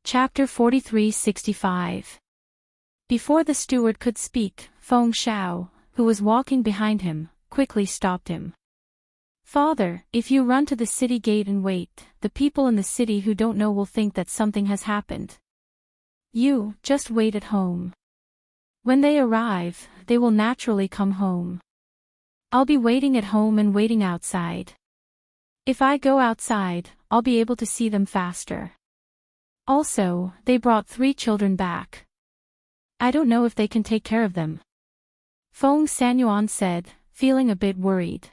Chapter 43-65. Before the steward could speak, Feng Xiao, who was walking behind him, quickly stopped him. "Father, if you run to the city gate and wait, the people in the city who don't know will think that something has happened. You, just wait at home. When they arrive, they will naturally come home. I'll be waiting at home and waiting outside. If I go outside, I'll be able to see them faster. Also, they brought 3 children back. I don't know if they can take care of them," Feng Sanyuan said, feeling a bit worried.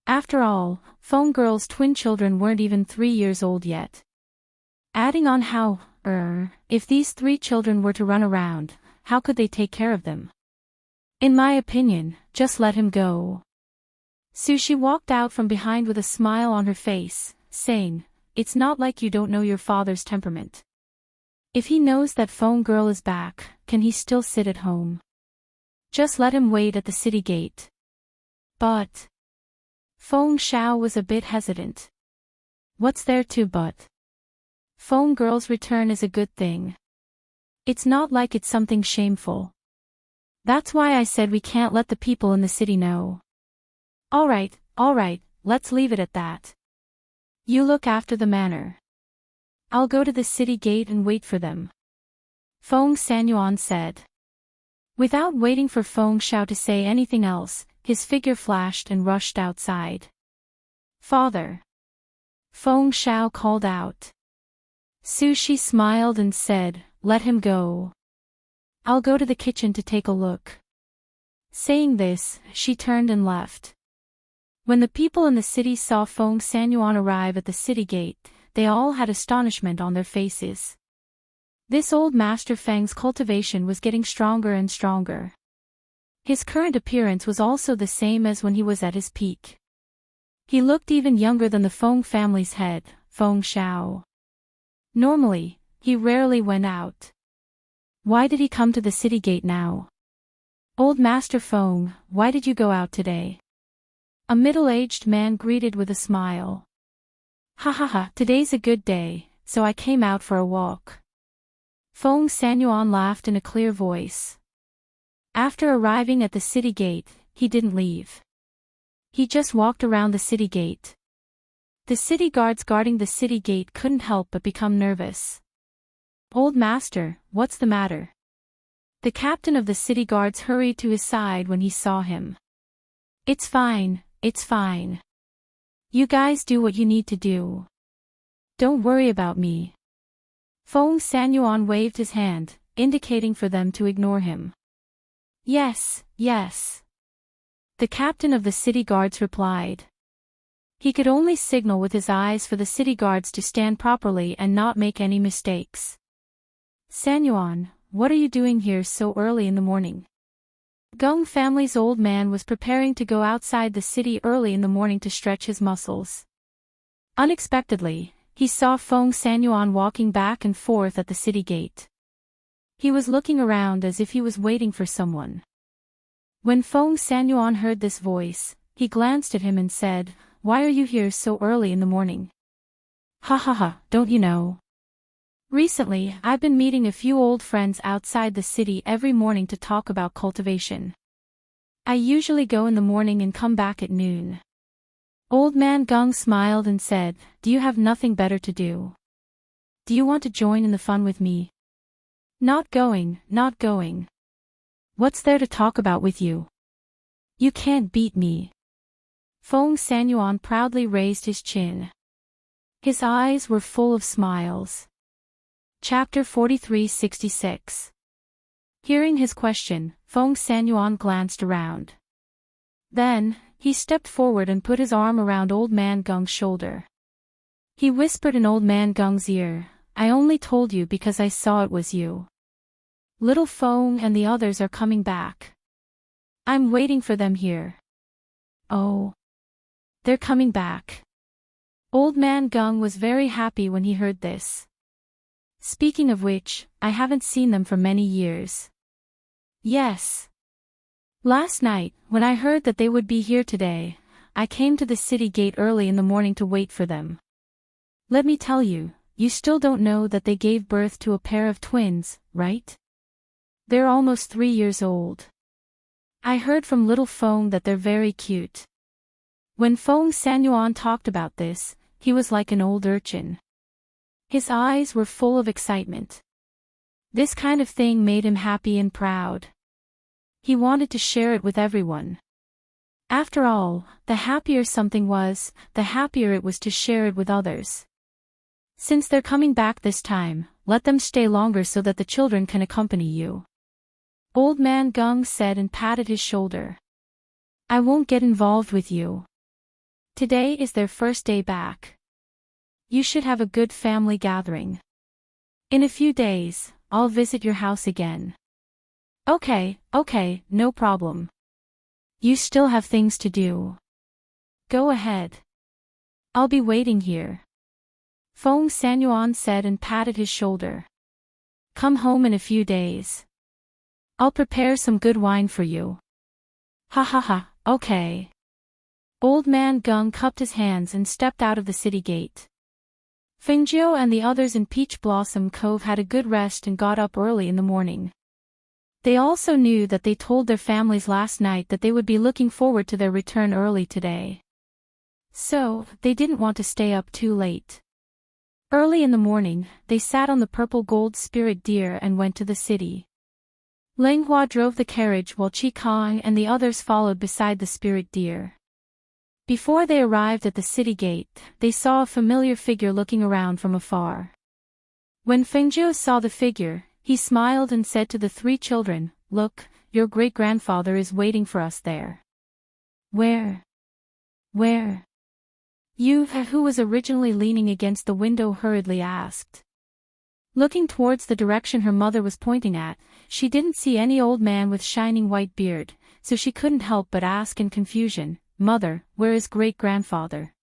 After all, Feng Girl's twin children weren't even 3 years old yet. Adding on if these 3 children were to run around, how could they take care of them? In my opinion, just let him go. Sushi walked out from behind with a smile on her face, saying, "It's not like you don't know your father's temperament. If he knows that Feng Girl is back, can he still sit at home? Just let him wait at the city gate." But Feng Xiao was a bit hesitant. What's there to but? Feng Girl's return is a good thing. It's not like it's something shameful. That's why I said we can't let the people in the city know. All right, let's leave it at that. You look after the manor. I'll go to the city gate and wait for them," Feng Sanyuan said. Without waiting for Feng Xiao to say anything else, his figure flashed and rushed outside. "Father!" Feng Xiao called out. Sushi smiled and said, "Let him go. I'll go to the kitchen to take a look." Saying this, she turned and left. When the people in the city saw Feng Sanyuan arrive at the city gate, they all had astonishment on their faces. This old Master Feng's cultivation was getting stronger and stronger. His current appearance was also the same as when he was at his peak. He looked even younger than the Feng family's head, Feng Xiao. Normally, he rarely went out. Why did he come to the city gate now? "Old Master Feng, why did you go out today?" A middle-aged man greeted with a smile. Ha, today's a good day, so I came out for a walk." Feng Sanyuan laughed in a clear voice. After arriving at the city gate, he didn't leave. He just walked around the city gate. The city guards guarding the city gate couldn't help but become nervous. "Old Master, what's the matter?" The captain of the city guards hurried to his side when he saw him. It's fine. You guys do what you need to do. Don't worry about me." Feng Sanyuan waved his hand, indicating for them to ignore him. Yes. The captain of the city guards replied. He could only signal with his eyes for the city guards to stand properly and not make any mistakes. "Sanyuan, what are you doing here so early in the morning?" Geng family's old man was preparing to go outside the city early in the morning to stretch his muscles. Unexpectedly, he saw Feng Sanyuan walking back and forth at the city gate. He was looking around as if he was waiting for someone. When Feng Sanyuan heard this voice, he glanced at him and said, "Why are you here so early in the morning?" Ha, don't you know? Recently, I've been meeting a few old friends outside the city every morning to talk about cultivation. I usually go in the morning and come back at noon." Old man Geng smiled and said, "Do you have nothing better to do? Do you want to join in the fun with me?" Not going. What's there to talk about with you? You can't beat me." Feng Sanyuan proudly raised his chin. His eyes were full of smiles. Chapter 43-66. Hearing his question, Feng Sanyuan glanced around. Then, he stepped forward and put his arm around Old Man Geng's shoulder. He whispered in Old Man Geng's ear, "I only told you because I saw it was you. Little Feng and the others are coming back. I'm waiting for them here." "Oh. They're coming back." Old Man Geng was very happy when he heard this. "Speaking of which, I haven't seen them for many years." "Yes. Last night, when I heard that they would be here today, I came to the city gate early in the morning to wait for them. Let me tell you, you still don't know that they gave birth to a pair of twins, right? They're almost 3 years old. I heard from little Feng that they're very cute. When Feng Sanyuan talked about this, he was like an old urchin. His eyes were full of excitement. This kind of thing made him happy and proud. He wanted to share it with everyone. After all, the happier something was, the happier it was to share it with others. Since they're coming back this time, let them stay longer so that the children can accompany you. Old Man Gung said and patted his shoulder. I won't get involved with you. Today is their first day back. You should have a good family gathering. In a few days, I'll visit your house again. Okay, no problem. You still have things to do. Go ahead. I'll be waiting here. Feng Sanyuan said and patted his shoulder. Come home in a few days. I'll prepare some good wine for you. Ha ha ha, okay. Old Man Gung cupped his hands and stepped out of the city gate. Fengjiu and the others in Peach Blossom Cove had a good rest and got up early in the morning. They also knew that they told their families last night that they would be looking forward to their return early today. So, they didn't want to stay up too late. Early in the morning, they sat on the purple gold spirit deer and went to the city. Leng Hua drove the carriage while Qi Kong and the others followed beside the spirit deer. Before they arrived at the city gate, they saw a familiar figure looking around from afar. When Fengjiu saw the figure, he smiled and said to the 3 children, Look, your great-grandfather is waiting for us there. Where? You, who was originally leaning against the window, hurriedly asked. Looking towards the direction her mother was pointing at, she didn't see any old man with shining white beard, so she couldn't help but ask in confusion, Mother, where is great-grandfather?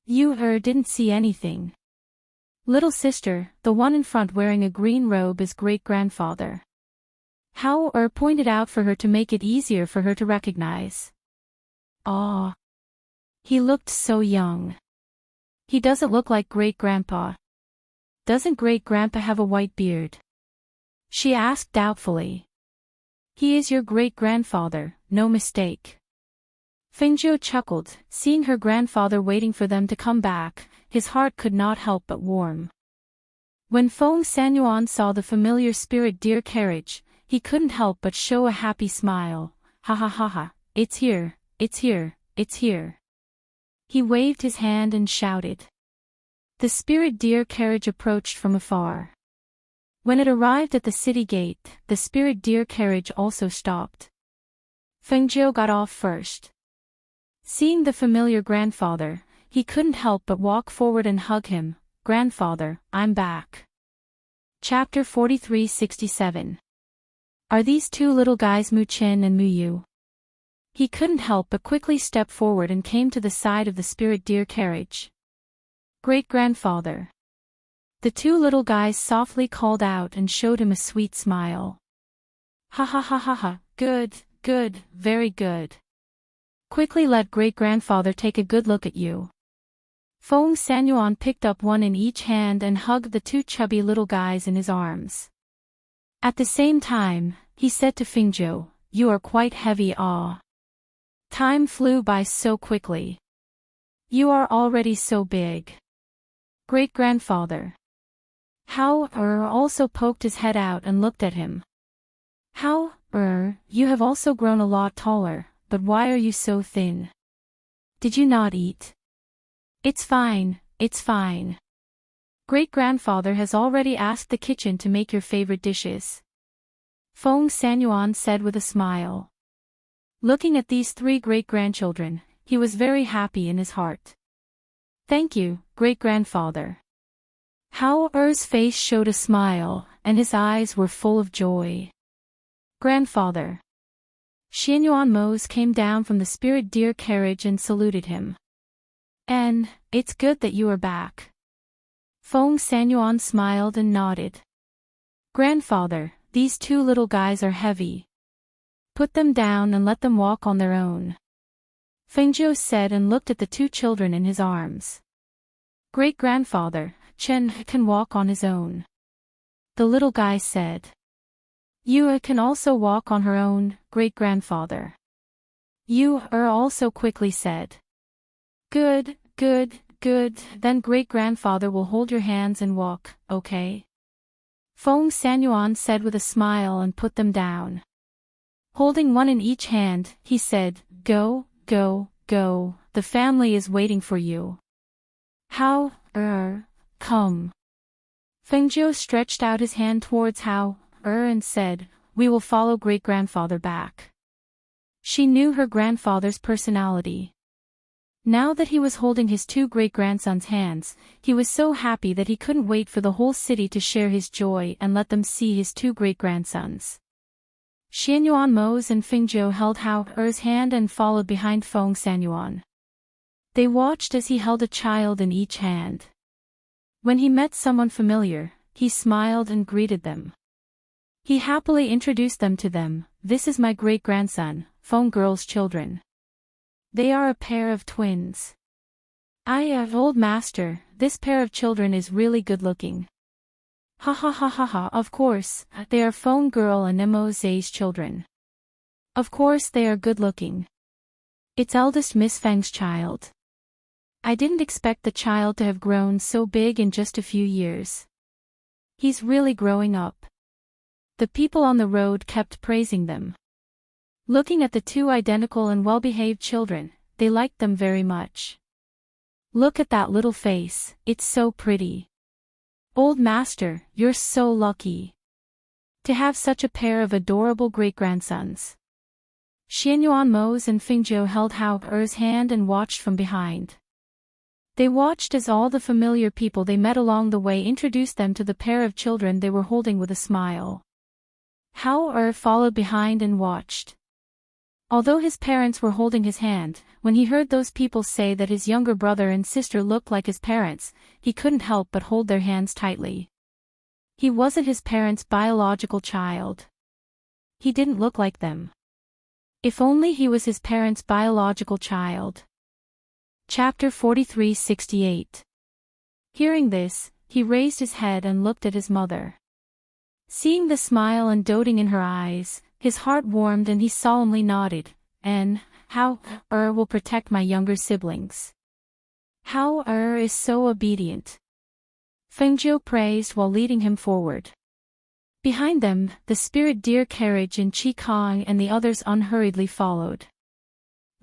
You didn't see anything. Little sister, the one in front wearing a green robe is great-grandfather. How pointed out for her to make it easier for her to recognize. Aw. He looked so young. He doesn't look like great-grandpa. Doesn't great-grandpa have a white beard? She asked doubtfully. He is your great-grandfather, no mistake. Fengjiu chuckled, seeing her grandfather waiting for them to come back, his heart could not help but warm. When Feng Sanyuan saw the familiar spirit deer carriage, he couldn't help but show a happy smile. Ha ha ha ha, it's here. He waved his hand and shouted. The spirit deer carriage approached from afar. When it arrived at the city gate, the spirit deer carriage also stopped. Fengjiu got off first. Seeing the familiar grandfather, he couldn't help but walk forward and hug him. Grandfather, I'm back. Chapter 43-67. Are these 2 little guys Mu Qin and Mu Yu? He couldn't help but quickly step forward and came to the side of the spirit deer carriage. Great-grandfather. The 2 little guys softly called out and showed him a sweet smile. Ha ha ha ha ha, good, very good. Quickly let great-grandfather take a good look at you. Feng Sanyuan picked up one in each hand and hugged the 2 chubby little guys in his arms. At the same time, he said to Fengjiu, You are quite heavy. Time flew by so quickly. You are already so big. Great-grandfather. How also poked his head out and looked at him. How you have also grown a lot taller. But why are you so thin? Did you not eat? It's fine. Great-grandfather has already asked the kitchen to make your favorite dishes. Feng Sanyuan said with a smile. Looking at these 3 great-grandchildren, he was very happy in his heart. Thank you, great-grandfather. Hao-er's face showed a smile, and his eyes were full of joy. Grandfather. Xianyuan Mose came down from the spirit deer carriage and saluted him. And, it's good that you are back. Feng Sanyuan smiled and nodded. Grandfather, these 2 little guys are heavy. Put them down and let them walk on their own. Fengjiu said and looked at the 2 children in his arms. Great-grandfather, Chen can walk on his own. The little guy said. Yu can also walk on her own, great-grandfather. Yu also quickly said. Good, good, good, then great-grandfather will hold your hands and walk, okay? Feng Sanyuan said with a smile and put them down. Holding one in each hand, he said, Go, go, go, the family is waiting for you. How, come. Fengzhou stretched out his hand towards Hao, and said, We will follow great-grandfather back. She knew her grandfather's personality. Now that he was holding his two great-grandsons' hands, he was so happy that he couldn't wait for the whole city to share his joy and let them see his two great-grandsons. Xianyuan Mose and Fengzhou held Hao-er's hand and followed behind Feng Sanyuan. They watched as he held a child in each hand. When he met someone familiar, he smiled and greeted them. He happily introduced them to them. This is my great-grandson, Feng girl's children. They are a pair of twins. Old master, this pair of children is really good-looking. Ha ha ha ha ha, of course, they are Feng girl and Mose's children. Of course they are good-looking. It's eldest Miss Feng's child. I didn't expect the child to have grown so big in just a few years. He's really growing up. The people on the road kept praising them. Looking at the two identical and well-behaved children, they liked them very much. Look at that little face, it's so pretty. Old master, you're so lucky to have such a pair of adorable great-grandsons. Xianyuan Mose and Fengzhou held Hao-er's hand and watched from behind. They watched as all the familiar people they met along the way introduced them to the pair of children they were holding with a smile. Hao-er followed behind and watched. Although his parents were holding his hand, when he heard those people say that his younger brother and sister looked like his parents, he couldn't help but hold their hands tightly. He wasn't his parents' biological child. He didn't look like them. If only he was his parents' biological child. Chapter 43-68. Hearing this, he raised his head and looked at his mother. Seeing the smile and doting in her eyes, his heart warmed and he solemnly nodded, Hao-er will protect my younger siblings. Hao-er is so obedient. Fengzhou praised while leading him forward. Behind them, the spirit deer carriage and Qi-Kong and the others unhurriedly followed.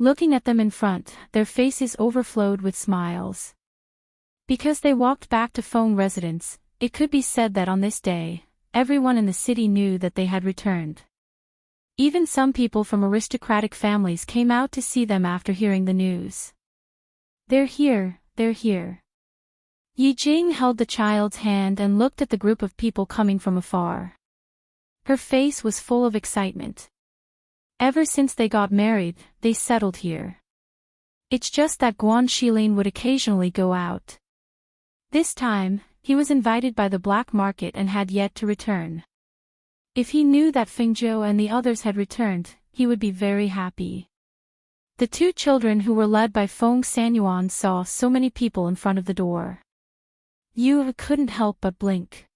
Looking at them in front, their faces overflowed with smiles. Because they walked back to Feng residence, it could be said that on this day, everyone in the city knew that they had returned. Even some people from aristocratic families came out to see them after hearing the news. They're here, they're here. Yi Jing held the child's hand and looked at the group of people coming from afar. Her face was full of excitement. Ever since they got married, they settled here. It's just that Guan Shilin would occasionally go out. This time, he was invited by the black market and had yet to return. If he knew that Fengzhou and the others had returned, he would be very happy. The two children who were led by Feng Sanyuan saw so many people in front of the door. Yu couldn't help but blink.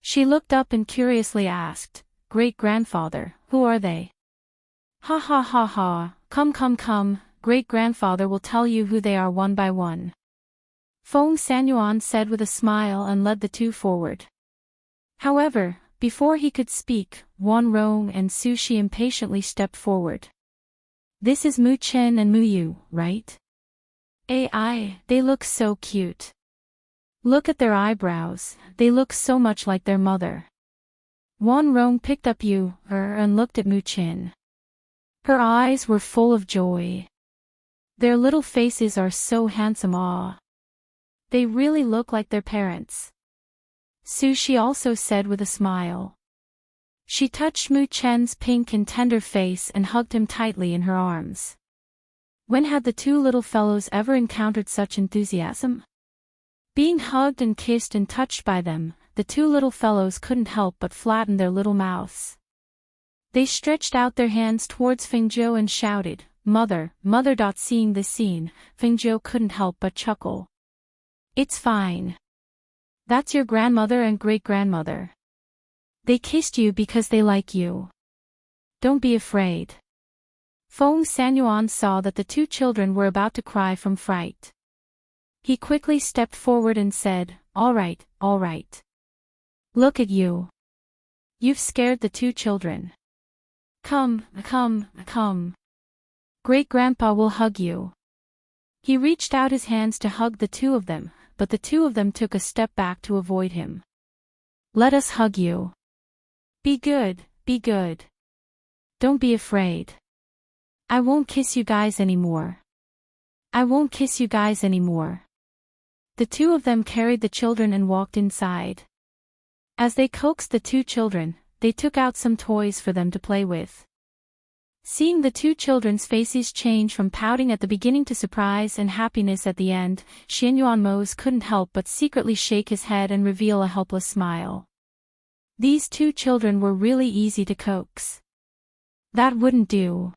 She looked up and curiously asked, Great-grandfather, who are they? Ha ha ha ha, come, great-grandfather will tell you who they are one by one. Feng Sanyuan said with a smile and led the two forward. However, before he could speak, Wan Rong and Su Shi impatiently stepped forward. This is Mu Chen and Mu Yu, right? They look so cute. Look at their eyebrows, they look so much like their mother. Wan Rong picked up Yu and looked at Mu Chen. Her eyes were full of joy. Their little faces are so handsome. They really look like their parents. Su Shi also said with a smile. She touched Mu Chen's pink and tender face and hugged him tightly in her arms. When had the two little fellows ever encountered such enthusiasm? Being hugged and kissed and touched by them, the two little fellows couldn't help but flatten their little mouths. They stretched out their hands towards Fengzhou and shouted, Mother, Mother. Seeing this scene, Fengzhou couldn't help but chuckle. It's fine. That's your grandmother and great-grandmother. They kissed you because they like you. Don't be afraid. Feng Sanyuan saw that the two children were about to cry from fright. He quickly stepped forward and said, all right, all right. Look at you. You've scared the two children. Come, come, come. Great-grandpa will hug you. He reached out his hands to hug the two of them, but the two of them took a step back to avoid him. Let us hug you. Be good, be good. Don't be afraid. I won't kiss you guys anymore. I won't kiss you guys anymore. The two of them carried the children and walked inside. As they coaxed the two children, they took out some toys for them to play with. Seeing the two children's faces change from pouting at the beginning to surprise and happiness at the end, Xianyuan Mose couldn't help but secretly shake his head and reveal a helpless smile. These two children were really easy to coax. That wouldn't do.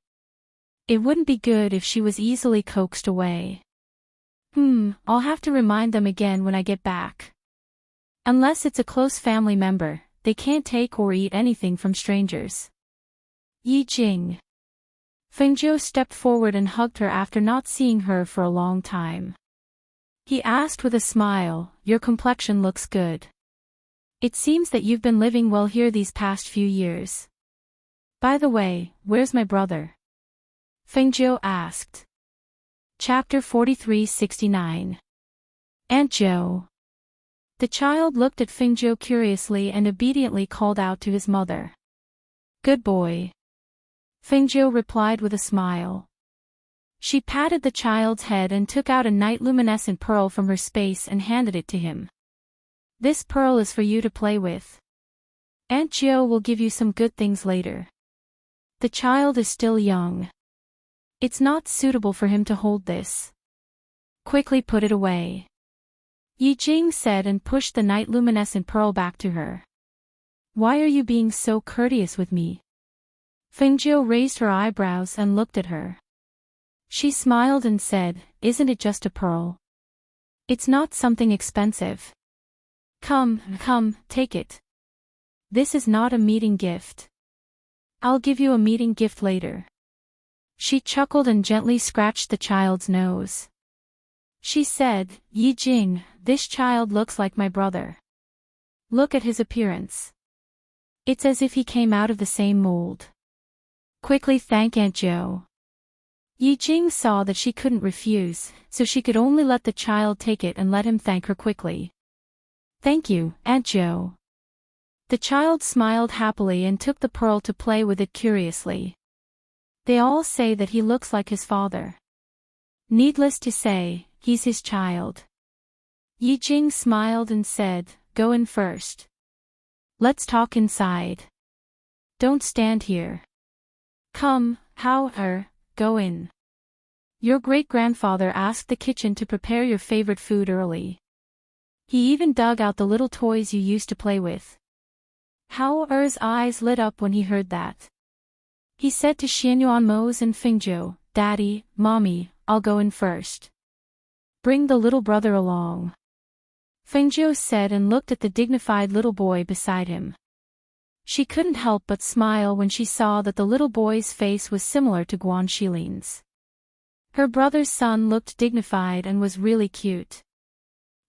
It wouldn't be good if she was easily coaxed away. I'll have to remind them again when I get back. Unless it's a close family member, they can't take or eat anything from strangers. Yi Jing. Fengzhou stepped forward and hugged her after not seeing her for a long time. He asked with a smile, your complexion looks good. It seems that you've been living well here these past few years. By the way, where's my brother? Fengzhou asked. Chapter 43-69. Aunt Zhou. The child looked at Fengzhou curiously and obediently called out to his mother. Good boy. Fengzhou replied with a smile. She patted the child's head and took out a night-luminescent pearl from her space and handed it to him. This pearl is for you to play with. Aunt Zhou will give you some good things later. The child is still young. It's not suitable for him to hold this. Quickly put it away. Yi Jing said and pushed the night-luminescent pearl back to her. Why are you being so courteous with me? Fengzhou raised her eyebrows and looked at her. She smiled and said, isn't it just a pearl? It's not something expensive. Come, come, take it. This is not a meeting gift. I'll give you a meeting gift later. She chuckled and gently scratched the child's nose. She said, Yi Jing, this child looks like my brother. Look at his appearance. It's as if he came out of the same mold. Quickly thank Aunt Zhou. Yi Jing saw that she couldn't refuse, so she could only let the child take it and let him thank her quickly. Thank you, Aunt Zhou. The child smiled happily and took the pearl to play with it curiously. They all say that he looks like his father. Needless to say, he's his child. Yi Jing smiled and said, go in first. Let's talk inside. Don't stand here. Come, go in. Your great-grandfather asked the kitchen to prepare your favorite food early. He even dug out the little toys you used to play with. Hao-er's eyes lit up when he heard that. He said to Xianyuan Mose and Fengzhou, Daddy, Mommy, I'll go in first. Bring the little brother along. Fengzhou said and looked at the dignified little boy beside him. She couldn't help but smile when she saw that the little boy's face was similar to Guan Xilin's. Her brother's son looked dignified and was really cute.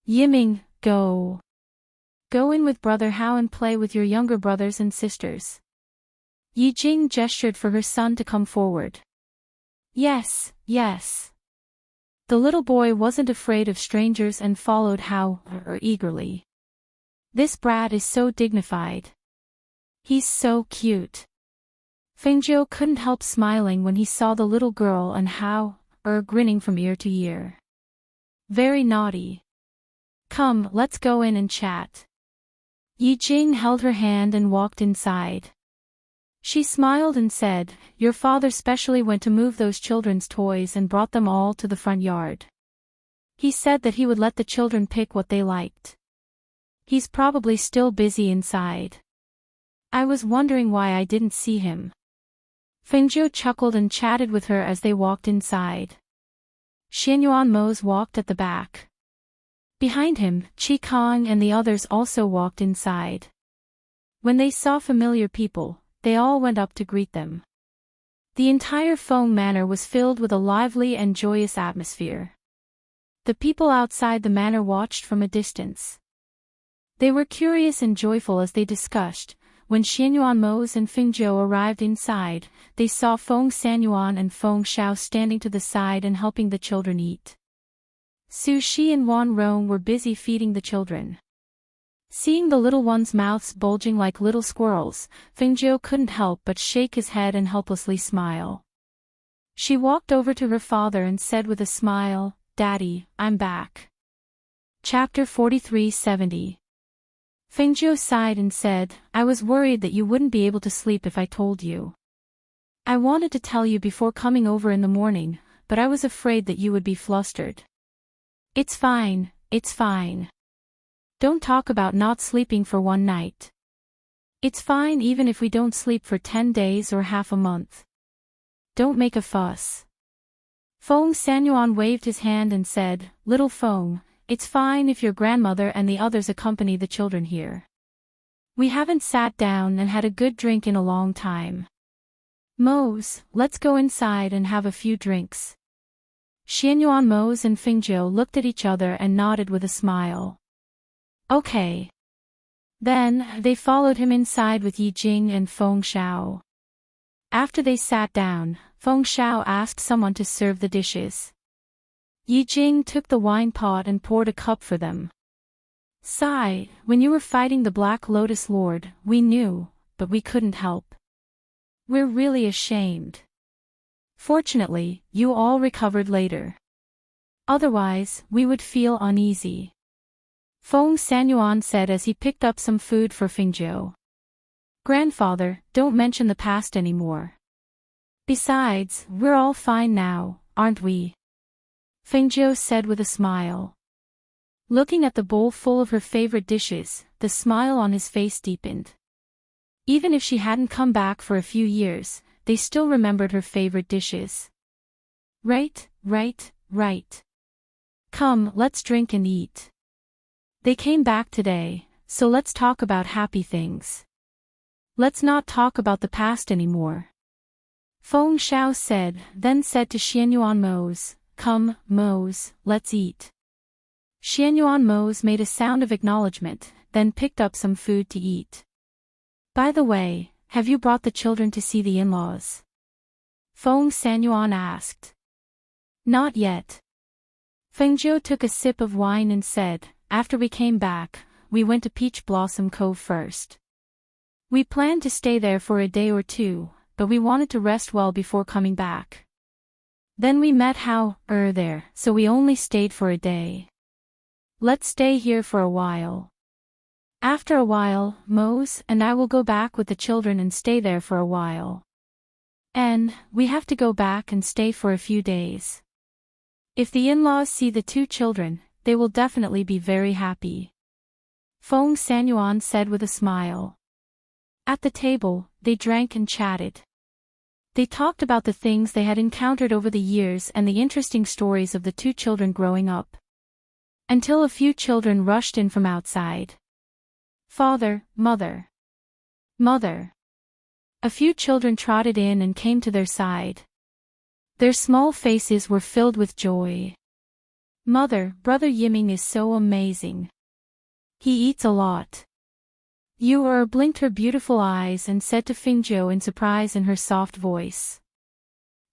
Yiming, go. Go in with Brother Hao and play with your younger brothers and sisters. Yi Jing gestured for her son to come forward. Yes, yes. The little boy wasn't afraid of strangers and followed Hao eagerly. This brat is so dignified. He's so cute. Fengzhou couldn't help smiling when he saw the little girl and Hao grinning from ear to ear. Very naughty. Come, let's go in and chat. Yi Jing held her hand and walked inside. She smiled and said, your father specially went to move those children's toys and brought them all to the front yard. He said that he would let the children pick what they liked. He's probably still busy inside. I was wondering why I didn't see him. Fengzhou chuckled and chatted with her as they walked inside. Xianyuan Mose walked at the back. Behind him, Chi Kong and the others also walked inside. When they saw familiar people, they all went up to greet them. The entire Feng Manor was filled with a lively and joyous atmosphere. The people outside the manor watched from a distance. They were curious and joyful as they discussed. When Xianyuan Mose and Fengzhou arrived inside, they saw Feng Sanyuan and Feng Xiao standing to the side and helping the children eat. Su Shi and Wan Rong were busy feeding the children. Seeing the little ones' mouths bulging like little squirrels, Fengzhou couldn't help but shake his head and helplessly smile. She walked over to her father and said with a smile, "Daddy, I'm back." Chapter 43:70. Fengzhou sighed and said, "I was worried that you wouldn't be able to sleep if I told you. I wanted to tell you before coming over in the morning, but I was afraid that you would be flustered." It's fine, it's fine. Don't talk about not sleeping for one night. It's fine even if we don't sleep for 10 days or half a month. Don't make a fuss. Feng Sanyuan waved his hand and said, "Little Feng, it's fine if your grandmother and the others accompany the children here. We haven't sat down and had a good drink in a long time. Mose, let's go inside and have a few drinks." Xianyuan Mose and Fengzhou looked at each other and nodded with a smile. Okay. Then, they followed him inside with Yi Jing and Feng Xiao. After they sat down, Feng Xiao asked someone to serve the dishes. Yi Jing took the wine pot and poured a cup for them. "Sai, when you were fighting the Black Lotus Lord, we knew, but we couldn't help. We're really ashamed. Fortunately, you all recovered later. Otherwise, we would feel uneasy." Feng Sanyuan said as he picked up some food for Fengzhou. "Grandfather, don't mention the past anymore. Besides, we're all fine now, aren't we?" Fengzhou said with a smile. Looking at the bowl full of her favorite dishes, the smile on his face deepened. Even if she hadn't come back for a few years, they still remembered her favorite dishes. Right. Come, let's drink and eat. They came back today, so let's talk about happy things. Let's not talk about the past anymore. Feng Xiao said, then said to Xianyuan Mose, "Come, Mose, let's eat." Xianyuan Mose made a sound of acknowledgement, then picked up some food to eat. "By the way, have you brought the children to see the in-laws?" Feng Sanyuan asked. "Not yet." Fengzhou took a sip of wine and said, "After we came back, we went to Peach Blossom Cove first. We planned to stay there for a day or two, but we wanted to rest well before coming back. Then we met there, so we only stayed for a day. Let's stay here for a while. After a while, Mose and I will go back with the children and stay there for a while. And, we have to go back and stay for a few days. If the in-laws see the two children, they will definitely be very happy." Feng Sanyuan said with a smile. At the table, they drank and chatted. They talked about the things they had encountered over the years and the interesting stories of the two children growing up. Until a few children rushed in from outside. "Father, Mother. Mother." A few children trotted in and came to their side. Their small faces were filled with joy. "Mother, Brother Yiming is so amazing. He eats a lot." Yu blinked her beautiful eyes and said to Fengzhou in surprise in her soft voice.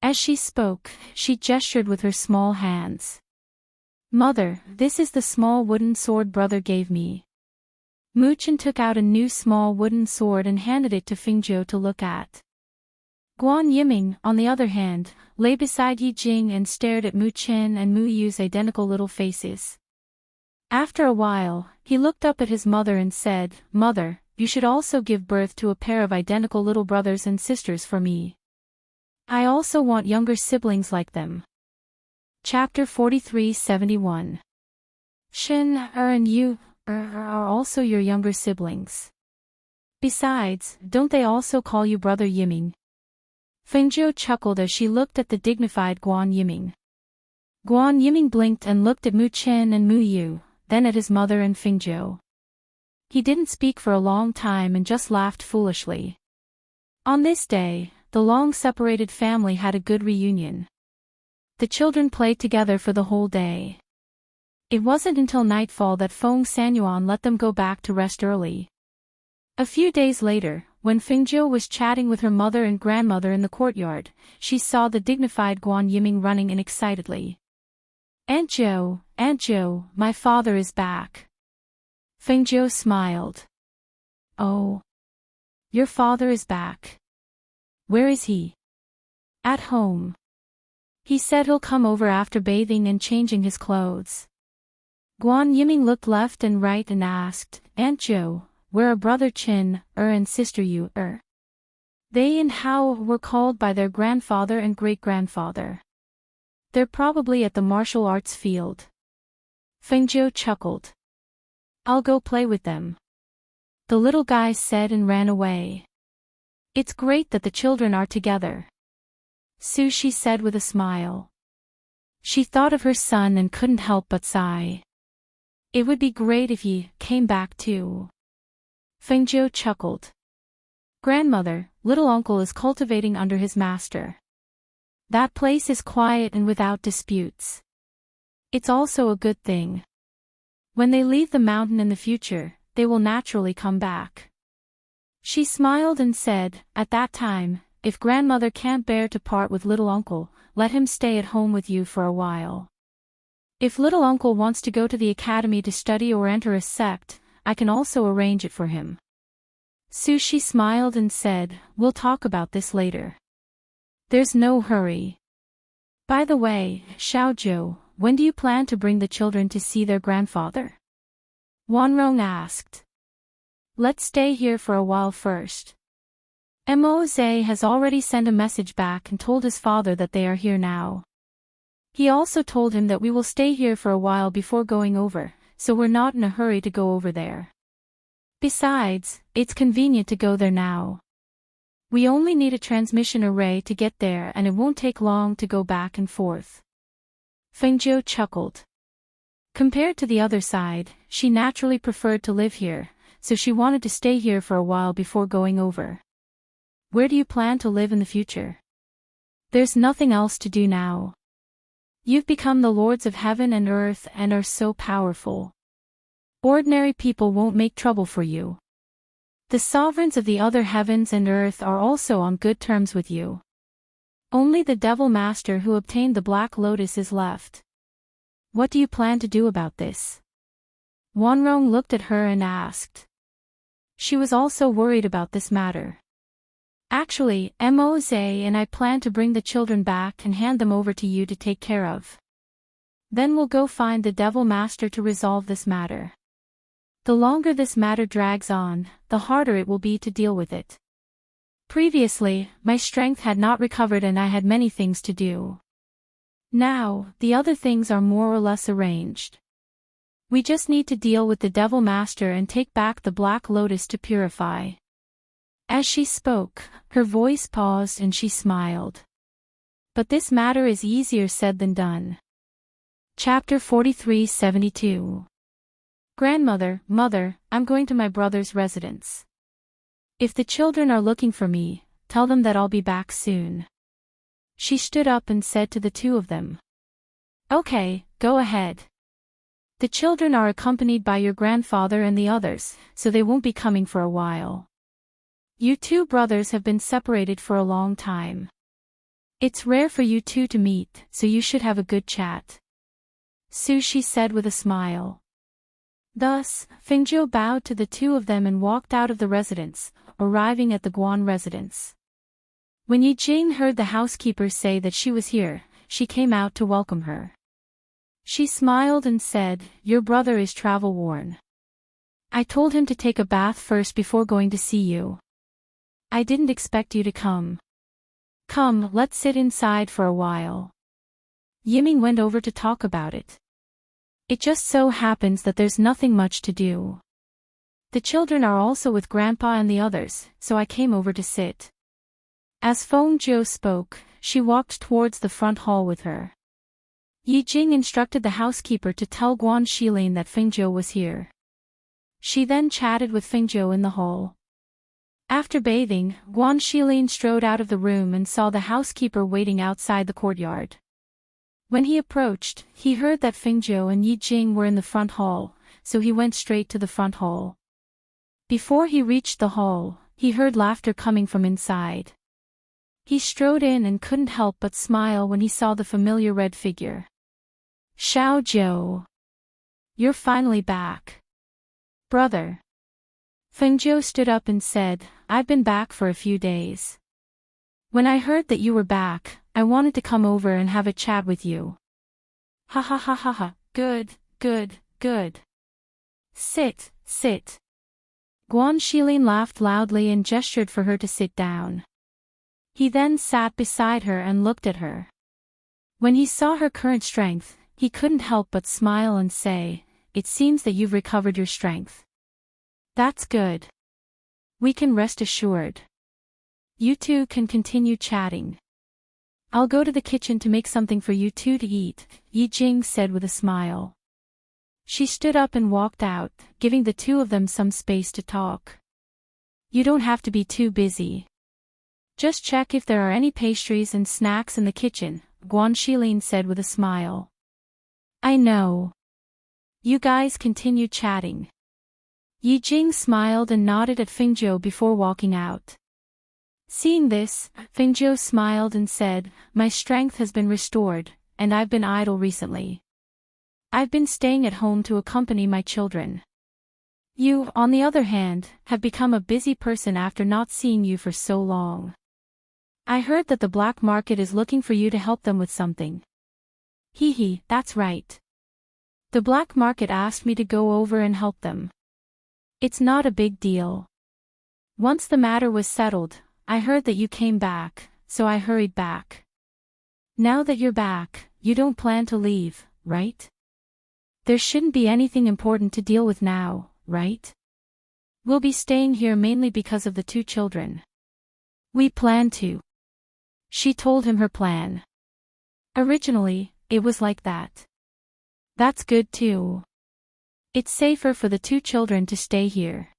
As she spoke, she gestured with her small hands. "Mother, this is the small wooden sword Brother gave me." Muchen took out a new small wooden sword and handed it to Fengzhou to look at. Guan Yiming, on the other hand, lay beside Yi Jing and stared at Mu Chen and Mu Yu's identical little faces. After a while, he looked up at his mother and said, "Mother, you should also give birth to a pair of identical little brothers and sisters for me. I also want younger siblings like them." Chapter 43:71. Shen and Yu are also your younger siblings. Besides, don't they also call you Brother Yiming? Fengzhou chuckled as she looked at the dignified Guan Yiming. Guan Yiming blinked and looked at Mu Chen and Mu Yu, then at his mother and Fingjo. He didn't speak for a long time and just laughed foolishly. On this day, the long-separated family had a good reunion. The children played together for the whole day. It wasn't until nightfall that Feng Sanyuan let them go back to rest early. A few days later, when Fingjo was chatting with her mother and grandmother in the courtyard, she saw the dignified Guan Yiming running in excitedly. Aunt Jo, my father is back. Fingjo smiled. Oh. Your father is back. Where is he? At home. He said he'll come over after bathing and changing his clothes. Guan Yiming looked left and right and asked, Aunt Jo, where are brother Qin, and sister Yu, They and Hao were called by their grandfather and great-grandfather. They're probably at the martial arts field. Fengzhou chuckled. I'll go play with them. The little guy said and ran away. It's great that the children are together. Sushi said with a smile. She thought of her son and couldn't help but sigh. It would be great if he came back too. Fengzhou chuckled. Grandmother, little uncle is cultivating under his master. That place is quiet and without disputes. It's also a good thing. When they leave the mountain in the future, they will naturally come back. She smiled and said, at that time, if grandmother can't bear to part with little uncle, let him stay at home with you for a while. If little uncle wants to go to the academy to study or enter a sect, I can also arrange it for him. Sushi smiled and said, we'll talk about this later. There's no hurry. By the way, Xiaozhou, when do you plan to bring the children to see their grandfather? Wanrong asked. Let's stay here for a while first. Moze has already sent a message back and told his father that they are here now. He also told him that we will stay here for a while before going over, so we're not in a hurry to go over there. Besides, it's convenient to go there now. We only need a transmission array to get there and it won't take long to go back and forth. Fengzhou chuckled. Compared to the other side, she naturally preferred to live here, so she wanted to stay here for a while before going over. Where do you plan to live in the future? There's nothing else to do now. You've become the lords of heaven and earth and are so powerful. Ordinary people won't make trouble for you. The sovereigns of the other heavens and earth are also on good terms with you. Only the devil master who obtained the Black Lotus is left. What do you plan to do about this? Wanrong looked at her and asked. She was also worried about this matter. Actually, Moze and I plan to bring the children back and hand them over to you to take care of. Then we'll go find the devil master to resolve this matter. The longer this matter drags on, the harder it will be to deal with it. Previously, my strength had not recovered and I had many things to do. Now, the other things are more or less arranged. We just need to deal with the devil master and take back the Black Lotus to purify. As she spoke, her voice paused and she smiled. But this matter is easier said than done. Chapter 43-72. Grandmother, mother, I'm going to my brother's residence. If the children are looking for me, tell them that I'll be back soon. She stood up and said to the two of them. Okay, go ahead. The children are accompanied by your grandfather and the others, so they won't be coming for a while. You two brothers have been separated for a long time. It's rare for you two to meet, so you should have a good chat. Sushi said with a smile. Thus, Fengzhou bowed to the two of them and walked out of the residence, arriving at the Guan residence. When Yi Jing heard the housekeeper say that she was here, she came out to welcome her. She smiled and said, your brother is travel-worn. I told him to take a bath first before going to see you. I didn't expect you to come. Come, let's sit inside for a while. Yiming went over to talk about it. It just so happens that there's nothing much to do. The children are also with Grandpa and the others, so I came over to sit. As Feng Zhou spoke, she walked towards the front hall with her. Yi Jing instructed the housekeeper to tell Guan Shilin that Fengzhou was here. She then chatted with Fengzhou in the hall. After bathing, Guan Shilin strode out of the room and saw the housekeeper waiting outside the courtyard. When he approached, he heard that Fengzhou and Yi Jing were in the front hall, so he went straight to the front hall. Before he reached the hall, he heard laughter coming from inside. He strode in and couldn't help but smile when he saw the familiar red figure. Xiao Zhou. You're finally back. Brother. Fengzhou stood up and said, I've been back for a few days. When I heard that you were back, I wanted to come over and have a chat with you. Ha ha ha ha ha, good, good, good. Sit, sit. Guan Shilin laughed loudly and gestured for her to sit down. He then sat beside her and looked at her. When he saw her current strength, he couldn't help but smile and say, It seems that you've recovered your strength. That's good. We can rest assured. You two can continue chatting. I'll go to the kitchen to make something for you two to eat, Yi Jing said with a smile. She stood up and walked out, giving the two of them some space to talk. You don't have to be too busy. Just check if there are any pastries and snacks in the kitchen, Guan Shilin said with a smile. I know. You guys continue chatting. Yi Jing smiled and nodded at Fengzhou before walking out. Seeing this, Fengzhou smiled and said, My strength has been restored, and I've been idle recently. I've been staying at home to accompany my children. You, on the other hand, have become a busy person after not seeing you for so long. I heard that the black market is looking for you to help them with something. Hee, that's right. The black market asked me to go over and help them. It's not a big deal. Once the matter was settled, I heard that you came back, so I hurried back. Now that you're back, you don't plan to leave, right? There shouldn't be anything important to deal with now, right? We'll be staying here mainly because of the two children. We plan to. She told him her plan. Originally, it was like that. That's good too. It's safer for the two children to stay here.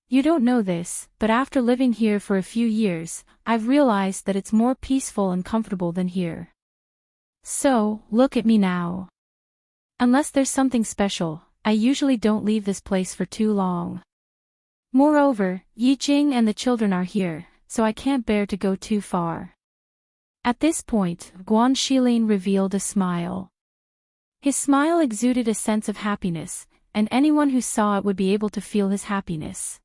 You don't know this, but after living here for a few years, I've realized that it's more peaceful and comfortable than here. So, look at me now. Unless there's something special, I usually don't leave this place for too long. Moreover, Yi Jing and the children are here, so I can't bear to go too far. At this point, Guan Shilin revealed a smile. His smile exuded a sense of happiness, and anyone who saw it would be able to feel his happiness.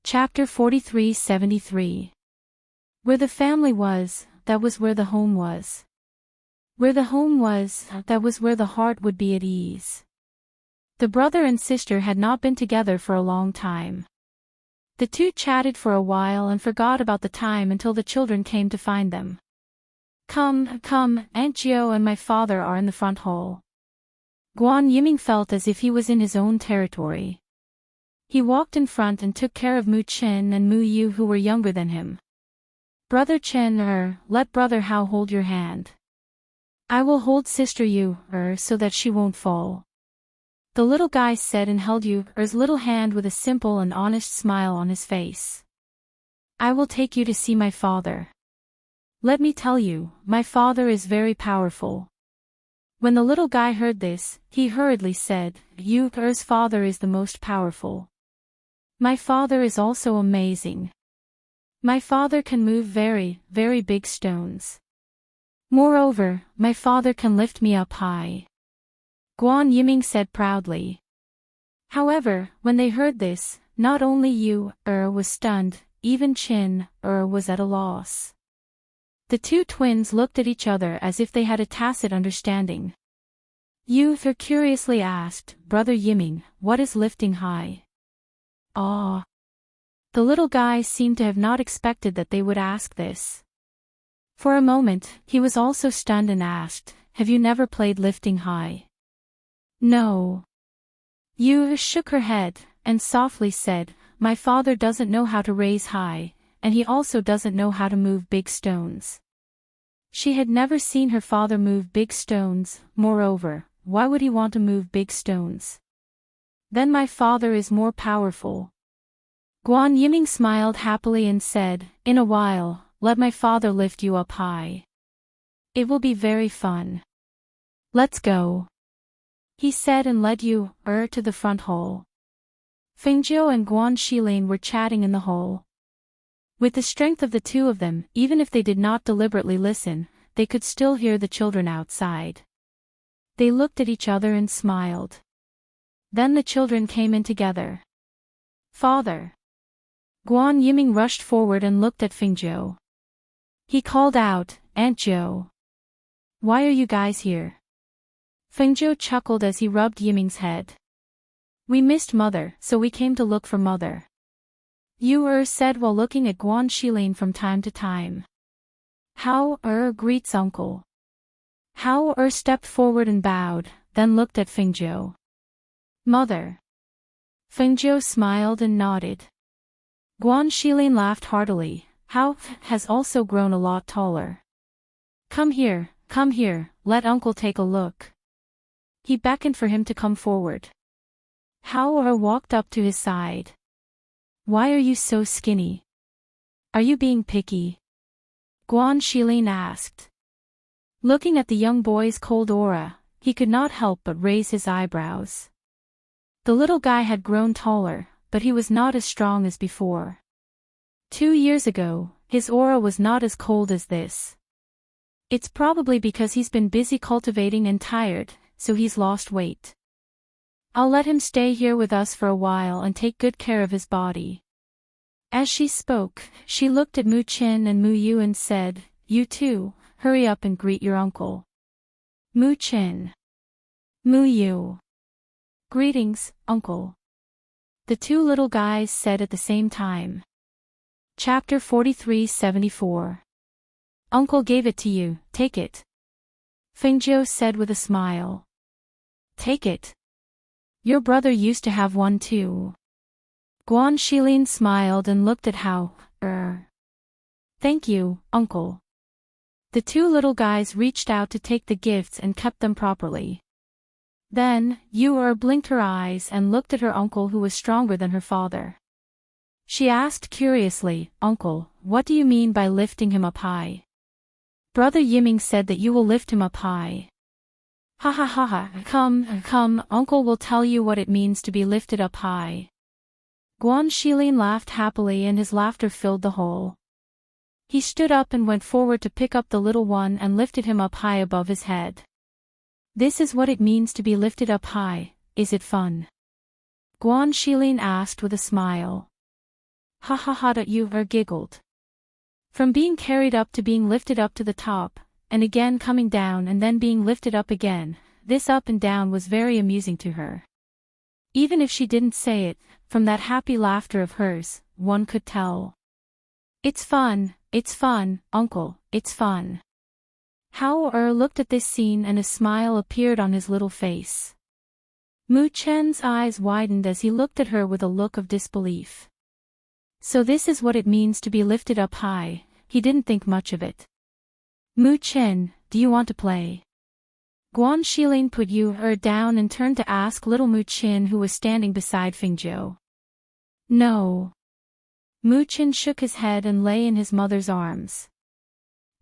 Chapter 43-73. Where the family was, that was where the home was. Where the home was, that was where the heart would be at ease. The brother and sister had not been together for a long time. The two chatted for a while and forgot about the time until the children came to find them. Come, Aunt Gio and my father are in the front hall. Guan Yiming felt as if he was in his own territory. He walked in front and took care of Mu Chen and Mu Yu who were younger than him. Brother Chen, let brother Hao hold your hand. I will hold sister Yu, so that she won't fall. The little guy said and held Yu's little hand with a simple and honest smile on his face. I will take you to see my father. Let me tell you, my father is very powerful. When the little guy heard this, he hurriedly said, Yu's father is the most powerful. My father is also amazing. My father can move very, very big stones. Moreover, my father can lift me up high. Guan Yiming said proudly. However, when they heard this, not only Yu was stunned, even Chin was at a loss. The two twins looked at each other as if they had a tacit understanding. Yu curiously asked, Brother Yiming, what is lifting high? Ah. The little guy seemed to have not expected that they would ask this. For a moment, he was also stunned and asked, Have you never played lifting high? No. Yu shook her head, and softly said, My father doesn't know how to raise high, and he also doesn't know how to move big stones. She had never seen her father move big stones. Moreover, why would he want to move big stones? Then my father is more powerful. Guan Yiming smiled happily and said, in a while, let my father lift you up high. It will be very fun. Let's go. He said and led you, to the front hall. Fengjiu and Guan Shilin were chatting in the hall. With the strength of the two of them, even if they did not deliberately listen, they could still hear the children outside. They looked at each other and smiled. Then the children came in together. Father. Guan Yiming rushed forward and looked at Fengjiu. He called out, Aunt Zhou. Why are you guys here? Fengjiu chuckled as he rubbed Yiming's head. We missed Mother, so we came to look for Mother. Yu said while looking at Guan Shilin from time to time. How greets uncle. How stepped forward and bowed, then looked at Fengjiu. Mother. Fengjiu smiled and nodded. Guan Shilin laughed heartily. How has also grown a lot taller. Come here, let uncle take a look. He beckoned for him to come forward. How walked up to his side. Why are you so skinny? Are you being picky? Guan Shilin asked. Looking at the young boy's cold aura, he could not help but raise his eyebrows. The little guy had grown taller, but he was not as strong as before. 2 years ago, his aura was not as cold as this. It's probably because he's been busy cultivating and tired, so he's lost weight. I'll let him stay here with us for a while and take good care of his body. As she spoke, she looked at Mu Qin and Mu Yu and said, You two, hurry up and greet your uncle. Mu Qin. Mu Yu. Greetings, uncle. The two little guys said at the same time. Chapter 43-74. Uncle gave it to you, take it. Fengjiu said with a smile. Take it. Your brother used to have one too. Guan Shilin smiled and looked at Hao. Thank you, uncle. The two little guys reached out to take the gifts and kept them properly. Then, Yu blinked her eyes and looked at her uncle who was stronger than her father. She asked curiously, Uncle, what do you mean by lifting him up high? Brother Yiming said that you will lift him up high. Ha ha ha ha, come, uncle will tell you what it means to be lifted up high. Guan Shilin laughed happily and his laughter filled the hall. He stood up and went forward to pick up the little one and lifted him up high above his head. This is what it means to be lifted up high, is it fun? Guan Shilin asked with a smile. Ha ha ha, Yu giggled. From being carried up to being lifted up to the top, and again coming down and then being lifted up again, this up and down was very amusing to her. Even if she didn't say it, from that happy laughter of hers, one could tell. It's fun, uncle, it's fun. Hao looked at this scene and a smile appeared on his little face. Mu Chen's eyes widened as he looked at her with a look of disbelief. So this is what it means to be lifted up high, he didn't think much of it. Mu Chen, do you want to play? Guan Shilin put Yu down and turned to ask little Mu Chen who was standing beside Fengjiu. No. Mu Chen shook his head and lay in his mother's arms.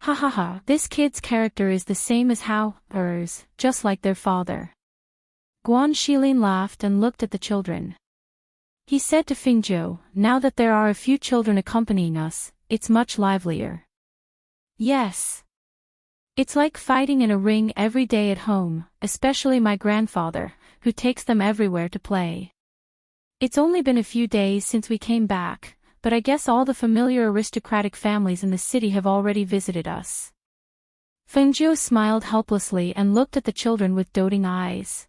Ha ha ha, this kid's character is the same as Hao's, just like their father. Guan Shilin laughed and looked at the children. He said to Fengjiu, now that there are a few children accompanying us, it's much livelier. Yes. It's like fighting in a ring every day at home, especially my grandfather, who takes them everywhere to play. It's only been a few days since we came back, but I guess all the familiar aristocratic families in the city have already visited us. Fengjiu smiled helplessly and looked at the children with doting eyes.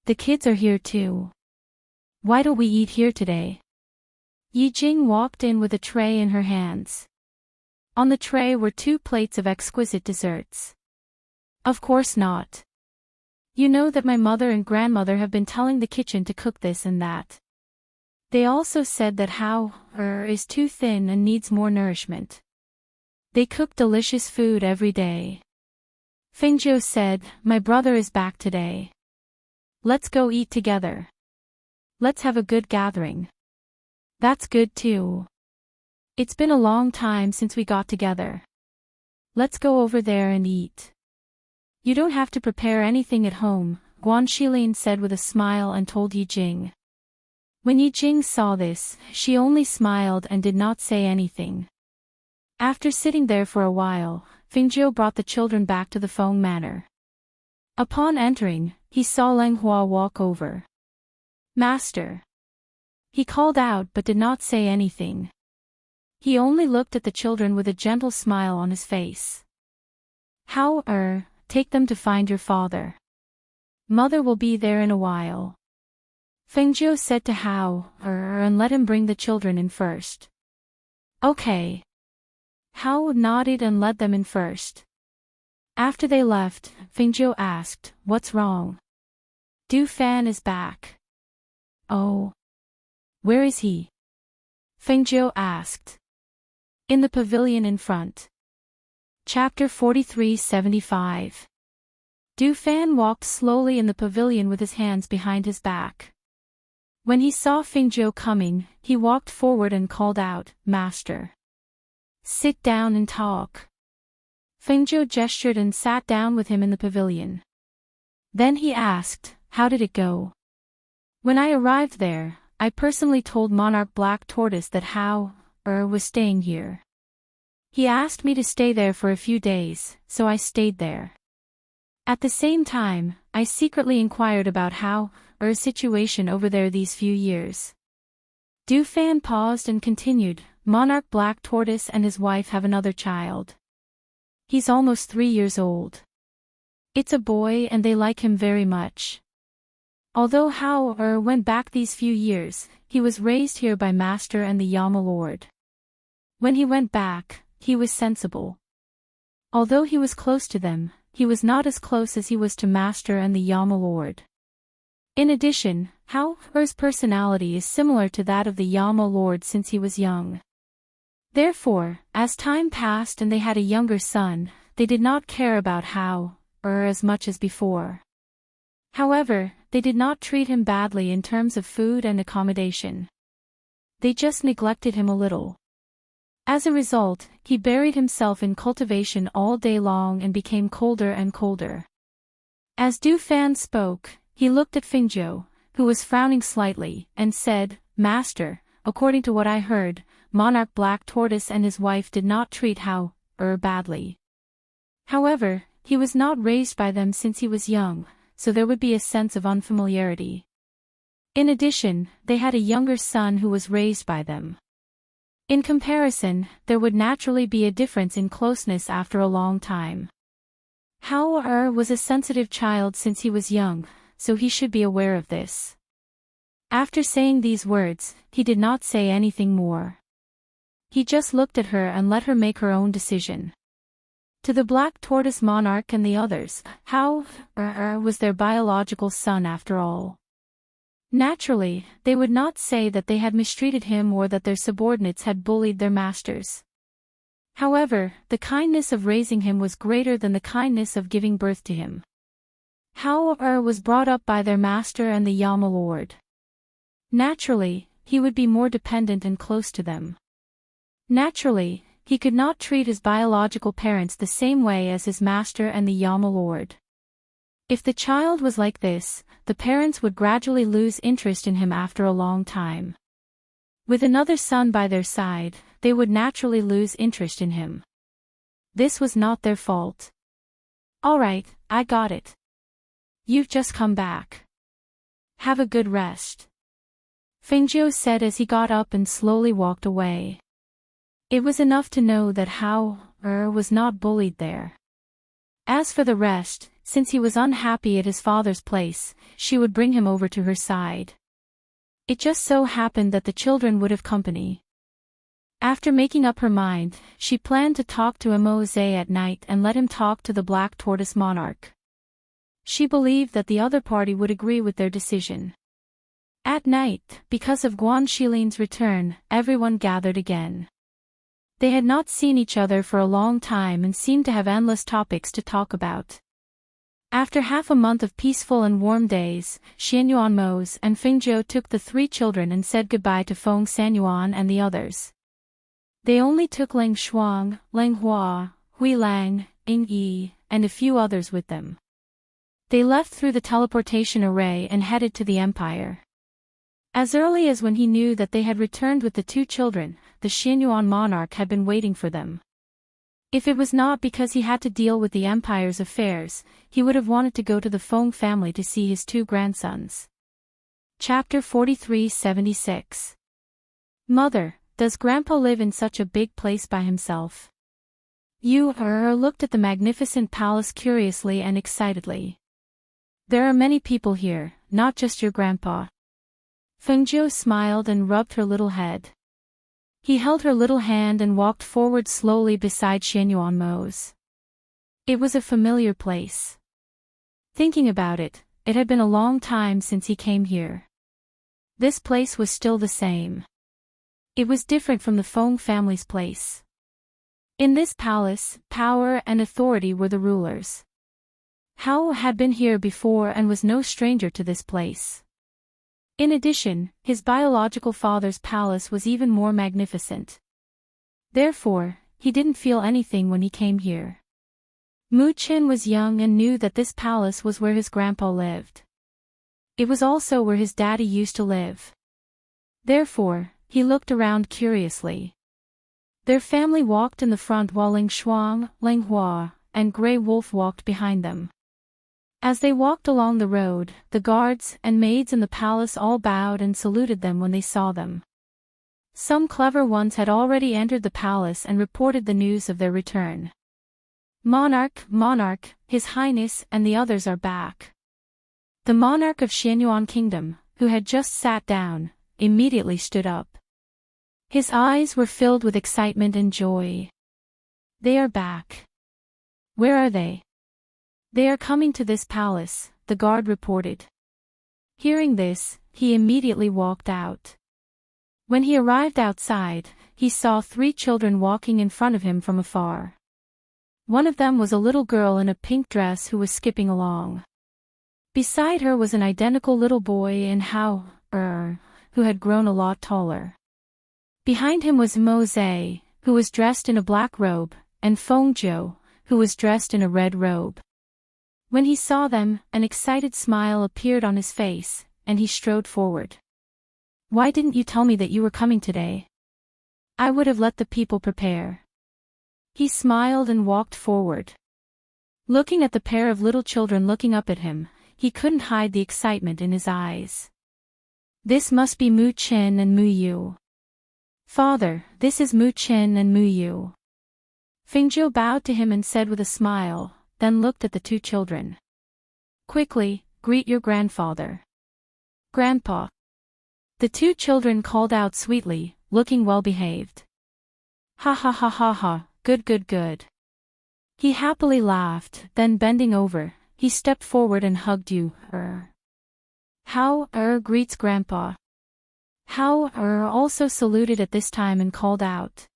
The kids are here too. Why don't we eat here today? Yijing walked in with a tray in her hands. On the tray were 2 plates of exquisite desserts. Of course not. You know that my mother and grandmother have been telling the kitchen to cook this and that. They also said that Hao is too thin and needs more nourishment. They cooked delicious food every day. Fengjiu said, "My brother is back today. Let's go eat together. Let's have a good gathering." "That's good too. It's been a long time since we got together. Let's go over there and eat." "You don't have to prepare anything at home," Guan Shilin said with a smile and told Yi Jing. When Yi Jing saw this, she only smiled and did not say anything. After sitting there for a while, Fengjiu brought the children back to the Feng Manor. Upon entering, he saw Leng Hua walk over. "Master." He called out but did not say anything. He only looked at the children with a gentle smile on his face. Take them to find your father. Mother will be there in a while." Fengjiu said to and let him bring the children in first. "Okay." Hao nodded and led them in first. After they left, Fengjiu asked, "What's wrong?" "Du Fan is back." "Oh. Where is he?" Fengjiu asked. "In the pavilion in front." Chapter 43-75. Du Fan walked slowly in the pavilion with his hands behind his back. When he saw Fengjiu coming, he walked forward and called out, "Master. Sit down and talk." Fengjiu gestured and sat down with him in the pavilion. Then he asked, "How did it go?" "When I arrived there, I personally told Monarch Black Tortoise that was staying here. He asked me to stay there for a few days, so I stayed there. At the same time, I secretly inquired about situation over there these few years." Du Fan paused and continued, "Monarch Black Tortoise and his wife have another child. He's almost 3 years old. It's a boy and they like him very much. Although went back these few years, he was raised here by Master and the Yama Lord. When he went back, he was sensible. Although he was close to them, he was not as close as he was to Master and the Yama Lord. In addition, Hao's personality is similar to that of the Yama Lord since he was young. Therefore, as time passed and they had a younger son, they did not care about as much as before. However, they did not treat him badly in terms of food and accommodation. They just neglected him a little. As a result, he buried himself in cultivation all day long and became colder and colder. As Du Fan spoke, he looked at Fengjiu, who was frowning slightly, and said, "Master, according to what I heard, Monarch Black Tortoise and his wife did not treat badly. However, he was not raised by them since he was young, so there would be a sense of unfamiliarity. In addition, they had a younger son who was raised by them. In comparison, there would naturally be a difference in closeness after a long time. Hao was a sensitive child since he was young, so he should be aware of this." After saying these words, he did not say anything more. He just looked at her and let her make her own decision. To the Black Tortoise Monarch and the others, Hao was their biological son after all. Naturally, they would not say that they had mistreated him or that their subordinates had bullied their masters. However, the kindness of raising him was greater than the kindness of giving birth to him. Hao was brought up by their master and the Yama Lord. Naturally, he would be more dependent and close to them. Naturally, he could not treat his biological parents the same way as his master and the Yama Lord. If the child was like this, the parents would gradually lose interest in him after a long time. With another son by their side, they would naturally lose interest in him. This was not their fault. "Alright, I got it. You've just come back. Have a good rest," Fengjiu said as he got up and slowly walked away. It was enough to know that Hao was not bullied there. As for the rest, since he was unhappy at his father's place, she would bring him over to her side. It just so happened that the children would have company. After making up her mind, she planned to talk to Immerse at night and let him talk to the Black Tortoise Monarch. She believed that the other party would agree with their decision. At night, because of Guan Shilin's return, everyone gathered again. They had not seen each other for a long time and seemed to have endless topics to talk about. After half a month of peaceful and warm days, Xianyuan Mose and Fengzhou took the three children and said goodbye to Feng Sanyuan and the others. They only took Ling Shuang, Ling Hua, Hui Lang, Ying Yi, and a few others with them. They left through the teleportation array and headed to the Empire. As early as when he knew that they had returned with the two children, the Xianyuan monarch had been waiting for them. If it was not because he had to deal with the Empire's affairs, he would have wanted to go to the Feng family to see his two grandsons. Chapter 43-76. Mother, does Grandpa live in such a big place by himself? Yu looked at the magnificent palace curiously and excitedly. There are many people here, not just your grandpa. Fengzhou smiled and rubbed her little head. He held her little hand and walked forward slowly beside Xianyuan Mose. It was a familiar place. Thinking about it, it had been a long time since he came here. This place was still the same. It was different from the Feng family's place. In this palace, power and authority were the rulers. Hao had been here before and was no stranger to this place. In addition, his biological father's palace was even more magnificent. Therefore, he didn't feel anything when he came here. Mu Qin was young and knew that this palace was where his grandpa lived. It was also where his daddy used to live. Therefore, he looked around curiously. Their family walked in the front while Ling Shuang, Ling Hua, and Grey Wolf walked behind them. As they walked along the road, the guards and maids in the palace all bowed and saluted them when they saw them. Some clever ones had already entered the palace and reported the news of their return. Monarch, Monarch, His Highness and the others are back. The monarch of Xianyuan Kingdom, who had just sat down, immediately stood up. His eyes were filled with excitement and joy. They are back. Where are they? They are coming to this palace, the guard reported. Hearing this, he immediately walked out. When he arrived outside, he saw three children walking in front of him from afar. One of them was a little girl in a pink dress who was skipping along. Beside her was an identical little boy in Hao, who had grown a lot taller. Behind him was Mose, who was dressed in a black robe, and Fengzhou, who was dressed in a red robe. When he saw them, an excited smile appeared on his face, and he strode forward. Why didn't you tell me that you were coming today? I would have let the people prepare. He smiled and walked forward. Looking at the pair of little children looking up at him, he couldn't hide the excitement in his eyes. This must be Mu Qin and Mu Yu. Father, this is Mu Qin and Mu Yu. Fengzhou bowed to him and said with a smile, then looked at the two children. Quickly, greet your grandfather. Grandpa. The two children called out sweetly, looking well behaved. Ha ha ha ha ha, good good good. He happily laughed, then bending over, he stepped forward and hugged you. Hao greets Grandpa. Hao also saluted at this time and called out.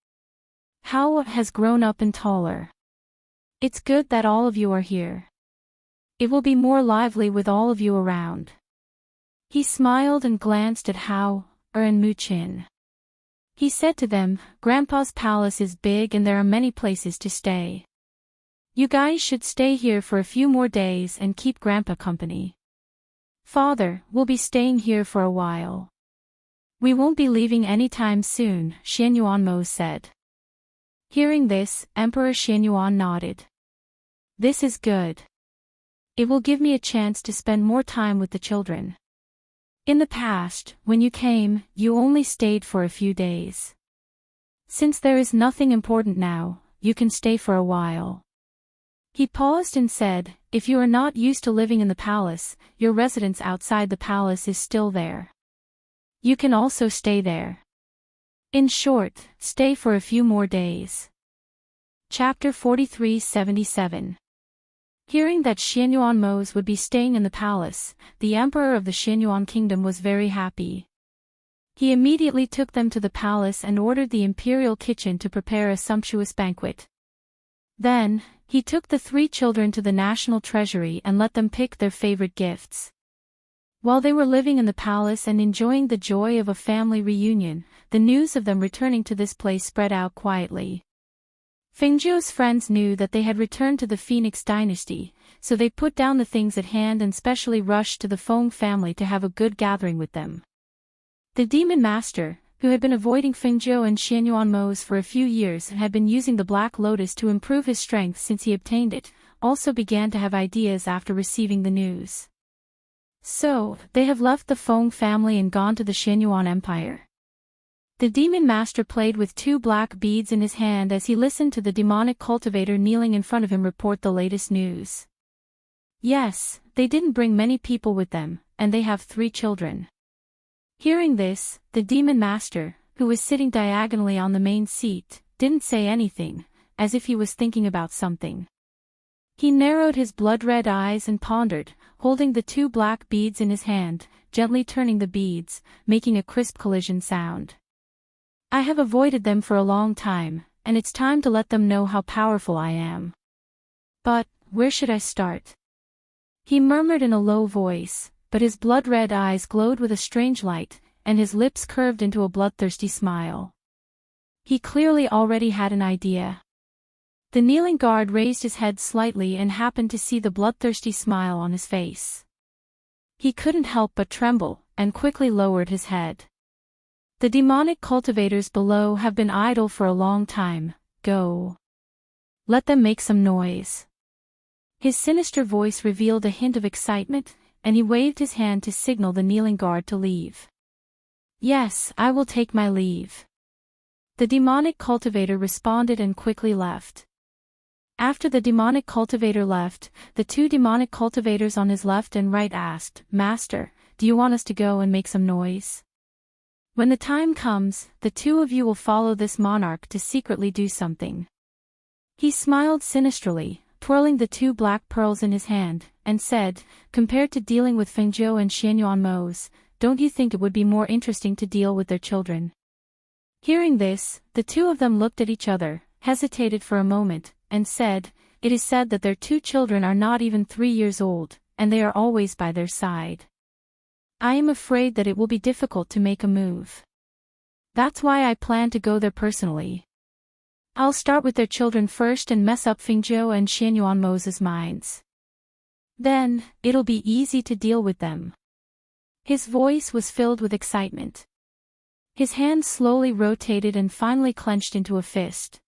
Hao has grown up and taller. It's good that all of you are here. It will be more lively with all of you around. He smiled and glanced at Hao and Mu Qin. He said to them, Grandpa's palace is big and there are many places to stay. You guys should stay here for a few more days and keep Grandpa company. Father, we'll be staying here for a while. We won't be leaving anytime soon, Xianyuan Mose said. Hearing this, Emperor Xianyuan nodded. This is good. It will give me a chance to spend more time with the children. In the past, when you came, you only stayed for a few days. Since there is nothing important now, you can stay for a while. He paused and said, if you are not used to living in the palace, your residence outside the palace is still there. You can also stay there. In short, stay for a few more days. Chapter 43-77. Hearing that Xianyuan Mose would be staying in the palace, the emperor of the Xianyuan kingdom was very happy. He immediately took them to the palace and ordered the imperial kitchen to prepare a sumptuous banquet. Then, he took the 3 children to the national treasury and let them pick their favorite gifts. While they were living in the palace and enjoying the joy of a family reunion, the news of them returning to this place spread out quietly. Fengzhou's friends knew that they had returned to the Phoenix dynasty, so they put down the things at hand and specially rushed to the Feng family to have a good gathering with them. The demon master, who had been avoiding Fengzhou and Xianyuanmo's for a few years and had been using the Black Lotus to improve his strength since he obtained it, also began to have ideas after receiving the news. So, they have left the Feng family and gone to the Xianyuan Empire. The demon master played with 2 black beads in his hand as he listened to the demonic cultivator kneeling in front of him report the latest news. Yes, they didn't bring many people with them, and they have 3 children. Hearing this, the demon master, who was sitting diagonally on the main seat, didn't say anything, as if he was thinking about something. He narrowed his blood-red eyes and pondered, holding the 2 black beads in his hand, gently turning the beads, making a crisp collision sound. I have avoided them for a long time, and it's time to let them know how powerful I am. But, where should I start? He murmured in a low voice, but his blood-red eyes glowed with a strange light, and his lips curved into a bloodthirsty smile. He clearly already had an idea. The kneeling guard raised his head slightly and happened to see the bloodthirsty smile on his face. He couldn't help but tremble, and quickly lowered his head. The demonic cultivators below have been idle for a long time. Go. Let them make some noise. His sinister voice revealed a hint of excitement, and he waved his hand to signal the kneeling guard to leave. Yes, I will take my leave. The demonic cultivator responded and quickly left. After the demonic cultivator left, the 2 demonic cultivators on his left and right asked, Master, do you want us to go and make some noise? When the time comes, the 2 of you will follow this monarch to secretly do something. He smiled sinisterly, twirling the 2 black pearls in his hand, and said, compared to dealing with Fengzhou and Xianyuanmo's, don't you think it would be more interesting to deal with their children? Hearing this, the 2 of them looked at each other, hesitated for a moment, and said, it is said that their 2 children are not even 3 years old, and they are always by their side. I am afraid that it will be difficult to make a move. That's why I plan to go there personally. I'll start with their children first and mess up Fengzhou and Xianyuanmo's minds. Then, it'll be easy to deal with them. His voice was filled with excitement. His hand slowly rotated and finally clenched into a fist.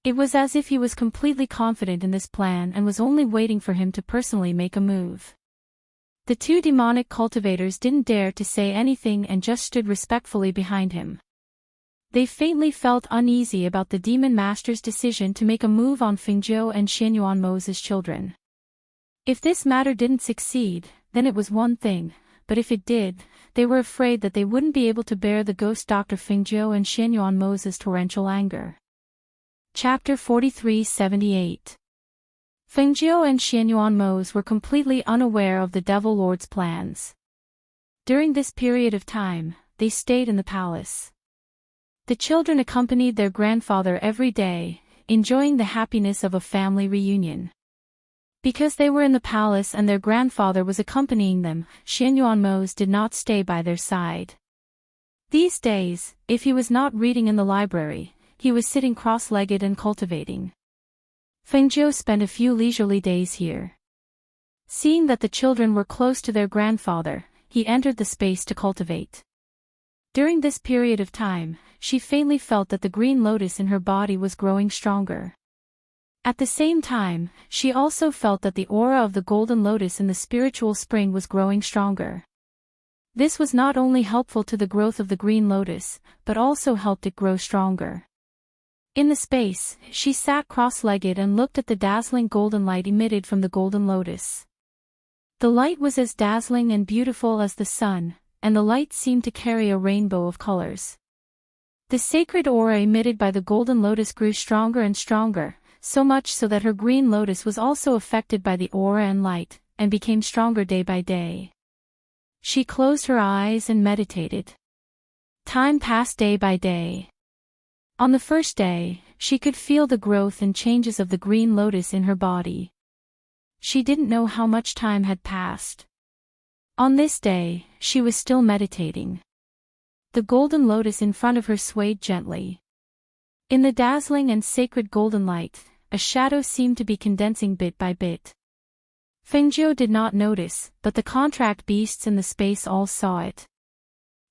It was as if he was completely confident in this plan and was only waiting for him to personally make a move. The 2 demonic cultivators didn't dare to say anything and just stood respectfully behind him. They faintly felt uneasy about the demon master's decision to make a move on Fengzhou and Xianyuanmo's children. If this matter didn't succeed, then it was one thing, but if it did, they were afraid that they wouldn't be able to bear the ghost Dr. Fengzhou and Xianyuanmo's torrential anger. Chapter 43-78. Fengzhou and Xianyuanmo's were completely unaware of the Devil Lord's plans. During this period of time, they stayed in the palace. The children accompanied their grandfather every day, enjoying the happiness of a family reunion. Because they were in the palace and their grandfather was accompanying them, Xianyuanmo's did not stay by their side. These days, if he was not reading in the library, he was sitting cross-legged and cultivating. Fengzhou spent a few leisurely days here. Seeing that the children were close to their grandfather, he entered the space to cultivate. During this period of time, she faintly felt that the green lotus in her body was growing stronger. At the same time, she also felt that the aura of the golden lotus in the spiritual spring was growing stronger. This was not only helpful to the growth of the green lotus, but also helped it grow stronger. In the space, she sat cross-legged and looked at the dazzling golden light emitted from the golden lotus. The light was as dazzling and beautiful as the sun, and the light seemed to carry a rainbow of colors. The sacred aura emitted by the golden lotus grew stronger and stronger, so much so that her green lotus was also affected by the aura and light, and became stronger day by day. She closed her eyes and meditated. Time passed day by day. On the first day, she could feel the growth and changes of the green lotus in her body. She didn't know how much time had passed. On this day, she was still meditating. The golden lotus in front of her swayed gently. In the dazzling and sacred golden light, a shadow seemed to be condensing bit by bit. Fengjiu did not notice, but the contract beasts in the space all saw it.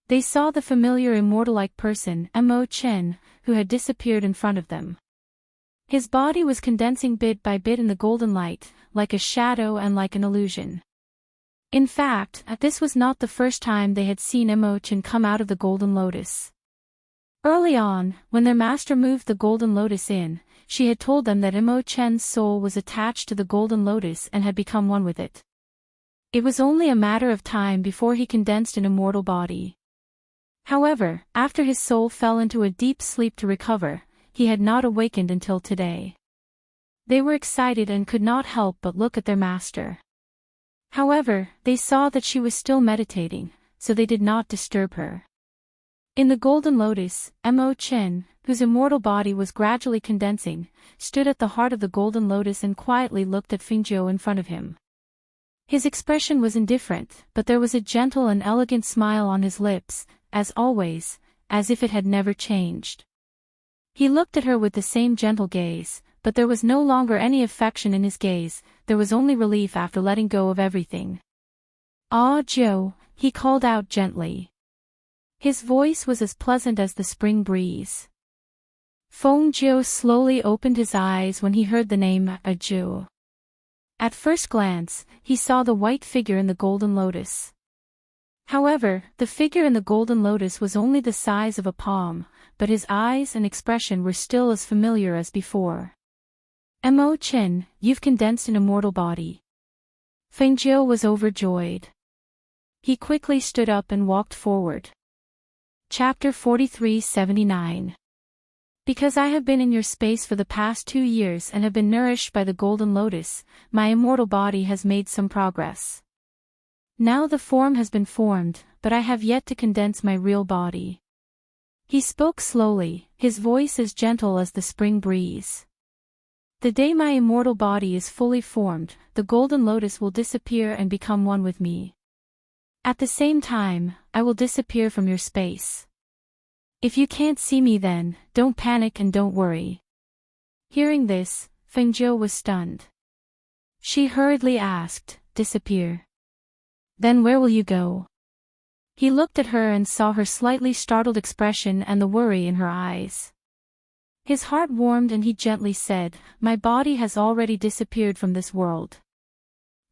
They saw the familiar immortal-like person, Mo Chen, who had disappeared in front of them. His body was condensing bit by bit in the golden light, like a shadow and like an illusion. In fact, this was not the first time they had seen Mo Chen come out of the golden lotus. Early on, when their master moved the golden lotus in, she had told them that Mo Chen's soul was attached to the golden lotus and had become one with it. It was only a matter of time before he condensed an immortal body. However, after his soul fell into a deep sleep to recover, he had not awakened until today. They were excited and could not help but look at their master. However, they saw that she was still meditating, so they did not disturb her. In the golden lotus, Mo Chen, whose immortal body was gradually condensing, stood at the heart of the golden lotus and quietly looked at Fengjiu in front of him. His expression was indifferent, but there was a gentle and elegant smile on his lips, as always, as if it had never changed. He looked at her with the same gentle gaze, but there was no longer any affection in his gaze, there was only relief after letting go of everything. "Ah, Jiu," he called out gently. His voice was as pleasant as the spring breeze. Fengjiu slowly opened his eyes when he heard the name Jiu. At first glance, he saw the white figure in the golden lotus. However, the figure in the golden lotus was only the size of a palm, but his eyes and expression were still as familiar as before. Mo Chen, you've condensed an immortal body. Fengjiu was overjoyed. He quickly stood up and walked forward. Chapter 43-79. Because I have been in your space for the past 2 years and have been nourished by the golden lotus, my immortal body has made some progress. Now the form has been formed, but I have yet to condense my real body. He spoke slowly, his voice as gentle as the spring breeze. The day my immortal body is fully formed, the golden lotus will disappear and become one with me. At the same time, I will disappear from your space. If you can't see me then, don't panic and don't worry. Hearing this, Fengjiu was stunned. She hurriedly asked, disappear? Then where will you go? He looked at her and saw her slightly startled expression and the worry in her eyes. His heart warmed and he gently said, my body has already disappeared from this world.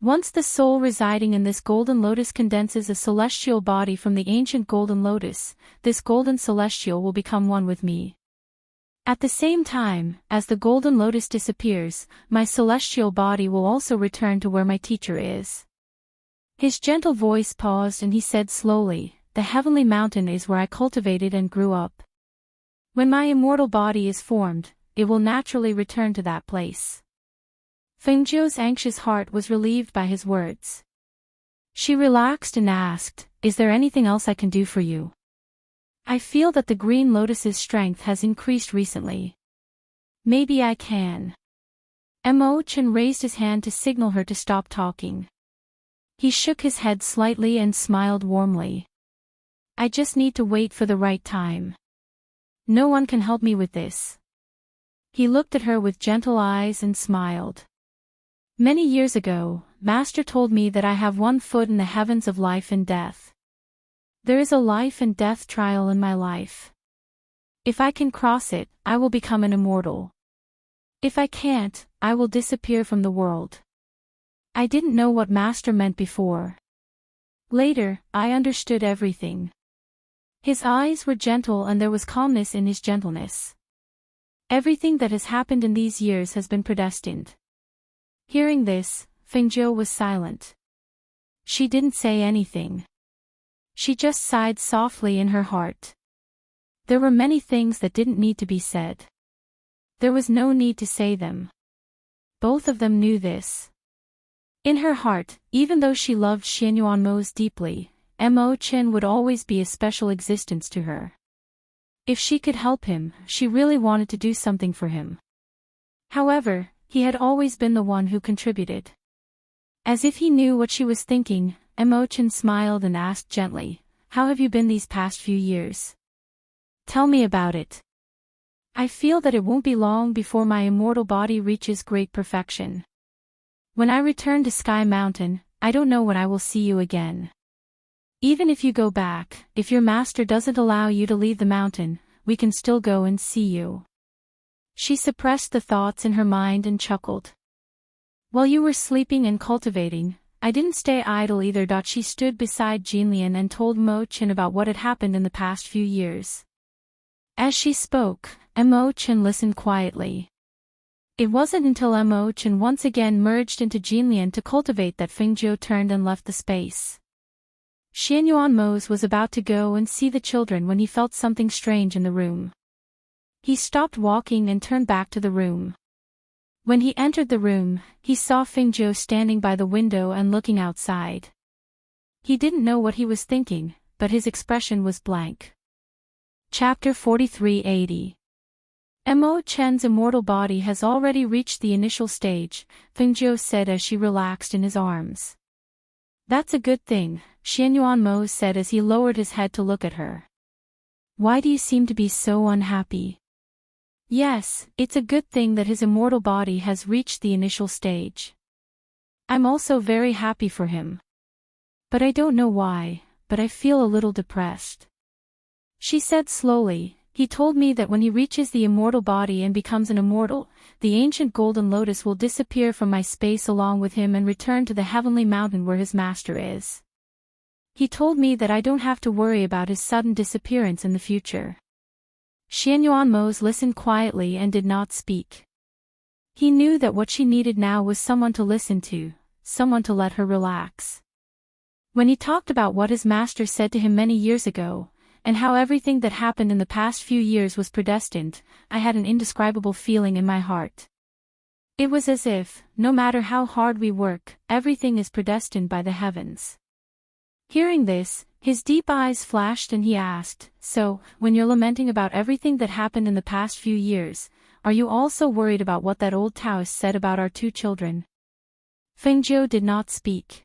Once the soul residing in this golden lotus condenses a celestial body from the ancient golden lotus, this golden celestial will become one with me. At the same time, as the golden lotus disappears, my celestial body will also return to where my teacher is. His gentle voice paused and he said slowly, the heavenly mountain is where I cultivated and grew up. When my immortal body is formed, it will naturally return to that place. Fengjiu's anxious heart was relieved by his words. She relaxed and asked, is there anything else I can do for you? I feel that the green lotus's strength has increased recently. Maybe I can. Mo Chen raised his hand to signal her to stop talking. He shook his head slightly and smiled warmly. I just need to wait for the right time. No one can help me with this. He looked at her with gentle eyes and smiled. Many years ago, Master told me that I have one foot in the heavens of life and death. There is a life and death trial in my life. If I can cross it, I will become an immortal. If I can't, I will disappear from the world. I didn't know what Master meant before. Later, I understood everything. His eyes were gentle and there was calmness in his gentleness. Everything that has happened in these years has been predestined. Hearing this, Fengjiu was silent. She didn't say anything. She just sighed softly in her heart. There were many things that didn't need to be said. There was no need to say them. Both of them knew this. In her heart, even though she loved Xianyuan most deeply, Mo Chin would always be a special existence to her. If she could help him, she really wanted to do something for him. However, he had always been the one who contributed. As if he knew what she was thinking, Mo Chin smiled and asked gently, "How have you been these past few years? Tell me about it. I feel that it won't be long before my immortal body reaches great perfection. When I return to Sky Mountain, I don't know when I will see you again. Even if you go back, if your master doesn't allow you to leave the mountain, we can still go and see you." She suppressed the thoughts in her mind and chuckled. "While you were sleeping and cultivating, I didn't stay idle either." She stood beside Jinlian and told Mo Chin about what had happened in the past few years. As she spoke, Mo Chin listened quietly. It wasn't until Mo Chin once again merged into Jinlian to cultivate that Fengjiu turned and left the space. Xianyuan Mose was about to go and see the children when he felt something strange in the room. He stopped walking and turned back to the room. When he entered the room, he saw Fengjiu standing by the window and looking outside. He didn't know what he was thinking, but his expression was blank. Chapter 4380. Mo Chen's immortal body has already reached the initial stage, Fengjiu said as she relaxed in his arms. That's a good thing, Xianyuan Mo said as he lowered his head to look at her. Why do you seem to be so unhappy? Yes, it's a good thing that his immortal body has reached the initial stage. I'm also very happy for him. But I don't know why, but I feel a little depressed. She said slowly, he told me that when he reaches the immortal body and becomes an immortal, the ancient golden lotus will disappear from my space along with him and return to the heavenly mountain where his master is. He told me that I don't have to worry about his sudden disappearance in the future. Xianyuan Mose listened quietly and did not speak. He knew that what she needed now was someone to listen to, someone to let her relax. When he talked about what his master said to him many years ago, and how everything that happened in the past few years was predestined, I had an indescribable feeling in my heart. It was as if, no matter how hard we work, everything is predestined by the heavens. Hearing this, his deep eyes flashed and he asked, "So, when you're lamenting about everything that happened in the past few years, are you also worried about what that old Taoist said about our two children?" Fengjiu did not speak.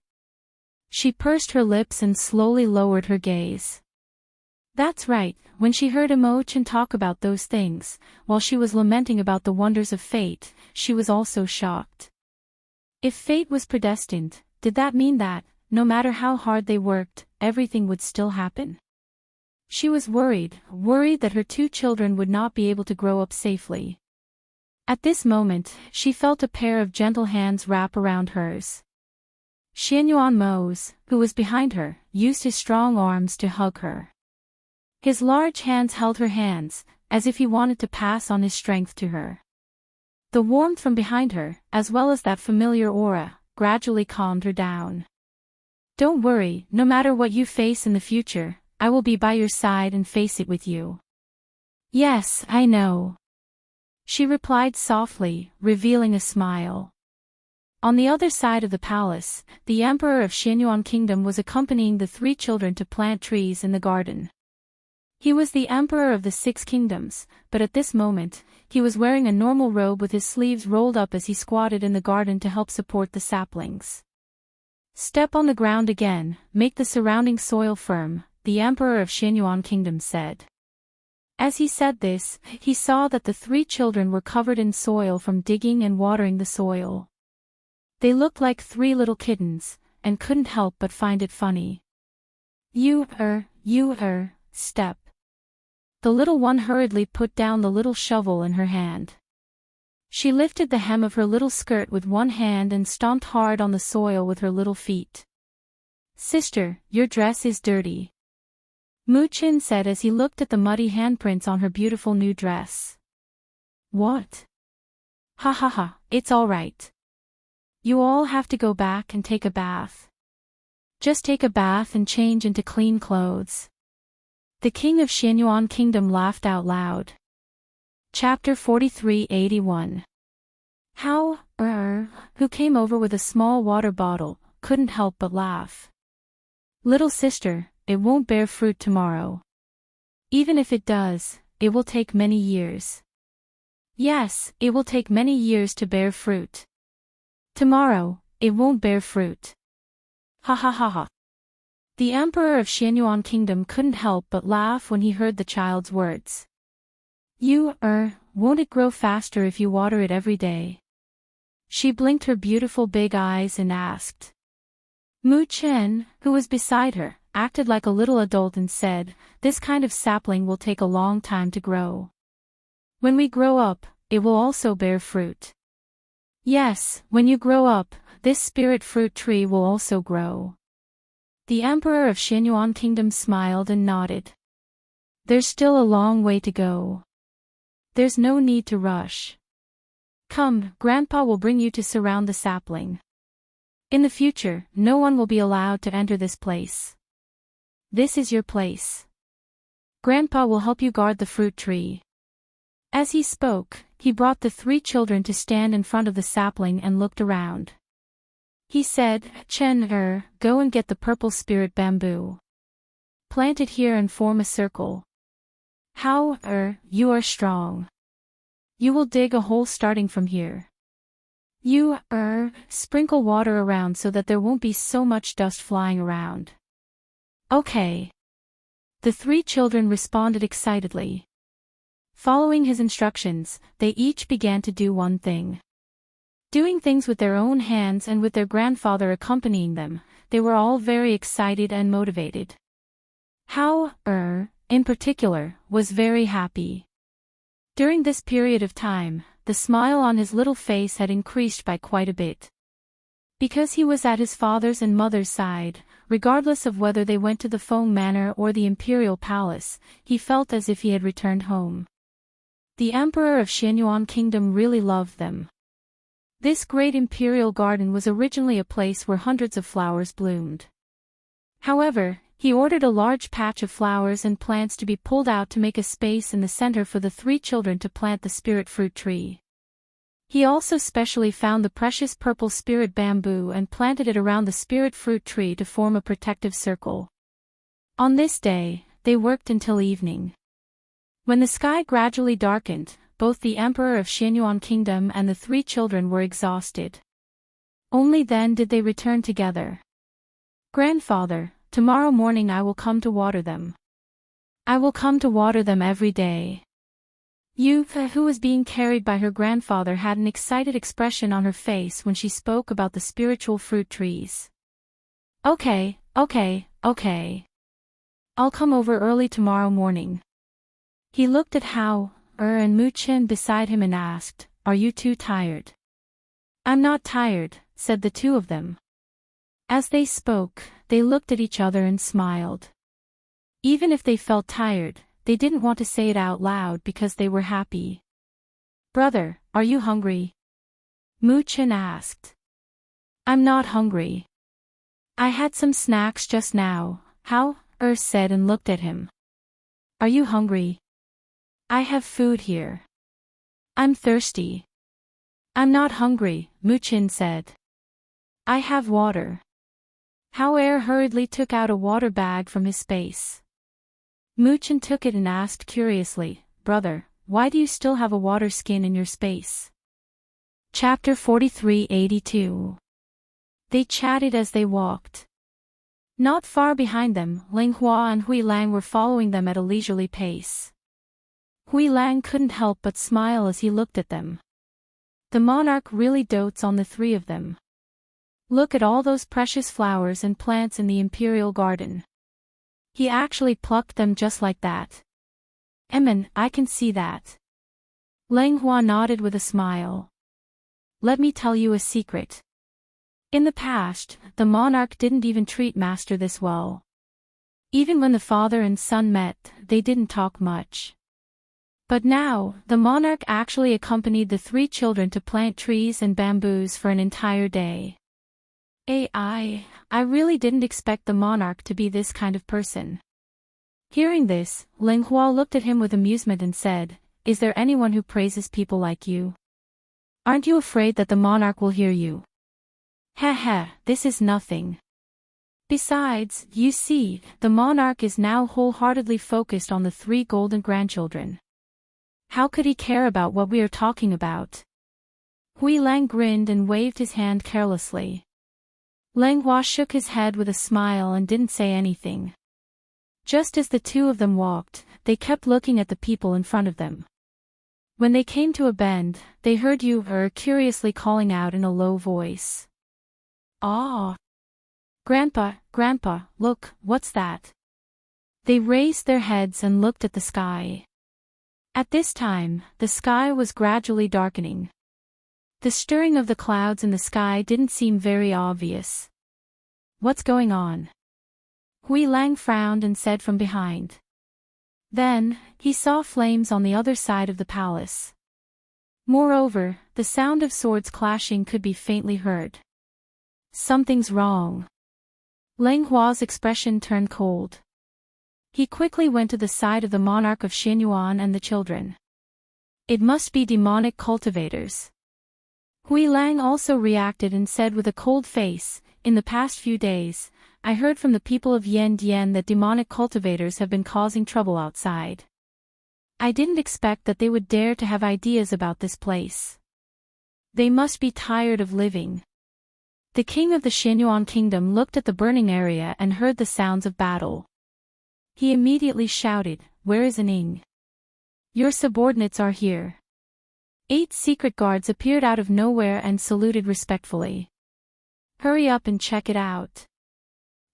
She pursed her lips and slowly lowered her gaze. That's right, when she heard Mo Chin talk about those things, while she was lamenting about the wonders of fate, she was also shocked. If fate was predestined, did that mean that, no matter how hard they worked, everything would still happen? She was worried that her two children would not be able to grow up safely. At this moment, she felt a pair of gentle hands wrap around hers. Xianyuan Mose, who was behind her, used his strong arms to hug her. His large hands held her hands, as if he wanted to pass on his strength to her. The warmth from behind her, as well as that familiar aura, gradually calmed her down. Don't worry, no matter what you face in the future, I will be by your side and face it with you. Yes, I know. She replied softly, revealing a smile. On the other side of the palace, the emperor of Xianyuan Kingdom was accompanying the three children to plant trees in the garden. He was the emperor of the 6 kingdoms, but at this moment, he was wearing a normal robe with his sleeves rolled up as he squatted in the garden to help support the saplings. Step on the ground again, make the surrounding soil firm, the emperor of Xianyuan Kingdom said. As he said this, he saw that the 3 children were covered in soil from digging and watering the soil. They looked like 3 little kittens, and couldn't help but find it funny. You step. The little one hurriedly put down the little shovel in her hand. She lifted the hem of her little skirt with one hand and stomped hard on the soil with her little feet. Sister, your dress is dirty. Mu Chin said as he looked at the muddy handprints on her beautiful new dress. What? Ha ha ha, it's all right. You all have to go back and take a bath. Just take a bath and change into clean clothes. The king of Xianyuan Kingdom laughed out loud. Chapter 4381. How, who came over with a small water bottle, couldn't help but laugh. Little sister, it won't bear fruit tomorrow. Even if it does, it will take many years. Yes, it will take many years to bear fruit. Tomorrow, it won't bear fruit. Ha ha ha ha. The emperor of Xianyuan Kingdom couldn't help but laugh when he heard the child's words. Won't it grow faster if you water it every day? She blinked her beautiful big eyes and asked. Mu Chen, who was beside her, acted like a little adult and said, this kind of sapling will take a long time to grow. When we grow up, it will also bear fruit. Yes, when you grow up, this spirit fruit tree will also grow. The emperor of Xianyuan Kingdom smiled and nodded. There's still a long way to go. There's no need to rush. Come, Grandpa will bring you to surround the sapling. In the future, no one will be allowed to enter this place. This is your place. Grandpa will help you guard the fruit tree. As he spoke, he brought the 3 children to stand in front of the sapling and looked around. He said, Chen, go and get the purple spirit bamboo. Plant it here and form a circle. How, you are strong. You will dig a hole starting from here. You, sprinkle water around so that there won't be so much dust flying around. Okay. The 3 children responded excitedly. Following his instructions, they each began to do one thing. Doing things with their own hands and with their grandfather accompanying them, they were all very excited and motivated. How, in particular, was very happy. During this period of time, the smile on his little face had increased by quite a bit. Because he was at his father's and mother's side, regardless of whether they went to the Feng Manor or the Imperial Palace, he felt as if he had returned home. The Emperor of Xianyuan Kingdom really loved them. This great imperial garden was originally a place where hundreds of flowers bloomed. However, he ordered a large patch of flowers and plants to be pulled out to make a space in the center for the 3 children to plant the spirit fruit tree. He also specially found the precious purple spirit bamboo and planted it around the spirit fruit tree to form a protective circle. On this day, they worked until evening. When the sky gradually darkened, both the Emperor of Xianyuan Kingdom and the 3 children were exhausted. Only then did they return together. Grandfather, tomorrow morning I will come to water them. I will come to water them every day. Yuka, who was being carried by her grandfather, had an excited expression on her face when she spoke about the spiritual fruit trees. Okay. I'll come over early tomorrow morning. He looked at Hao, and Mu Chen beside him and asked, Are you too tired? I'm not tired, said the 2 of them. As they spoke, they looked at each other and smiled. Even if they felt tired, they didn't want to say it out loud because they were happy. Brother, are you hungry? Mu Chen asked. I'm not hungry. I had some snacks just now, Hao, said and looked at him. Are you hungry? I have food here. I'm thirsty. I'm not hungry, Mu Chen said. I have water. Hao hurriedly took out a water bag from his space. Mu Chen took it and asked curiously, Brother, why do you still have a water skin in your space? Chapter 4382. They chatted as they walked. Not far behind them, Ling Hua and Hui Lang were following them at a leisurely pace. Hui Lang couldn't help but smile as he looked at them. The monarch really dotes on the 3 of them. Look at all those precious flowers and plants in the imperial garden. He actually plucked them just like that. I can see that. Ling Hua nodded with a smile. Let me tell you a secret. In the past, the monarch didn't even treat Master this well. Even when the father and son met, they didn't talk much. But now, the monarch actually accompanied the 3 children to plant trees and bamboos for an entire day. I really didn't expect the monarch to be this kind of person. Hearing this, Ling Hua looked at him with amusement and said, Is there anyone who praises people like you? Aren't you afraid that the monarch will hear you? This is nothing. Besides, you see, the monarch is now wholeheartedly focused on the 3 golden grandchildren. How could he care about what we are talking about? Hui Lang grinned and waved his hand carelessly. Lang Hua shook his head with a smile and didn't say anything. Just as the 2 of them walked, they kept looking at the people in front of them. When they came to a bend, they heard Yu curiously calling out in a low voice. "Ah! Grandpa, Grandpa, look, what's that?" They raised their heads and looked at the sky. At this time, the sky was gradually darkening. The stirring of the clouds in the sky didn't seem very obvious. "What's going on?" Hui Lang frowned and said from behind. Then, he saw flames on the other side of the palace. Moreover, the sound of swords clashing could be faintly heard. "Something's wrong." Lang Hua's expression turned cold. He quickly went to the side of the monarch of Xinyuan and the children. "It must be demonic cultivators." Hui Lang also reacted and said with a cold face, "In the past few days, I heard from the people of Yandian that demonic cultivators have been causing trouble outside. I didn't expect that they would dare to have ideas about this place. They must be tired of living." The king of the Xinyuan kingdom looked at the burning area and heard the sounds of battle. He immediately shouted, "Where is Ning? Your subordinates are here." 8 secret guards appeared out of nowhere and saluted respectfully. "Hurry up and check it out."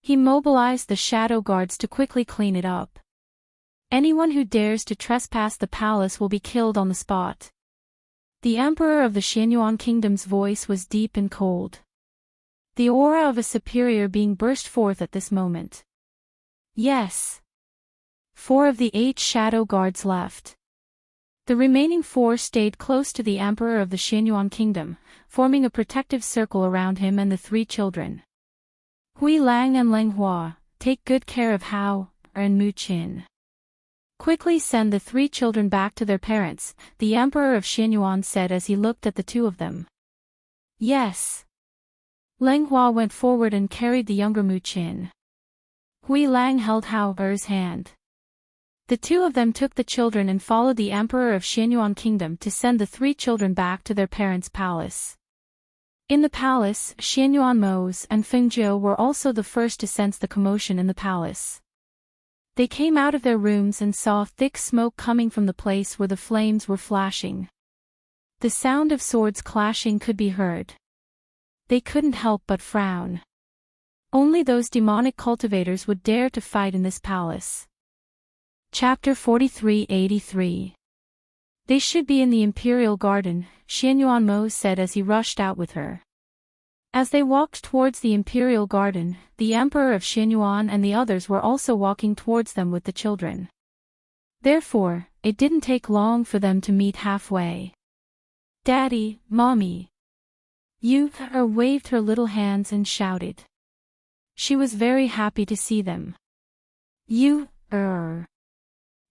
He mobilized the shadow guards to quickly clean it up. "Anyone who dares to trespass the palace will be killed on the spot." The emperor of the Xinyuan kingdom's voice was deep and cold. The aura of a superior being burst forth at this moment. "Yes." 4 of the 8 shadow guards left. The remaining 4 stayed close to the emperor of the Xinyuan kingdom, forming a protective circle around him and the 3 children. "Hui Lang and Lang Hua, take good care of Hao and Mu Qin. Quickly send the 3 children back to their parents," the emperor of Xinyuan said as he looked at the 2 of them. "Yes." Lang Hua went forward and carried the younger Mu Qin. Hui Lang held Hao Er's hand. The 2 of them took the children and followed the emperor of Xinyuan kingdom to send the 3 children back to their parents' palace. In the palace, Xianyuan Mose and Fengjiu were also the first to sense the commotion in the palace. They came out of their rooms and saw thick smoke coming from the place where the flames were flashing. The sound of swords clashing could be heard. They couldn't help but frown. Only those demonic cultivators would dare to fight in this palace. Chapter 4383. "They should be in the Imperial Garden," Xianyuan Mo said as he rushed out with her. As they walked towards the Imperial Garden, the Emperor of Xianyuan and the others were also walking towards them with the children. Therefore, it didn't take long for them to meet halfway. "Daddy, Mommy." Yu waved her little hands and shouted. She was very happy to see them. Yu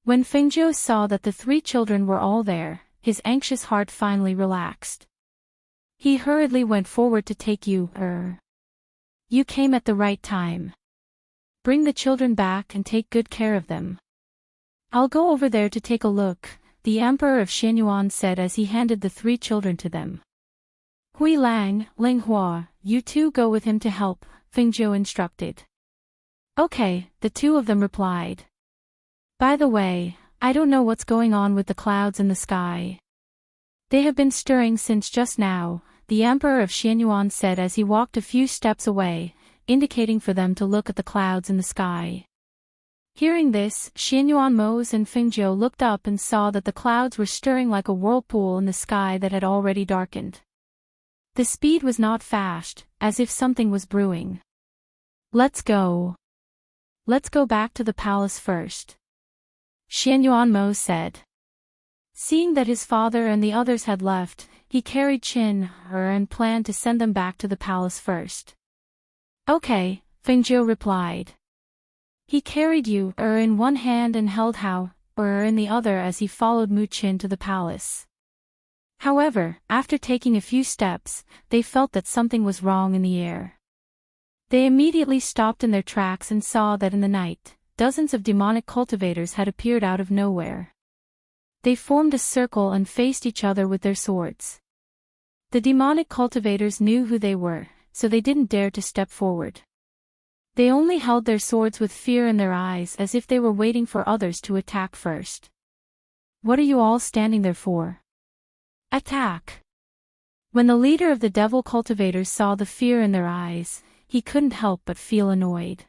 When Fengjiu saw that the 3 children were all there, his anxious heart finally relaxed. He hurriedly went forward to take Yu. "You came at the right time. Bring the children back and take good care of them." "I'll go over there to take a look," the Emperor of Xianyuan said as he handed the 3 children to them. "Hui Lang, Lang Hua, you 2 go with him to help," Fengjiu instructed. "Okay," the 2 of them replied. "By the way, I don't know what's going on with the clouds in the sky. They have been stirring since just now," the Emperor of Xianyuan said as he walked a few steps away, indicating for them to look at the clouds in the sky. Hearing this, Xianyuan Mose and Fengjiu looked up and saw that the clouds were stirring like a whirlpool in the sky that had already darkened. The speed was not fast, as if something was brewing. "Let's go. Let's go back to the palace first," Xianyuan Mo said. Seeing that his father and the others had left, he carried Qin and planned to send them back to the palace first. "Okay," Fengjiu replied. He carried Yu in one hand and held Hao in the other as he followed Mu Qin to the palace. However, after taking a few steps, they felt that something was wrong in the air. They immediately stopped in their tracks and saw that in the night, dozens of demonic cultivators had appeared out of nowhere. They formed a circle and faced each other with their swords. The demonic cultivators knew who they were, so they didn't dare to step forward. They only held their swords with fear in their eyes as if they were waiting for others to attack first. "What are you all standing there for? Attack!" When the leader of the devil cultivators saw the fear in their eyes, he couldn't help but feel annoyed.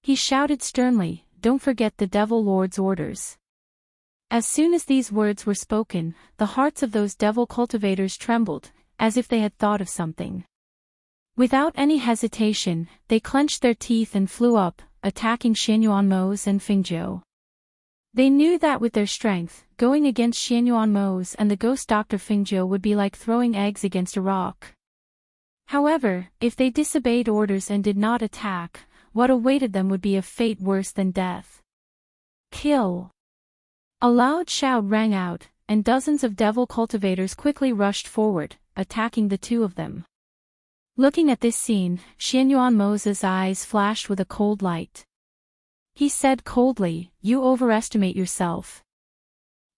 He shouted sternly, "Don't forget the Devil Lord's orders." As soon as these words were spoken, the hearts of those devil cultivators trembled, as if they had thought of something. Without any hesitation, they clenched their teeth and flew up, attacking Xianyuanmose and Fingzhou. They knew that with their strength, going against Xianyuanmose and the ghost doctor Fingzhou would be like throwing eggs against a rock. However, if they disobeyed orders and did not attack, what awaited them would be a fate worse than death. Kill! A loud shout rang out, and dozens of devil cultivators quickly rushed forward, attacking the two of them. Looking at this scene, Xianyuanmose's eyes flashed with a cold light. He said coldly, "You overestimate yourself."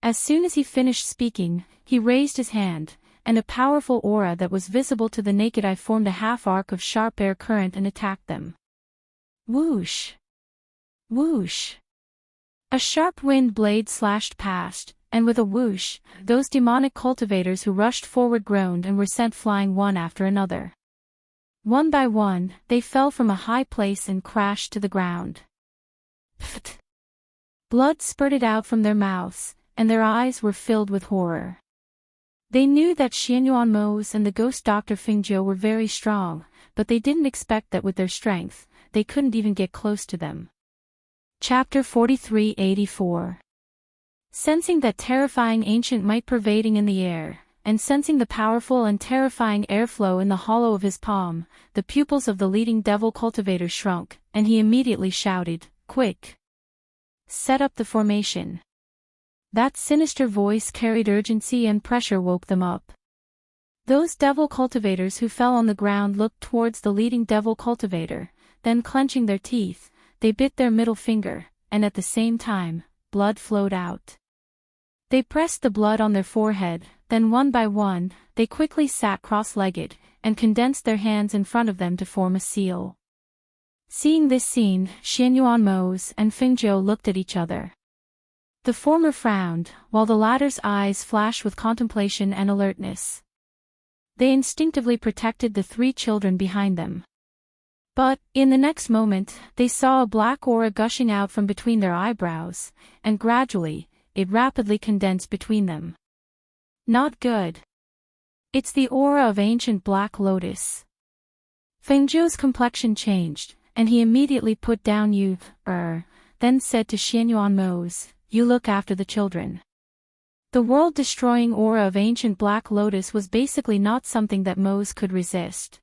As soon as he finished speaking, he raised his hand, and a powerful aura that was visible to the naked eye formed a half-arc of sharp air current and attacked them. Whoosh! Whoosh! A sharp wind blade slashed past, and with a whoosh, those demonic cultivators who rushed forward groaned and were sent flying one after another. One by one, they fell from a high place and crashed to the ground. Pfft! Blood spurted out from their mouths, and their eyes were filled with horror. They knew that Xianyuanmose and the ghost doctor Fingzhou were very strong, but they didn't expect that with their strength, they couldn't even get close to them. Chapter 43-84. Sensing that terrifying ancient might pervading in the air, and sensing the powerful and terrifying airflow in the hollow of his palm, the pupils of the leading devil cultivator shrunk, and he immediately shouted, "Quick! Set up the formation." That sinister voice carried urgency and pressure woke them up. Those devil cultivators who fell on the ground looked towards the leading devil cultivator, then clenching their teeth, they bit their middle finger, and at the same time, blood flowed out. They pressed the blood on their forehead, then one by one, they quickly sat cross-legged, and condensed their hands in front of them to form a seal. Seeing this scene, Xianyuanmose and Fingzhou looked at each other. The former frowned, while the latter's eyes flashed with contemplation and alertness. They instinctively protected the three children behind them. But, in the next moment, they saw a black aura gushing out from between their eyebrows, and gradually, it rapidly condensed between them. Not good. It's the aura of ancient Black Lotus. Fengzhou's complexion changed, and he immediately put down then said to Xianyuanmose, "You look after the children." The world-destroying aura of ancient Black Lotus was basically not something that Mose could resist.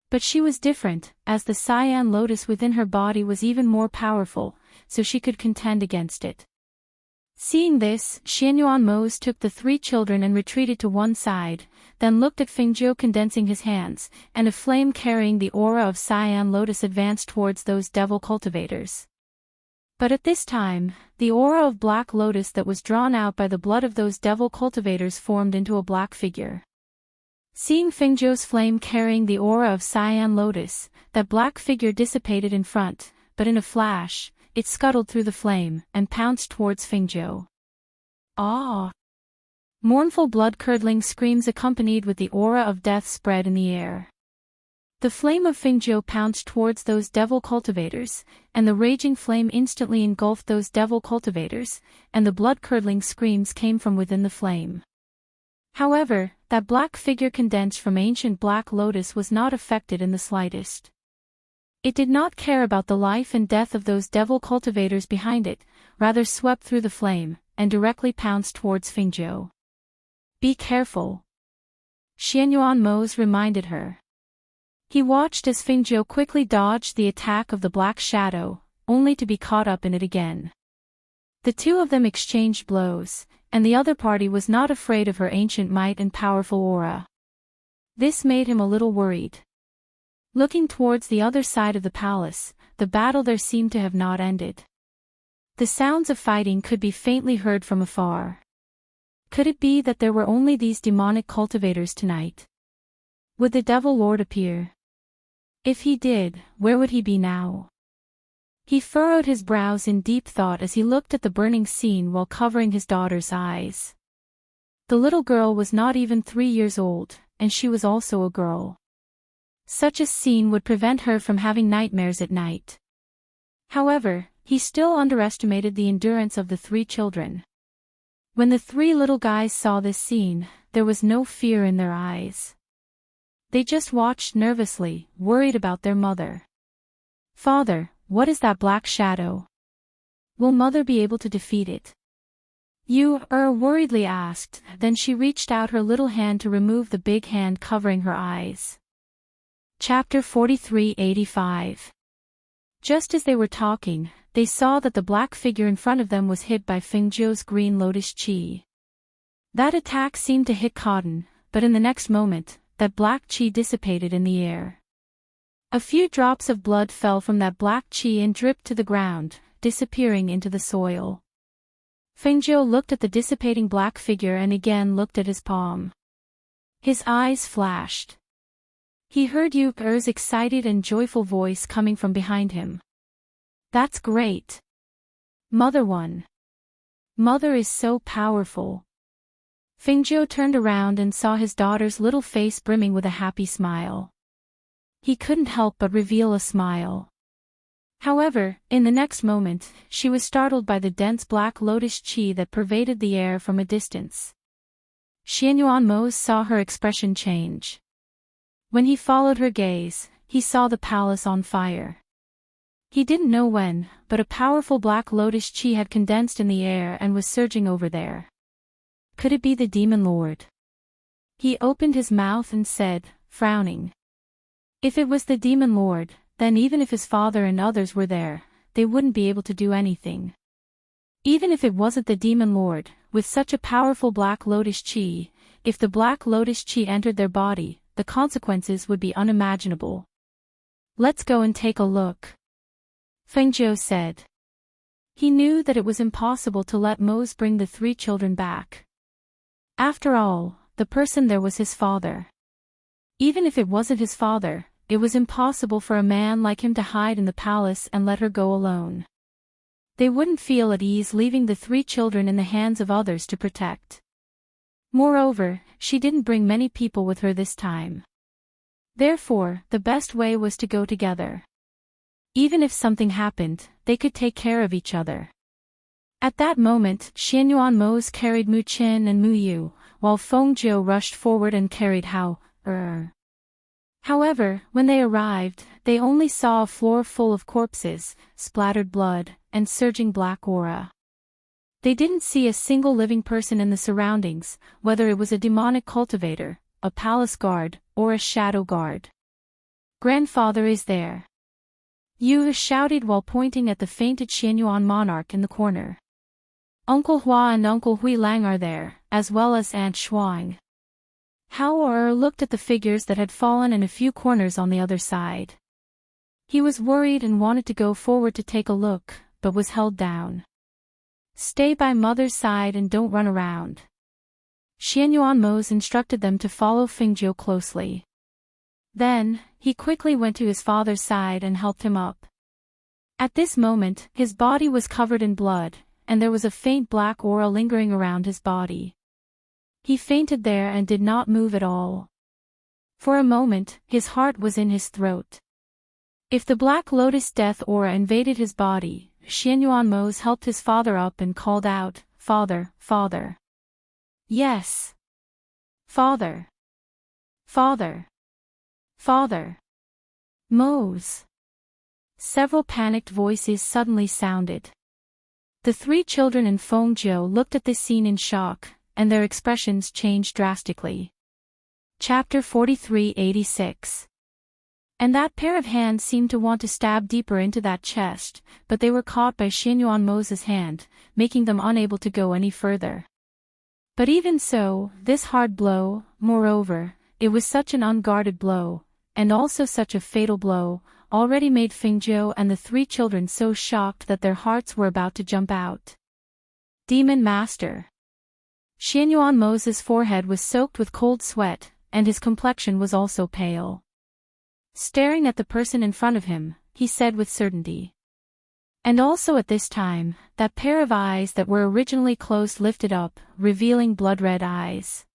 But she was different, as the cyan lotus within her body was even more powerful, so she could contend against it. Seeing this, Xianyuanmose took the three children and retreated to one side, then looked at Fingzhou condensing his hands, and a flame carrying the aura of cyan lotus advanced towards those devil cultivators. But at this time, the aura of Black Lotus that was drawn out by the blood of those devil cultivators formed into a black figure. Seeing Fingzhou's flame carrying the aura of cyan lotus, that black figure dissipated in front, but in a flash, it scuttled through the flame, and pounced towards Fingzhou. Ah! Mournful blood-curdling screams accompanied with the aura of death spread in the air. The flame of Fingzhou pounced towards those devil cultivators, and the raging flame instantly engulfed those devil cultivators, and the blood-curdling screams came from within the flame. However, that black figure condensed from ancient Black Lotus was not affected in the slightest. It did not care about the life and death of those devil cultivators behind it, rather swept through the flame, and directly pounced towards Fingzhou. "Be careful," Xianyuanmose reminded her. He watched as Fingzhou quickly dodged the attack of the black shadow, only to be caught up in it again. The two of them exchanged blows, and the other party was not afraid of her ancient might and powerful aura. This made him a little worried. Looking towards the other side of the palace, the battle there seemed to have not ended. The sounds of fighting could be faintly heard from afar. Could it be that there were only these demonic cultivators tonight? Would the Devil Lord appear? If he did, where would he be now? He furrowed his brows in deep thought as he looked at the burning scene while covering his daughter's eyes. The little girl was not even 3 years old, and she was also a girl. Such a scene would prevent her from having nightmares at night. However, he still underestimated the endurance of the 3 children. When the 3 little guys saw this scene, there was no fear in their eyes. They just watched nervously, worried about their mother. "Father, what is that black shadow? Will Mother be able to defeat it?" You worriedly asked, then she reached out her little hand to remove the big hand covering her eyes. Chapter 43:85. Just as they were talking, they saw that the black figure in front of them was hit by Fengjiu's green lotus chi. That attack seemed to hit Cotton, but in the next moment, that black chi dissipated in the air. A few drops of blood fell from that black chi and dripped to the ground, disappearing into the soil. Fengjiu looked at the dissipating black figure and again looked at his palm. His eyes flashed. He heard Yu Er's excited and joyful voice coming from behind him. "That's great! Mother won! Mother is so powerful!" Fengjiu turned around and saw his daughter's little face brimming with a happy smile. He couldn't help but reveal a smile. However, in the next moment, she was startled by the dense black lotus chi that pervaded the air from a distance. Xianyuan saw her expression change. When he followed her gaze, he saw the palace on fire. He didn't know when, but a powerful black lotus chi had condensed in the air and was surging over there. Could it be the Demon Lord? He opened his mouth and said, frowning. If it was the Demon Lord, then even if his father and others were there, they wouldn't be able to do anything. Even if it wasn't the Demon Lord, with such a powerful black lotus chi, if the black lotus chi entered their body, the consequences would be unimaginable. "Let's go and take a look," Fengjiu said. He knew that it was impossible to let Mose bring the 3 children back. After all, the person there was his father. Even if it wasn't his father, it was impossible for a man like him to hide in the palace and let her go alone. They wouldn't feel at ease leaving the 3 children in the hands of others to protect. Moreover, she didn't bring many people with her this time. Therefore, the best way was to go together. Even if something happened, they could take care of each other. At that moment, Xianyuan Mose carried Mu Qin and Mu Yu, while Fengjiu rushed forward and carried Hao Er. However, when they arrived, they only saw a floor full of corpses, splattered blood, and surging black aura. They didn't see a single living person in the surroundings, whether it was a demonic cultivator, a palace guard, or a shadow guard. "Grandfather is there," Yu shouted while pointing at the fainted Xianyuan monarch in the corner. "Uncle Hua and Uncle Hui Lang are there, as well as Aunt Shuang." Hao Er looked at the figures that had fallen in a few corners on the other side. He was worried and wanted to go forward to take a look, but was held down. "Stay by Mother's side and don't run around." Xianyuan Mose instructed them to follow Fengjiu closely. Then, he quickly went to his father's side and helped him up. At this moment, his body was covered in blood, and there was a faint black aura lingering around his body. He fainted there and did not move at all. For a moment, his heart was in his throat. If the Black Lotus death aura invaded his body, Xianyuan Mose helped his father up and called out, "Father, father." "Yes. Father. Father. Father." "Mose." Several panicked voices suddenly sounded. The 3 children and Fengjiu looked at this scene in shock, and their expressions changed drastically. Chapter 43:86. And that pair of hands seemed to want to stab deeper into that chest, but they were caught by Xianyuan Mose's hand, making them unable to go any further. But even so, this hard blow, moreover, it was such an unguarded blow, and also such a fatal blow, already made Fengzhou and the three children so shocked that their hearts were about to jump out. Demon Master. Xianyuan Mo's forehead was soaked with cold sweat, and his complexion was also pale. Staring at the person in front of him, he said with certainty. And also at this time, that pair of eyes that were originally closed lifted up, revealing blood-red eyes.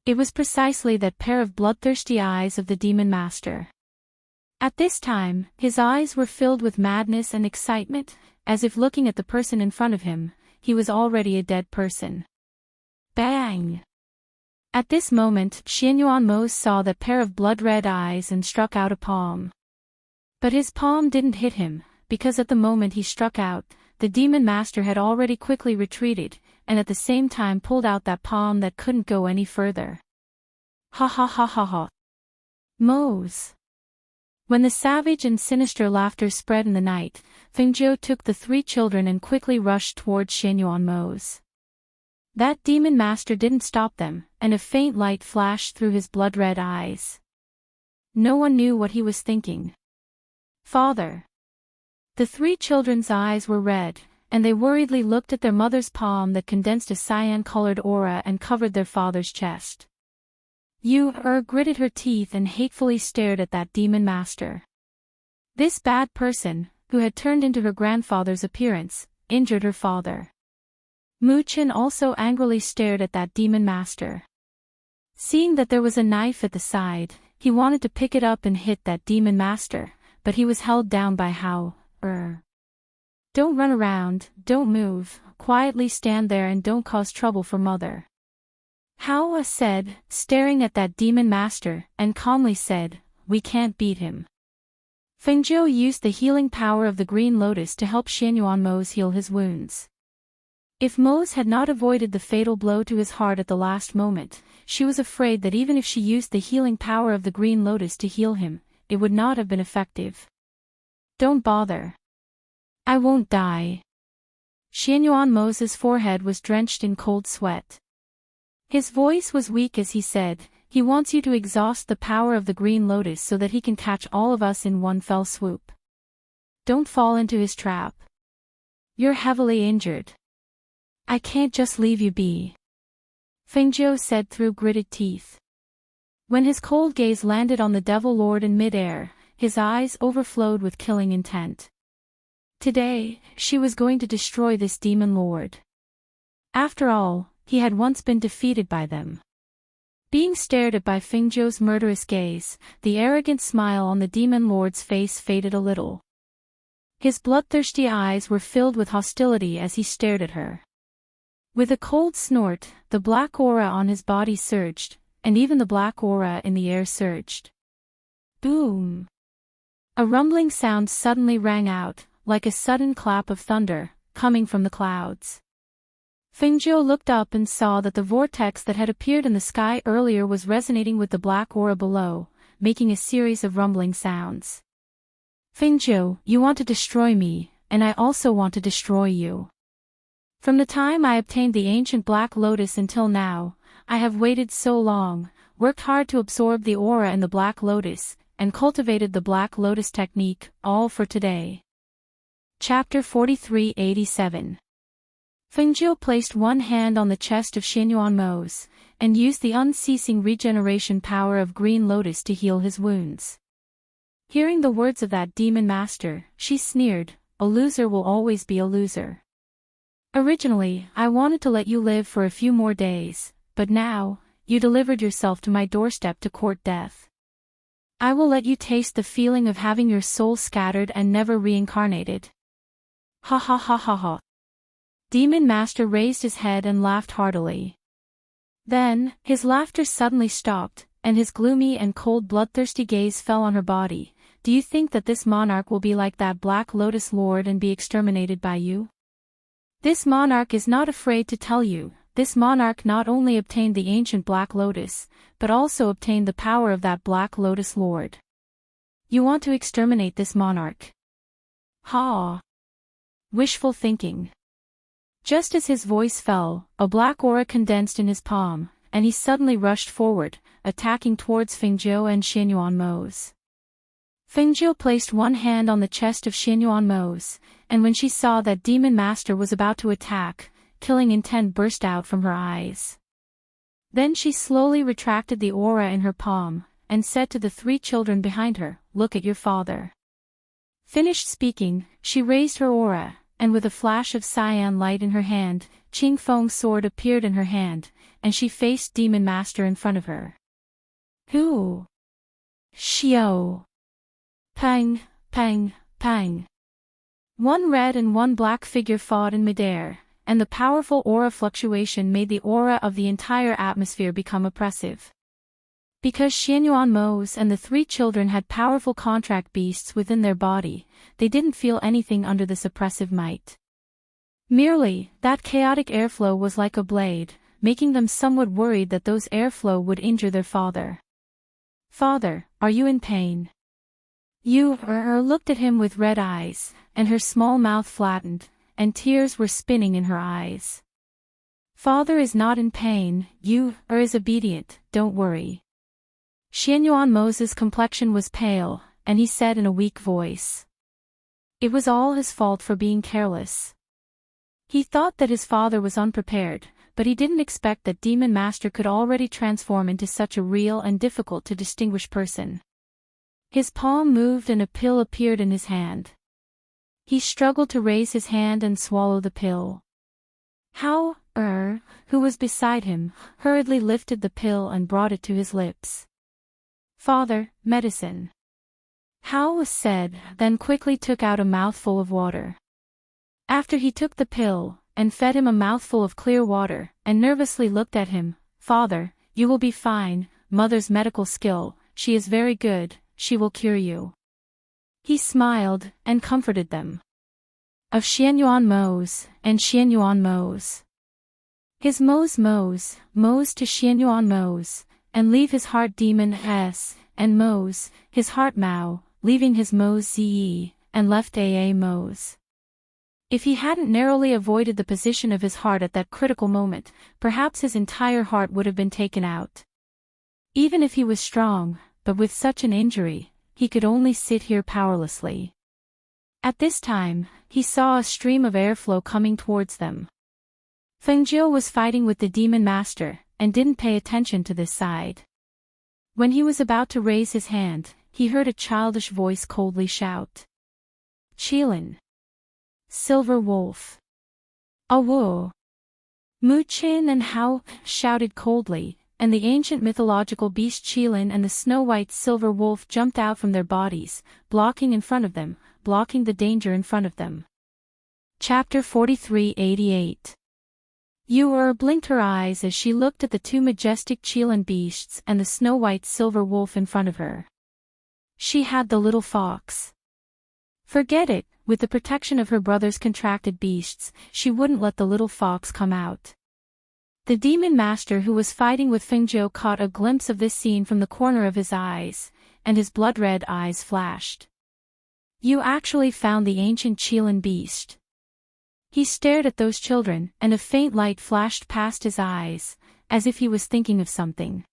It was precisely that pair of bloodthirsty eyes of the Demon Master. At this time, his eyes were filled with madness and excitement, as if looking at the person in front of him, he was already a dead person. Bang! At this moment, Xianyuan Mo saw that pair of blood-red eyes and struck out a palm. But his palm didn't hit him, because at the moment he struck out, the Demon Master had already quickly retreated, and at the same time pulled out that palm that couldn't go any further. Ha ha ha ha ha. Mo's. When the savage and sinister laughter spread in the night, Fengzhou took the three children and quickly rushed towards Xianyuan Mo's. That Demon Master didn't stop them, and a faint light flashed through his blood-red eyes. No one knew what he was thinking. Father. The three children's eyes were red, and they worriedly looked at their mother's palm that condensed a cyan-colored aura and covered their father's chest. Gritted her teeth and hatefully stared at that Demon Master. This bad person, who had turned into her grandfather's appearance, injured her father. Mu Chen also angrily stared at that Demon Master. Seeing that there was a knife at the side, he wanted to pick it up and hit that Demon Master, but he was held down by Hao. Don't run around, don't move, quietly stand there and don't cause trouble for mother. Hao said, staring at that Demon Master, and calmly said, we can't beat him. Fengzhou used the healing power of the Green Lotus to help Xianyuan Mo's heal his wounds. If Mo's had not avoided the fatal blow to his heart at the last moment, she was afraid that even if she used the healing power of the Green Lotus to heal him, it would not have been effective. Don't bother. I won't die. Xianyuan Mo's forehead was drenched in cold sweat. His voice was weak as he said, he wants you to exhaust the power of the Green Lotus so that he can catch all of us in one fell swoop. Don't fall into his trap. You're heavily injured. I can't just leave you be. Fengzhou said through gritted teeth. When his cold gaze landed on the Devil Lord in mid-air, his eyes overflowed with killing intent. Today, she was going to destroy this Demon Lord. After all, he had once been defeated by them. Being stared at by Fengzhou's murderous gaze, the arrogant smile on the Demon Lord's face faded a little. His bloodthirsty eyes were filled with hostility as he stared at her. With a cold snort, the black aura on his body surged, and even the black aura in the air surged. Boom! A rumbling sound suddenly rang out, like a sudden clap of thunder, coming from the clouds. Fengzhou looked up and saw that the vortex that had appeared in the sky earlier was resonating with the black aura below, making a series of rumbling sounds. Fengzhou, you want to destroy me, and I also want to destroy you. From the time I obtained the ancient Black Lotus until now, I have waited so long, worked hard to absorb the aura in the Black Lotus, and cultivated the Black Lotus technique, all for today. Chapter 4387. Fengzhou placed one hand on the chest of Xianyuan Mo's, and used the unceasing regeneration power of Green Lotus to heal his wounds. Hearing the words of that Demon Master, she sneered, a loser will always be a loser. Originally, I wanted to let you live for a few more days, but now, you delivered yourself to my doorstep to court death. I will let you taste the feeling of having your soul scattered and never reincarnated. Ha ha ha ha ha. Demon Master raised his head and laughed heartily. Then, his laughter suddenly stopped, and his gloomy and cold bloodthirsty gaze fell on her body. Do you think that this monarch will be like that Black Lotus Lord and be exterminated by you? This monarch is not afraid to tell you, this monarch not only obtained the ancient Black Lotus, but also obtained the power of that Black Lotus Lord. You want to exterminate this monarch? Ha! Wishful thinking. Just as his voice fell, a black aura condensed in his palm, and he suddenly rushed forward, attacking towards Fengjiu and Xianyuan Mo's. Fengjiu placed one hand on the chest of Xianyuan Mo's, and when she saw that demon master was about to attack, killing intent burst out from her eyes. Then she slowly retracted the aura in her palm, and said to the three children behind her, "Look at your father." Finished speaking, she raised her aura, and with a flash of cyan light in her hand, Qing Feng's sword appeared in her hand, and she faced Demon Master in front of her. Who? Xiao. Pang, pang, pang. One red and one black figure fought in midair, and the powerful aura fluctuation made the aura of the entire atmosphere become oppressive. Because Xianyuan Mo's and the three children had powerful contract beasts within their body, they didn't feel anything under this oppressive might. Merely, that chaotic airflow was like a blade, making them somewhat worried that those airflow would injure their father. "Father, are you in pain?" Yu looked at him with red eyes, and her small mouth flattened, and tears were spinning in her eyes. "Father is not in pain, Yu is obedient, don't worry." Xianyuan Mo's complexion was pale, and he said in a weak voice. It was all his fault for being careless. He thought that his father was unprepared, but he didn't expect that Demon Master could already transform into such a real and difficult to distinguish person. His palm moved and a pill appeared in his hand. He struggled to raise his hand and swallow the pill. Hao, who was beside him, hurriedly lifted the pill and brought it to his lips. "Father, medicine." Hao said, then quickly took out a mouthful of water. After he took the pill, and fed him a mouthful of clear water, and nervously looked at him, "Father, you will be fine, mother's medical skill, she is very good, she will cure you." He smiled, and comforted them. Of Xianyuan Mo's, and Xianyuan Mo's. His Mo's to Xianyuan Mo's, and leave his heart demon S, and Mo's, his heart Mao, leaving his Mo's Ze, and left AA Mo's. If he hadn't narrowly avoided the position of his heart at that critical moment, perhaps his entire heart would have been taken out. Even if he was strong, but with such an injury, he could only sit here powerlessly. At this time, he saw a stream of airflow coming towards them. Fengjiu was fighting with the Demon Master, and didn't pay attention to this side. When he was about to raise his hand, he heard a childish voice coldly shout. "Qilin. Silver Wolf. Awo." Mu Qin and Hao shouted coldly, and the ancient mythological beast Qilin and the snow-white silver wolf jumped out from their bodies, blocking in front of them, blocking the danger in front of them. Chapter 4388. Yu blinked her eyes as she looked at the two majestic Qilin beasts and the snow-white silver wolf in front of her. She had the little fox. Forget it, with the protection of her brother's contracted beasts, she wouldn't let the little fox come out. The Demon Master who was fighting with Fengjiu caught a glimpse of this scene from the corner of his eyes, and his blood-red eyes flashed. "You actually found the ancient Qilin beast." He stared at those children, and a faint light flashed past his eyes, as if he was thinking of something.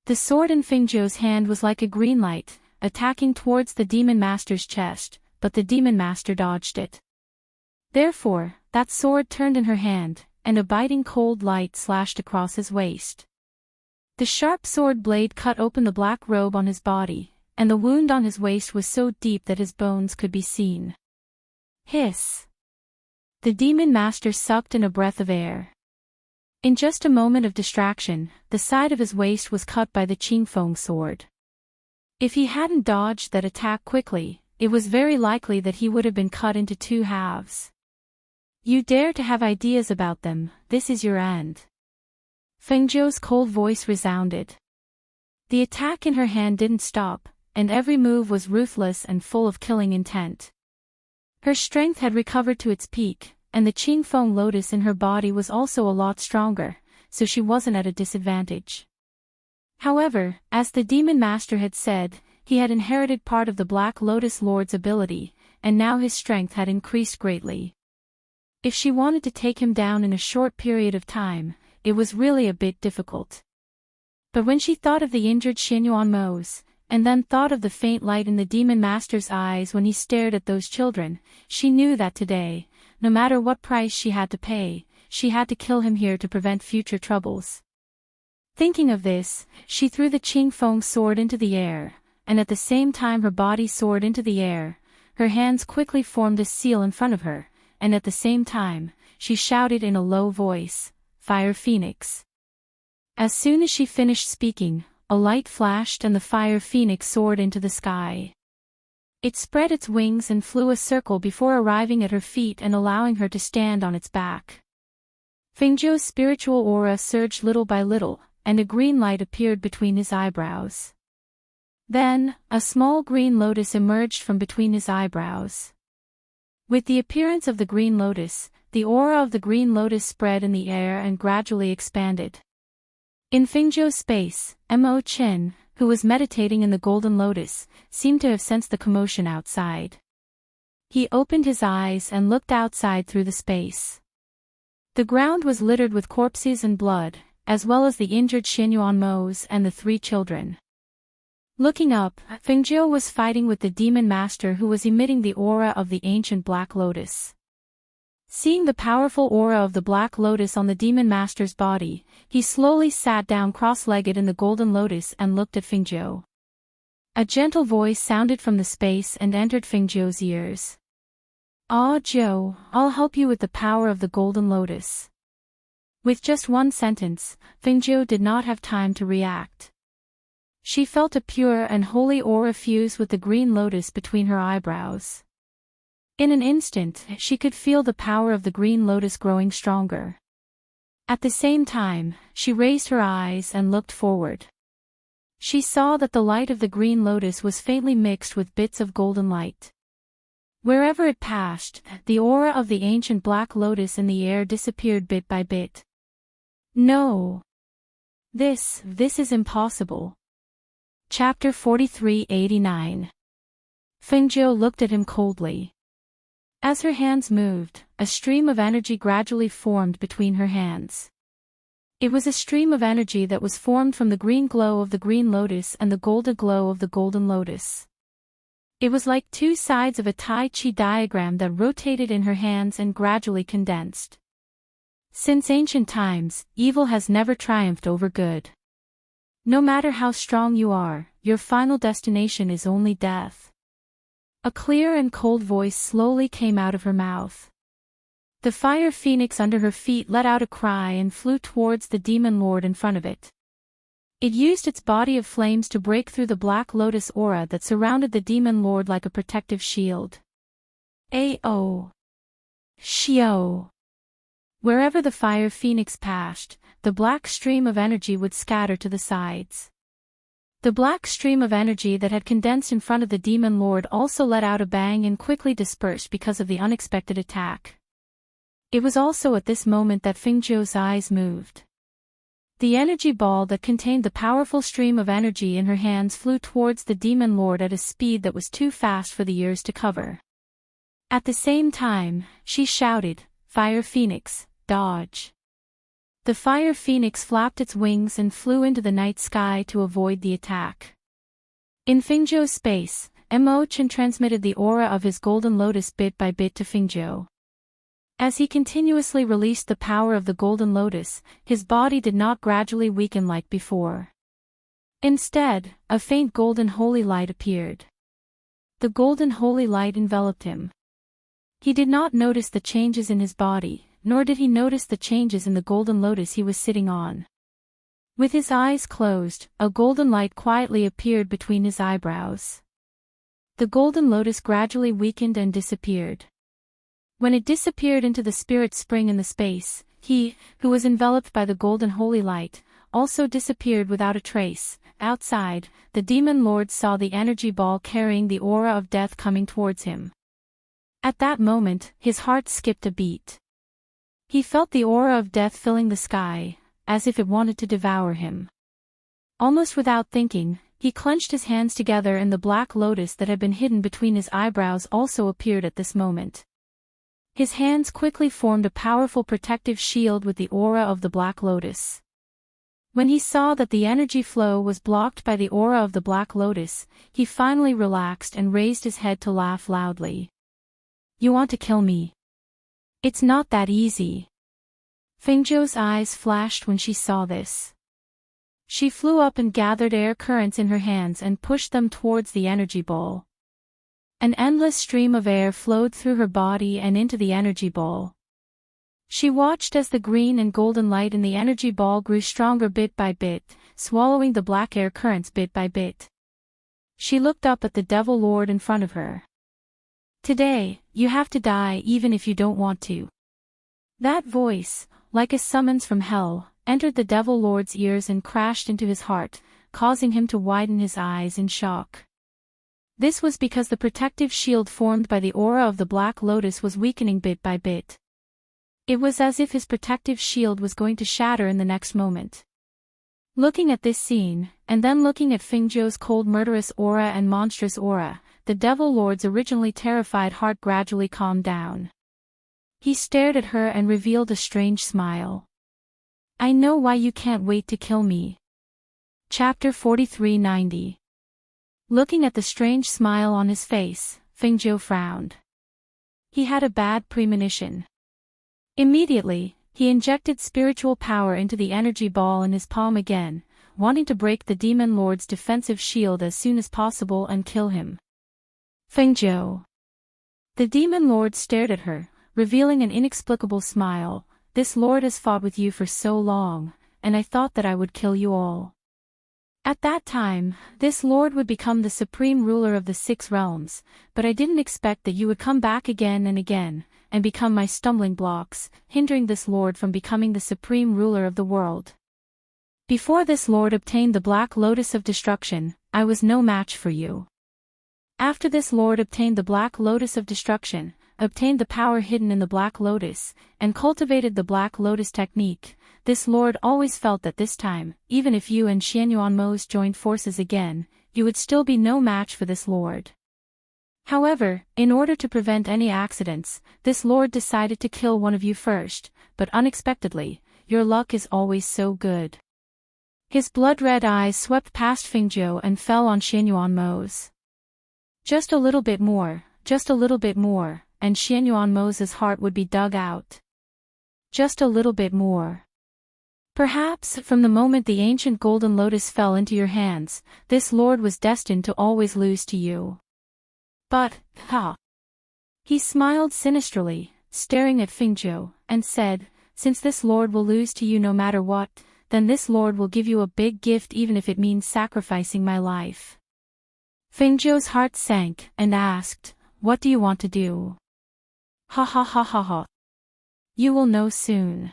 The sword in Fengjiu's hand was like a green light, attacking towards the Demon Master's chest, but the Demon Master dodged it. Therefore, that sword turned in her hand, and a biting cold light slashed across his waist. The sharp sword blade cut open the black robe on his body, and the wound on his waist was so deep that his bones could be seen. Hiss! The Demon Master sucked in a breath of air. In just a moment of distraction, the side of his waist was cut by the Qing Feng sword. If he hadn't dodged that attack quickly, it was very likely that he would have been cut into two halves. "You dare to have ideas about them, this is your end." Fengjiu's cold voice resounded. The attack in her hand didn't stop, and every move was ruthless and full of killing intent. Her strength had recovered to its peak, and the Qing Feng lotus in her body was also a lot stronger, so she wasn't at a disadvantage. However, as the Demon Master had said, he had inherited part of the Black Lotus Lord's ability, and now his strength had increased greatly. If she wanted to take him down in a short period of time, it was really a bit difficult. But when she thought of the injured Xinyuan Mo's, and then thought of the faint light in the demon master's eyes when he stared at those children, she knew that today, no matter what price she had to pay, she had to kill him here to prevent future troubles. Thinking of this, she threw the Qingfeng sword into the air, and at the same time her body soared into the air. Her hands quickly formed a seal in front of her, and at the same time, she shouted in a low voice, "Fire Phoenix." As soon as she finished speaking, a light flashed and the fire phoenix soared into the sky. It spread its wings and flew a circle before arriving at her feet and allowing her to stand on its back. Fengzhou's spiritual aura surged little by little, and a green light appeared between his eyebrows. Then, a small green lotus emerged from between his eyebrows. With the appearance of the green lotus, the aura of the green lotus spread in the air and gradually expanded. In Fengzhou's space, Mo Chen, who was meditating in the golden lotus, seemed to have sensed the commotion outside. He opened his eyes and looked outside through the space. The ground was littered with corpses and blood, as well as the injured Xinyuan Mo's and the 3 children. Looking up, Fengzhou was fighting with the demon master who was emitting the aura of the ancient black lotus. Seeing the powerful aura of the black lotus on the demon master's body, he slowly sat down cross-legged in the golden lotus and looked at Fengzhou. A gentle voice sounded from the space and entered Fengzhou's ears. "Ah, Zhou, I'll help you with the power of the golden lotus." With just one sentence, Fengzhou did not have time to react. She felt a pure and holy aura fuse with the green lotus between her eyebrows. In an instant, she could feel the power of the green lotus growing stronger. At the same time, she raised her eyes and looked forward. She saw that the light of the green lotus was faintly mixed with bits of golden light. Wherever it passed, the aura of the ancient black lotus in the air disappeared bit by bit. No. This is impossible. Chapter 4389. Fengzhou looked at him coldly. As her hands moved, a stream of energy gradually formed between her hands. It was a stream of energy that was formed from the green glow of the green lotus and the golden glow of the golden lotus. It was like 2 sides of a Tai Chi diagram that rotated in her hands and gradually condensed. Since ancient times, evil has never triumphed over good. No matter how strong you are, your final destination is only death. A clear and cold voice slowly came out of her mouth. The fire phoenix under her feet let out a cry and flew towards the demon lord in front of it. It used its body of flames to break through the black lotus aura that surrounded the demon lord like a protective shield. Ao. Xiao. Wherever the fire phoenix passed, the black stream of energy would scatter to the sides. The black stream of energy that had condensed in front of the demon lord also let out a bang and quickly dispersed because of the unexpected attack. It was also at this moment that Fengzhou's eyes moved. The energy ball that contained the powerful stream of energy in her hands flew towards the demon lord at a speed that was too fast for the ears to cover. At the same time, she shouted, "Fire Phoenix, dodge." The fire phoenix flapped its wings and flew into the night sky to avoid the attack. In Fengzhou's space, Mo Chen transmitted the aura of his golden lotus bit by bit to Fengzhou. As he continuously released the power of the golden lotus, his body did not gradually weaken like before. Instead, a faint golden holy light appeared. The golden holy light enveloped him. He did not notice the changes in his body, nor did he notice the changes in the golden lotus he was sitting on. With his eyes closed, a golden light quietly appeared between his eyebrows. The golden lotus gradually weakened and disappeared. When it disappeared into the spirit spring in the space, he, who was enveloped by the golden holy light, also disappeared without a trace. Outside, the demon lord saw the energy ball carrying the aura of death coming towards him. At that moment, his heart skipped a beat. He felt the aura of death filling the sky, as if it wanted to devour him. Almost without thinking, he clenched his hands together and the black lotus that had been hidden between his eyebrows also appeared at this moment. His hands quickly formed a powerful protective shield with the aura of the Black Lotus. When he saw that the energy flow was blocked by the aura of the Black Lotus, he finally relaxed and raised his head to laugh loudly. "You want to kill me? It's not that easy." Fengzhou's eyes flashed when she saw this. She flew up and gathered air currents in her hands and pushed them towards the energy ball. An endless stream of air flowed through her body and into the energy ball. She watched as the green and golden light in the energy ball grew stronger bit by bit, swallowing the black air currents bit by bit. She looked up at the Devil Lord in front of her. "Today, you have to die even if you don't want to." That voice, like a summons from hell, entered the Devil Lord's ears and crashed into his heart, causing him to widen his eyes in shock. This was because the protective shield formed by the aura of the Black Lotus was weakening bit by bit. It was as if his protective shield was going to shatter in the next moment. Looking at this scene, and then looking at Fengzhou's cold murderous aura and monstrous aura, the Devil Lord's originally terrified heart gradually calmed down. He stared at her and revealed a strange smile. "I know why you can't wait to kill me." Chapter 4390. Looking at the strange smile on his face, Fengzhou frowned. He had a bad premonition. Immediately, he injected spiritual power into the energy ball in his palm again, wanting to break the Demon Lord's defensive shield as soon as possible and kill him. "Fengzhou." The Demon Lord stared at her, revealing an inexplicable smile. "This lord has fought with you for so long, and I thought that I would kill you all. At that time, this lord would become the supreme ruler of the 6 realms, but I didn't expect that you would come back again and become my stumbling blocks, hindering this lord from becoming the supreme ruler of the world. Before this lord obtained the Black Lotus of Destruction, I was no match for you. After this lord obtained the Black Lotus of Destruction, obtained the power hidden in the Black Lotus, and cultivated the Black Lotus technique, this lord always felt that this time, even if you and Xianyuanmos joined forces again, you would still be no match for this lord. However, in order to prevent any accidents, this lord decided to kill one of you first, but unexpectedly, your luck is always so good." His blood-red eyes swept past Fengzhou and fell on Xianyuanmos. Just a little bit more, and Xianyuanmos' heart would be dug out. Just a little bit more. Perhaps, from the moment the ancient golden lotus fell into your hands, this lord was destined to always lose to you. But, He smiled sinisterly, staring at Fengzhou, and said, "Since this lord will lose to you no matter what, then this lord will give you a big gift even if it means sacrificing my life." Fengzhou's heart sank, and asked, "What do you want to do?" Ha. "You will know soon."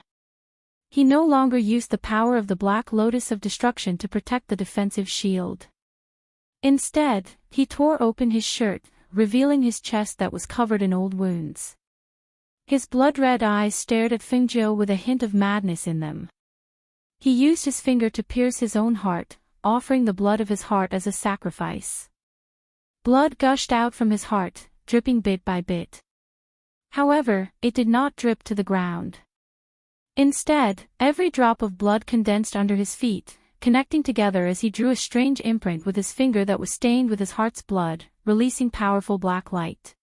He no longer used the power of the Black Lotus of Destruction to protect the defensive shield. Instead, he tore open his shirt, revealing his chest that was covered in old wounds. His blood-red eyes stared at Fengzhou with a hint of madness in them. He used his finger to pierce his own heart, offering the blood of his heart as a sacrifice. Blood gushed out from his heart, dripping bit by bit. However, it did not drip to the ground. Instead, every drop of blood condensed under his feet, connecting together as he drew a strange imprint with his finger that was stained with his heart's blood, releasing powerful black light.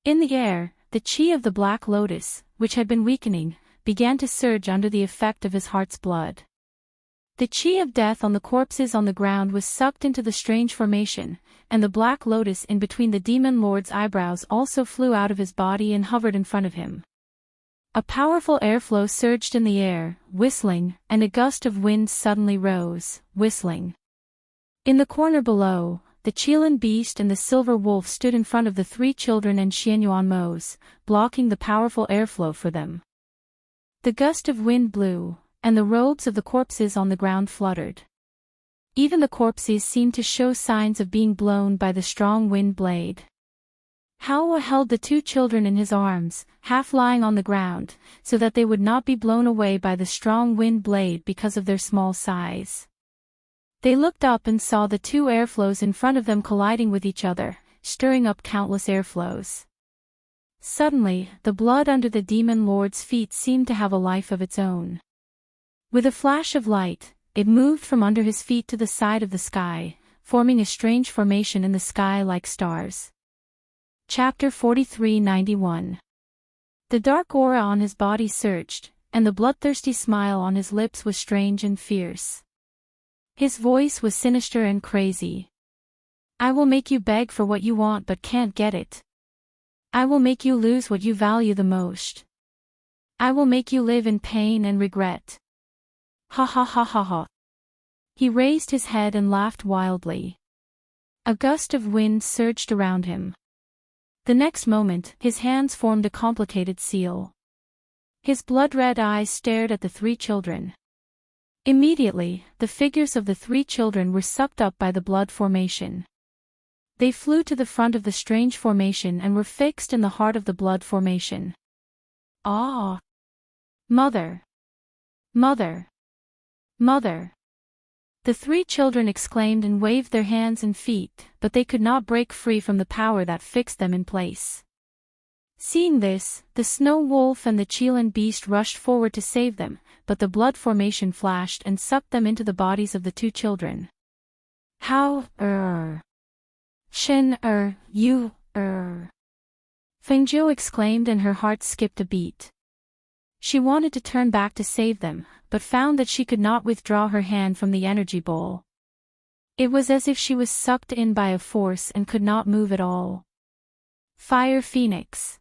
In the air, the chi of the Black Lotus, which had been weakening, began to surge under the effect of his heart's blood. The chi of death on the corpses on the ground was sucked into the strange formation, and the Black Lotus in between the Demon Lord's eyebrows also flew out of his body and hovered in front of him. A powerful airflow surged in the air, whistling, and a gust of wind suddenly rose, whistling. In the corner below, the Qilin beast and the silver wolf stood in front of the 3 children and Xianyuanmos, blocking the powerful airflow for them. The gust of wind blew, and the robes of the corpses on the ground fluttered. Even the corpses seemed to show signs of being blown by the strong wind blade. Hao held the 2 children in his arms, half lying on the ground, so that they would not be blown away by the strong wind blade because of their small size. They looked up and saw the 2 airflows in front of them colliding with each other, stirring up countless airflows. Suddenly, the blood under the demon lord's feet seemed to have a life of its own. With a flash of light, it moved from under his feet to the side of the sky, forming a strange formation in the sky like stars. Chapter 4391. The dark aura on his body surged, and the bloodthirsty smile on his lips was strange and fierce. His voice was sinister and crazy. I will make you beg for what you want but can't get it. I will make you lose what you value the most. I will make you live in pain and regret. Ha ha ha ha ha. He raised his head and laughed wildly. A gust of wind surged around him. The next moment, his hands formed a complicated seal. His blood-red eyes stared at the three children. Immediately, the figures of the three children were sucked up by the blood formation. They flew to the front of the strange formation and were fixed in the heart of the blood formation. Ah! Mother! Mother! Mother! The three children exclaimed and waved their hands and feet, but they could not break free from the power that fixed them in place. Seeing this, the snow wolf and the Chelan beast rushed forward to save them, but the blood formation flashed and sucked them into the bodies of the two children. How, Shin, you, Fengjiu exclaimed and her heart skipped a beat. She wanted to turn back to save them, but found that she could not withdraw her hand from the energy bowl. It was as if she was sucked in by a force and could not move at all. Fire Phoenix!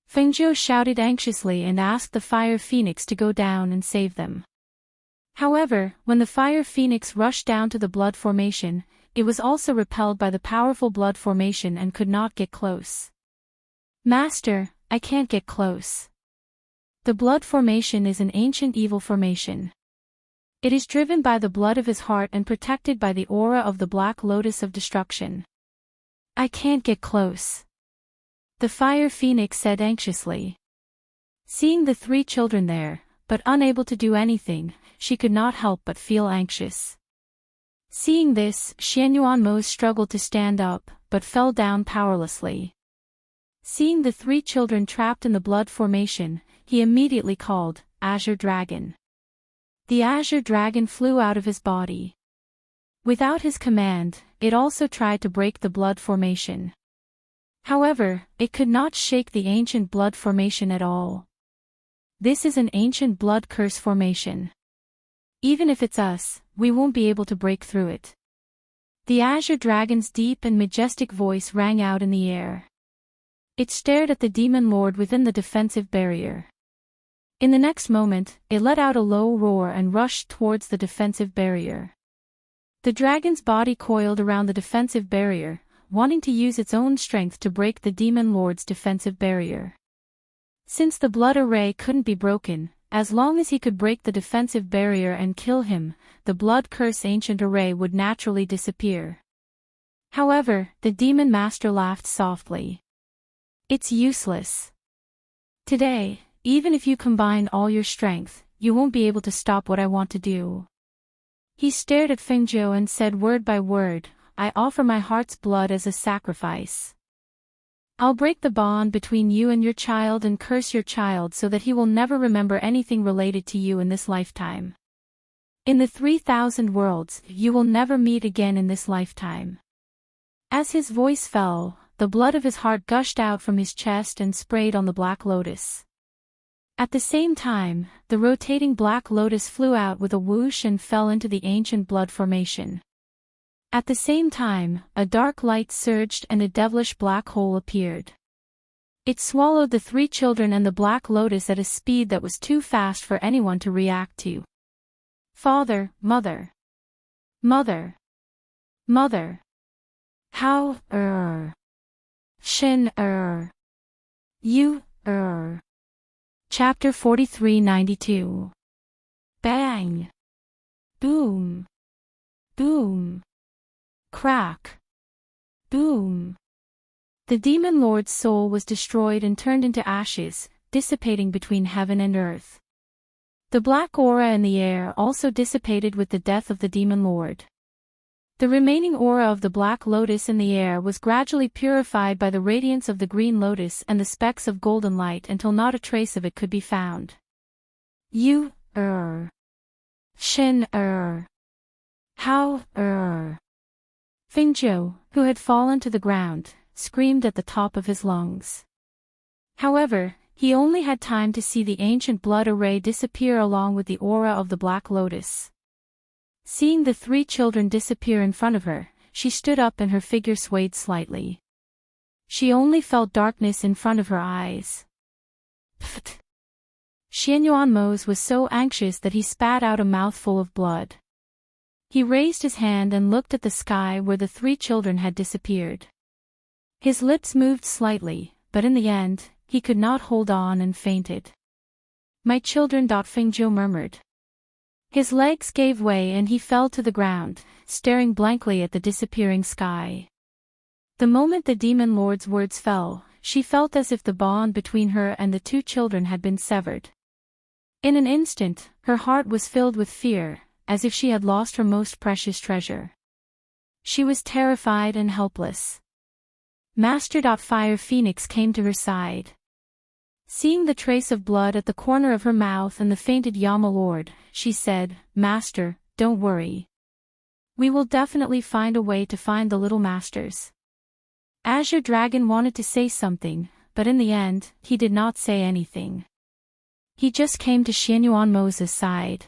Fengjiu shouted anxiously and asked the Fire Phoenix to go down and save them. However, when the Fire Phoenix rushed down to the blood formation, it was also repelled by the powerful blood formation and could not get close. Master, I can't get close. The blood formation is an ancient evil formation. It is driven by the blood of his heart and protected by the aura of the Black Lotus of Destruction. I can't get close. The Fire Phoenix said anxiously. Seeing the three children there, but unable to do anything, she could not help but feel anxious. Seeing this, Xianyuanmo struggled to stand up, but fell down powerlessly. Seeing the three children trapped in the blood formation, he immediately called, Azure Dragon. The Azure Dragon flew out of his body. Without his command, it also tried to break the blood formation. However, it could not shake the ancient blood formation at all. This is an ancient blood curse formation. Even if it's us, we won't be able to break through it. The Azure Dragon's deep and majestic voice rang out in the air. It stared at the demon lord within the defensive barrier. In the next moment, it let out a low roar and rushed towards the defensive barrier. The dragon's body coiled around the defensive barrier, wanting to use its own strength to break the demon lord's defensive barrier. Since the blood array couldn't be broken, as long as he could break the defensive barrier and kill him, the blood curse ancient array would naturally disappear. However, the demon master laughed softly. It's useless. Today, even if you combine all your strength, you won't be able to stop what I want to do. He stared at Fengjiu and said word by word, I offer my heart's blood as a sacrifice. I'll break the bond between you and your child and curse your child so that he will never remember anything related to you in this lifetime. In the 3,000 worlds, you will never meet again in this lifetime. As his voice fell, the blood of his heart gushed out from his chest and sprayed on the Black Lotus. At the same time, the rotating Black Lotus flew out with a whoosh and fell into the ancient blood formation. At the same time, a dark light surged and a devilish black hole appeared. It swallowed the three children and the Black Lotus at a speed that was too fast for anyone to react to. Father, mother. Mother. Mother. How, Shin, You, Chapter 4392. Bang! Boom! Boom! Crack! Boom! The demon lord's soul was destroyed and turned into ashes, dissipating between heaven and earth. The black aura in the air also dissipated with the death of the demon lord. The remaining aura of the black lotus in the air was gradually purified by the radiance of the green lotus and the specks of golden light until not a trace of it could be found. Shin How Fingzhou, who had fallen to the ground, screamed at the top of his lungs. However, he only had time to see the ancient blood array disappear along with the aura of the black lotus. Seeing the three children disappear in front of her, she stood up and her figure swayed slightly. She only felt darkness in front of her eyes. Pfft! Xianyuanmos was so anxious that he spat out a mouthful of blood. He raised his hand and looked at the sky where the three children had disappeared. His lips moved slightly, but in the end, he could not hold on and fainted. My children, Fingzhou murmured. His legs gave way and he fell to the ground, staring blankly at the disappearing sky. The moment the demon lord's words fell, she felt as if the bond between her and the two children had been severed. In an instant, her heart was filled with fear, as if she had lost her most precious treasure. She was terrified and helpless. Master. Fire Phoenix came to her side. Seeing the trace of blood at the corner of her mouth and the fainted Yama Lord, she said, "Master, don't worry. We will definitely find a way to find the little masters." Azure Dragon wanted to say something, but in the end, he did not say anything. He just came to Xianyuanmos' side.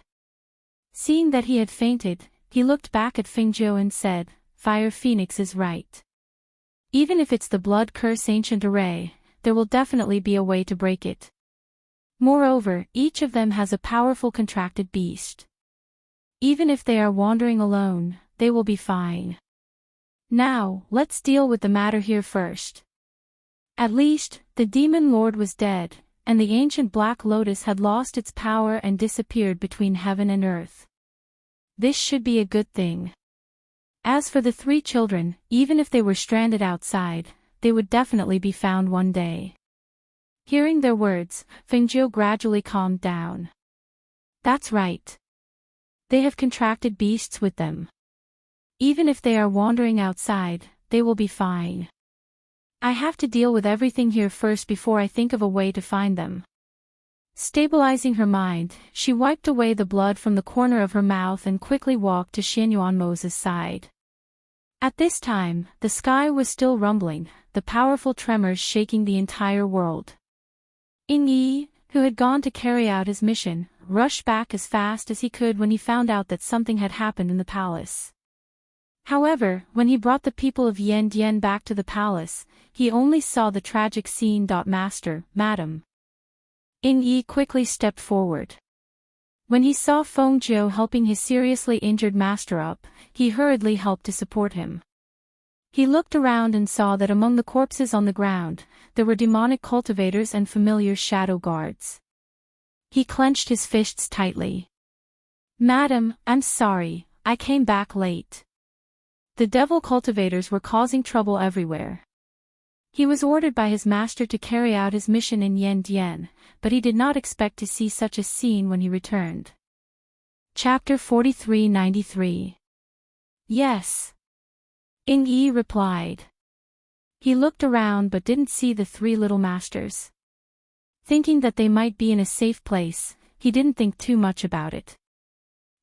Seeing that he had fainted, he looked back at Fingzhou and said, "Fire Phoenix is right. Even if it's the blood curse ancient array, there will definitely be a way to break it. Moreover, each of them has a powerful contracted beast. Even if they are wandering alone, they will be fine. Now, let's deal with the matter here first." At least, the demon lord was dead, and the ancient black lotus had lost its power and disappeared between heaven and earth. This should be a good thing. As for the three children, even if they were stranded outside, they would definitely be found one day. Hearing their words, Fingzhou gradually calmed down. That's right. They have contracted beasts with them. Even if they are wandering outside, they will be fine. I have to deal with everything here first before I think of a way to find them. Stabilizing her mind, she wiped away the blood from the corner of her mouth and quickly walked to Xianyuanmos' side. At this time, the sky was still rumbling, the powerful tremors shaking the entire world. Yi, who had gone to carry out his mission, rushed back as fast as he could when he found out that something had happened in the palace. However, when he brought the people of Yandian back to the palace, he only saw the tragic scene. Master, Madam. Yi quickly stepped forward. When he saw Fengzhou helping his seriously injured master up, he hurriedly helped to support him. He looked around and saw that among the corpses on the ground, there were demonic cultivators and familiar shadow guards. He clenched his fists tightly. "Madam, I'm sorry, I came back late. The devil cultivators were causing trouble everywhere." He was ordered by his master to carry out his mission in Yandian, but he did not expect to see such a scene when he returned. Chapter 4393. Yes. Yi replied. He looked around but didn't see the three little masters. Thinking that they might be in a safe place, he didn't think too much about it.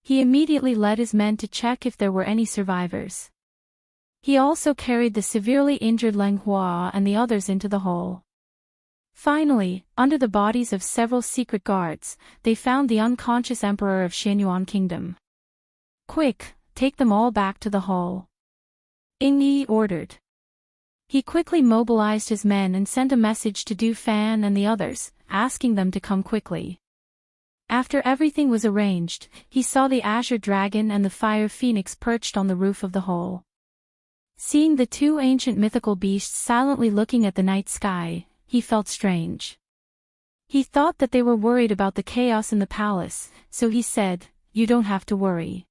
He immediately led his men to check if there were any survivors. He also carried the severely injured Leng Hua and the others into the hole. Finally, under the bodies of several secret guards, they found the unconscious emperor of Xianyuan Kingdom. "Quick, take them all back to the hall," Yi ordered. He quickly mobilized his men and sent a message to Du Fan and the others, asking them to come quickly. After everything was arranged, he saw the Azure Dragon and the Fire Phoenix perched on the roof of the hole. Seeing the two ancient mythical beasts silently looking at the night sky, he felt strange. He thought that they were worried about the chaos in the palace, so he said, "You don't have to worry.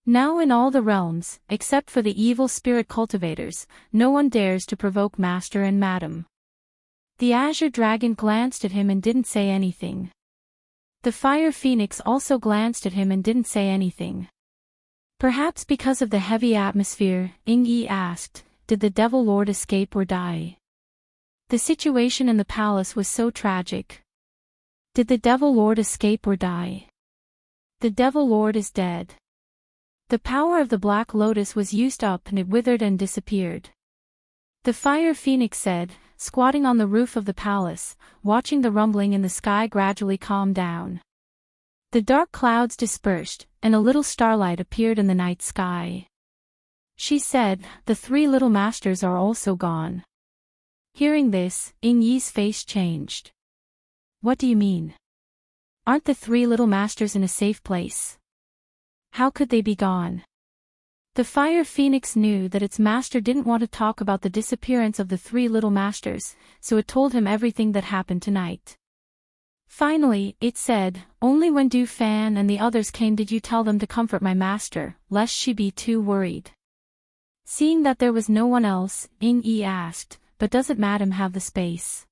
Now in all the realms, except for the evil spirit cultivators, no one dares to provoke Master and Madam." The Azure Dragon glanced at him and didn't say anything. The Fire Phoenix also glanced at him and didn't say anything. Perhaps because of the heavy atmosphere, Yi asked, did the Devil Lord escape or die? The situation in the palace was so tragic. Did the Devil Lord escape or die? The Devil Lord is dead. The power of the Black Lotus was used up and it withered and disappeared. The Fire Phoenix said, squatting on the roof of the palace, watching the rumbling in the sky gradually calm down. The dark clouds dispersed, and a little starlight appeared in the night sky. She said, the three little masters are also gone. Hearing this, Yi's face changed. What do you mean? Aren't the three little masters in a safe place? How could they be gone? The Fire Phoenix knew that its master didn't want to talk about the disappearance of the three little masters, so it told him everything that happened tonight. Finally, it said, only when Du Fan and the others came did you tell them to comfort my master, lest she be too worried. Seeing that there was no one else, Yi asked, but doesn't Madam have the space?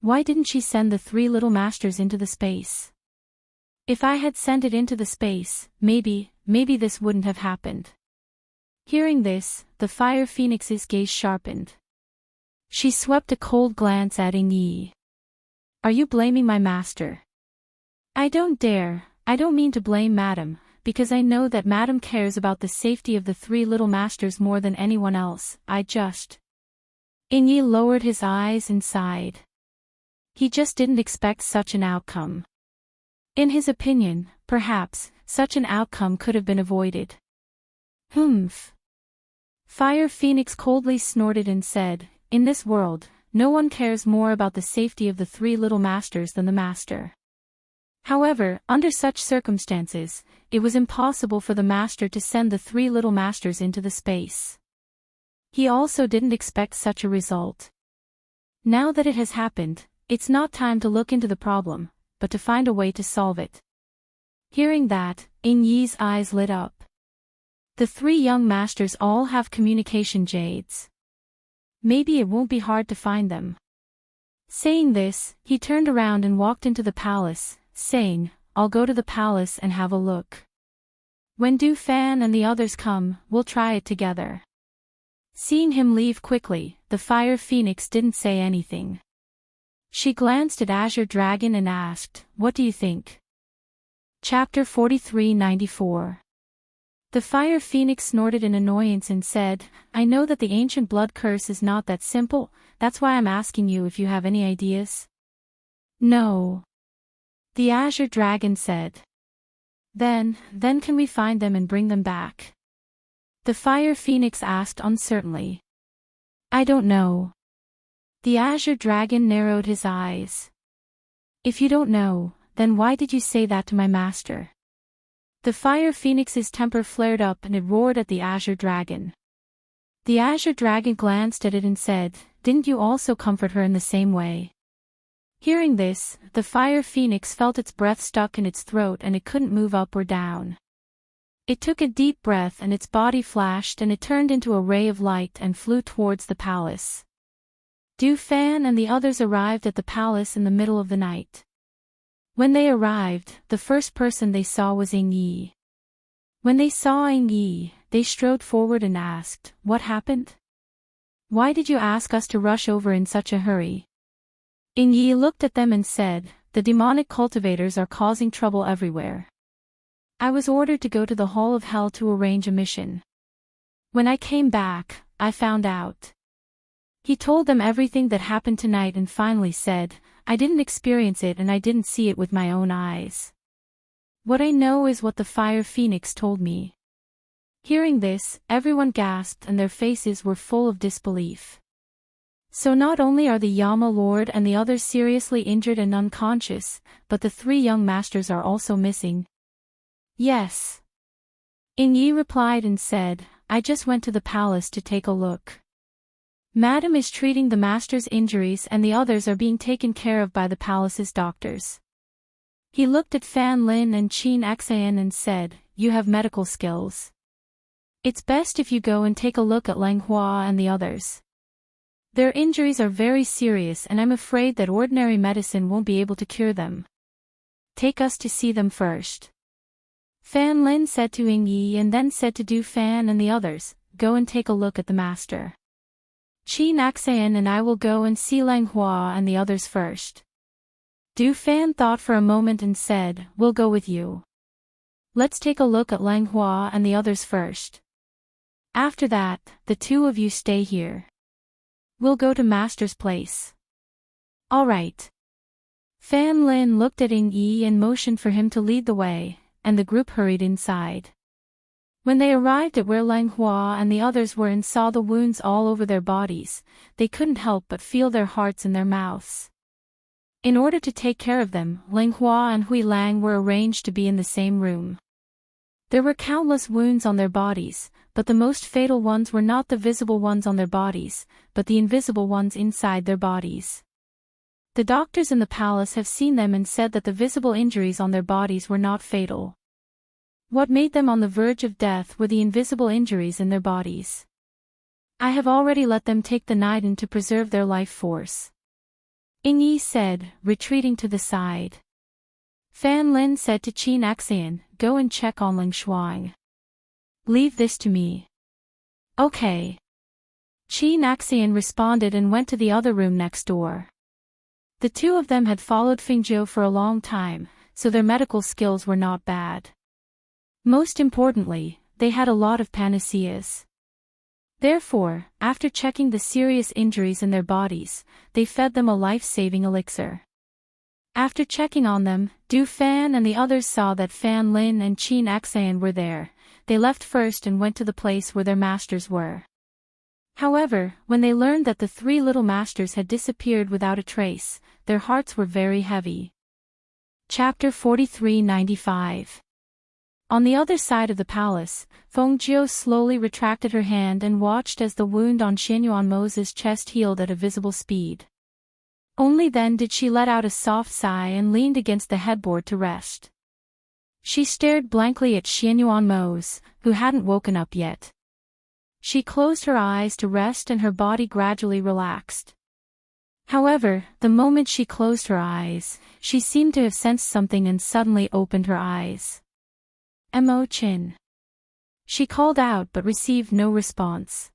Why didn't she send the three little masters into the space? If I had sent it into the space, maybe this wouldn't have happened. Hearing this, the Fire Phoenix's gaze sharpened. She swept a cold glance at Yi. Are you blaming my master? I don't dare, I don't mean to blame Madam, because I know that Madam cares about the safety of the three little masters more than anyone else, I just... Yi lowered his eyes and sighed. He just didn't expect such an outcome. In his opinion, perhaps, such an outcome could have been avoided. Humph. Fire Phoenix coldly snorted and said, in this world, no one cares more about the safety of the three little masters than the master. However, under such circumstances, it was impossible for the master to send the three little masters into the space. He also didn't expect such a result. Now that it has happened, it's not time to look into the problem, but to find a way to solve it. Hearing that, Yi's eyes lit up. The three young masters all have communication jades. Maybe it won't be hard to find them. Saying this, he turned around and walked into the palace, saying, I'll go to the palace and have a look. When Du Fan and the others come, we'll try it together. Seeing him leave quickly, the Fire Phoenix didn't say anything. She glanced at Azure Dragon and asked, what do you think? Chapter 43-94. The Fire Phoenix snorted in annoyance and said, I know that the ancient blood curse is not that simple, that's why I'm asking you if you have any ideas. No. The Azure Dragon said. Then can we find them and bring them back? The Fire Phoenix asked uncertainly. I don't know. The Azure Dragon narrowed his eyes. If you don't know, then why did you say that to my master? The Fire Phoenix's temper flared up and it roared at the Azure Dragon. The Azure Dragon glanced at it and said, didn't you also comfort her in the same way? Hearing this, the Fire Phoenix felt its breath stuck in its throat and it couldn't move up or down. It took a deep breath and its body flashed and it turned into a ray of light and flew towards the palace. Du Fan and the others arrived at the palace in the middle of the night. When they arrived, the first person they saw was Yi. When they saw Yi, they strode forward and asked, what happened? Why did you ask us to rush over in such a hurry? Yi looked at them and said, the demonic cultivators are causing trouble everywhere. I was ordered to go to the Hall of Hell to arrange a mission. When I came back, I found out. He told them everything that happened tonight and finally said, I didn't experience it and I didn't see it with my own eyes. What I know is what the Fire Phoenix told me. Hearing this, everyone gasped and their faces were full of disbelief. So not only are the Yama Lord and the others seriously injured and unconscious, but the three young masters are also missing. Yes. Yi replied and said, I just went to the palace to take a look. Madam is treating the master's injuries and the others are being taken care of by the palace's doctors. He looked at Fan Lin and Qin Xan and said, you have medical skills. It's best if you go and take a look at Lang Hua and the others. Their injuries are very serious and I'm afraid that ordinary medicine won't be able to cure them. Take us to see them first. Fan Lin said to Ying Yi and then said to Du Fan and the others, go and take a look at the master. Qi Naxian and I will go and see Lang Hua and the others first. Du Fan thought for a moment and said, we'll go with you. Let's take a look at Lang Hua and the others first. After that, the two of you stay here. We'll go to Master's place. All right. Fan Lin looked at Ying Yi and motioned for him to lead the way, and the group hurried inside. When they arrived at where Lang Hua and the others were and saw the wounds all over their bodies, they couldn't help but feel their hearts in their mouths. In order to take care of them, Lang Hua and Hui Lang were arranged to be in the same room. There were countless wounds on their bodies, but the most fatal ones were not the visible ones on their bodies, but the invisible ones inside their bodies. The doctors in the palace have seen them and said that the visible injuries on their bodies were not fatal. What made them on the verge of death were the invisible injuries in their bodies. I have already let them take the Niden to preserve their life force. Ying Yi said, retreating to the side. Fan Lin said to Qi Naxian, go and check on Ling Shuang. Leave this to me. Okay. Qi Naxian responded and went to the other room next door. The two of them had followed Fengjiu for a long time, so their medical skills were not bad. Most importantly, they had a lot of panaceas. Therefore, after checking the serious injuries in their bodies, they fed them a life-saving elixir. After checking on them, Du Fan and the others saw that Fan Lin and Qi Naxian were there. They left first and went to the place where their masters were. However, when they learned that the three little masters had disappeared without a trace, their hearts were very heavy. Chapter 4395. On the other side of the palace, Fengjiu slowly retracted her hand and watched as the wound on Xianyuan Mo's chest healed at a visible speed. Only then did she let out a soft sigh and leaned against the headboard to rest. She stared blankly at Xianyuan Mo, who hadn't woken up yet. She closed her eyes to rest and her body gradually relaxed. However, the moment she closed her eyes, she seemed to have sensed something and suddenly opened her eyes. Mo Chin. She called out but received no response.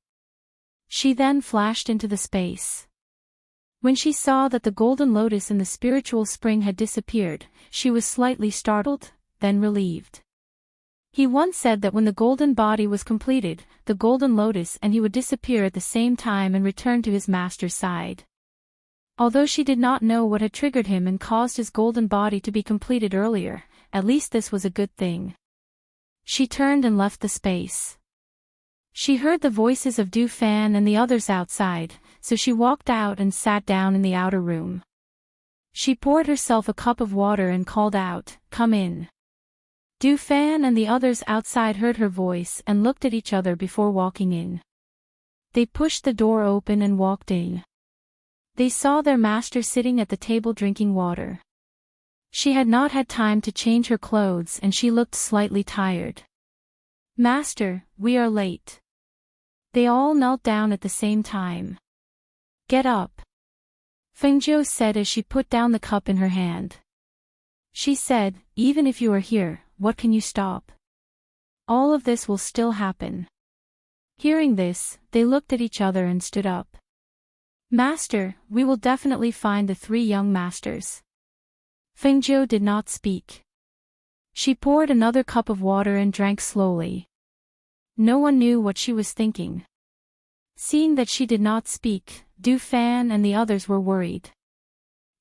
She then flashed into the space. When she saw that the golden lotus in the spiritual spring had disappeared, she was slightly startled, then relieved. He once said that when the golden body was completed, the golden lotus and he would disappear at the same time and return to his master's side. Although she did not know what had triggered him and caused his golden body to be completed earlier, at least this was a good thing. She turned and left the space. She heard the voices of Du Fan and the others outside, so she walked out and sat down in the outer room. She poured herself a cup of water and called out, "Come in." Du Fan and the others outside heard her voice and looked at each other before walking in. They pushed the door open and walked in. They saw their master sitting at the table drinking water. She had not had time to change her clothes and she looked slightly tired. "Master, we are late." They all knelt down at the same time. "Get up," Fengjiu said as she put down the cup in her hand. She said, "Even if you are here, what can you stop? All of this will still happen." Hearing this, they looked at each other and stood up. "Master, we will definitely find the three young masters." Fengjiu did not speak. She poured another cup of water and drank slowly. No one knew what she was thinking. Seeing that she did not speak, Du Fan and the others were worried.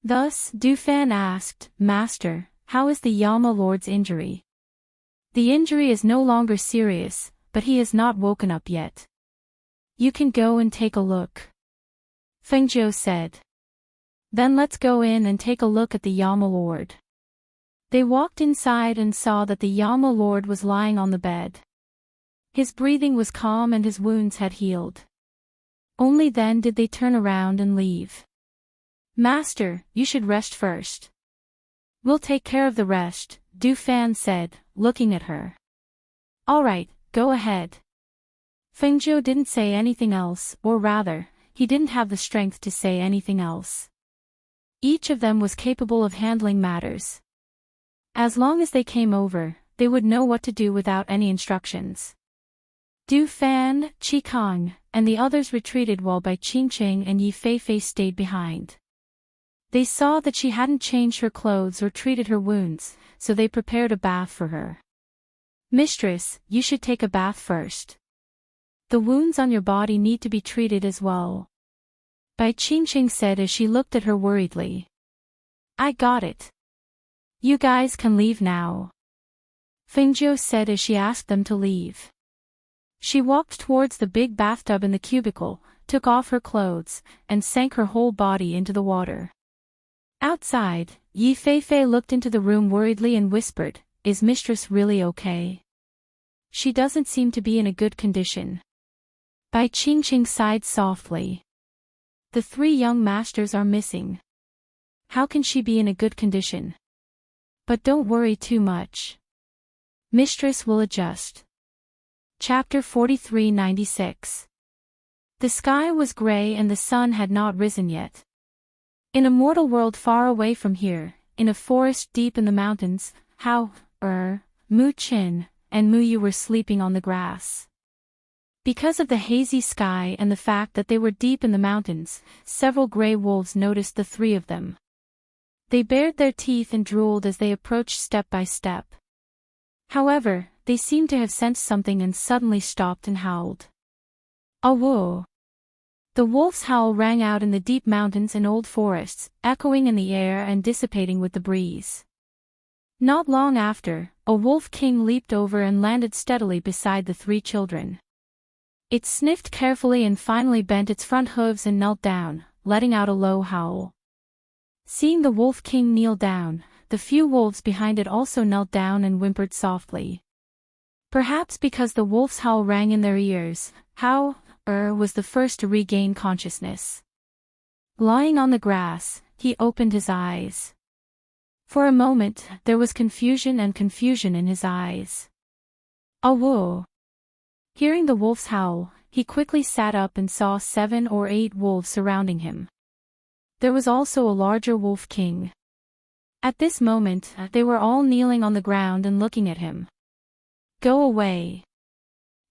Thus, Du Fan asked, "Master, how is the Yama Lord's injury?" "The injury is no longer serious, but he has not woken up yet. You can go and take a look," Fengjiu said. "Then let's go in and take a look at the Yama Lord." They walked inside and saw that the Yama Lord was lying on the bed. His breathing was calm and his wounds had healed. Only then did they turn around and leave. "Master, you should rest first." "We'll take care of the rest," Du Fan said, looking at her. "All right, go ahead." Fengjiu didn't say anything else, or rather, he didn't have the strength to say anything else. Each of them was capable of handling matters. As long as they came over, they would know what to do without any instructions. Du Fan, Chi Kong, and the others retreated while Bai Qingqing and Yi Feifei stayed behind. They saw that she hadn't changed her clothes or treated her wounds, so they prepared a bath for her. Mistress, you should take a bath first. The wounds on your body need to be treated as well. Bai Qingqing said as she looked at her worriedly. I got it. You guys can leave now. Fengjiu said as she asked them to leave. She walked towards the big bathtub in the cubicle, took off her clothes, and sank her whole body into the water. Outside, Yi Feifei looked into the room worriedly and whispered, Is Mistress really okay? She doesn't seem to be in a good condition. Bai Qingqing sighed softly. The 3 young masters are missing. How can she be in a good condition? But don't worry too much. Mistress will adjust. Chapter 4396. The sky was gray and the sun had not risen yet. In a mortal world far away from here, in a forest deep in the mountains, Hao, Mu Qin, and Mu Yu were sleeping on the grass. Because of the hazy sky and the fact that they were deep in the mountains, several gray wolves noticed the 3 of them. They bared their teeth and drooled as they approached step by step. However, they seemed to have sensed something and suddenly stopped and howled. Awoo! The wolf's howl rang out in the deep mountains and old forests, echoing in the air and dissipating with the breeze. Not long after, a wolf king leaped over and landed steadily beside the 3 children. It sniffed carefully and finally bent its front hooves and knelt down, letting out a low howl. Seeing the wolf king kneel down, the few wolves behind it also knelt down and whimpered softly. Perhaps because the wolf's howl rang in their ears, Hao was the first to regain consciousness. Lying on the grass, he opened his eyes. For a moment, there was confusion in his eyes. Awoo! Hearing the wolf's howl, he quickly sat up and saw 7 or 8 wolves surrounding him. There was also a larger wolf king. At this moment, they were all kneeling on the ground and looking at him. Go away!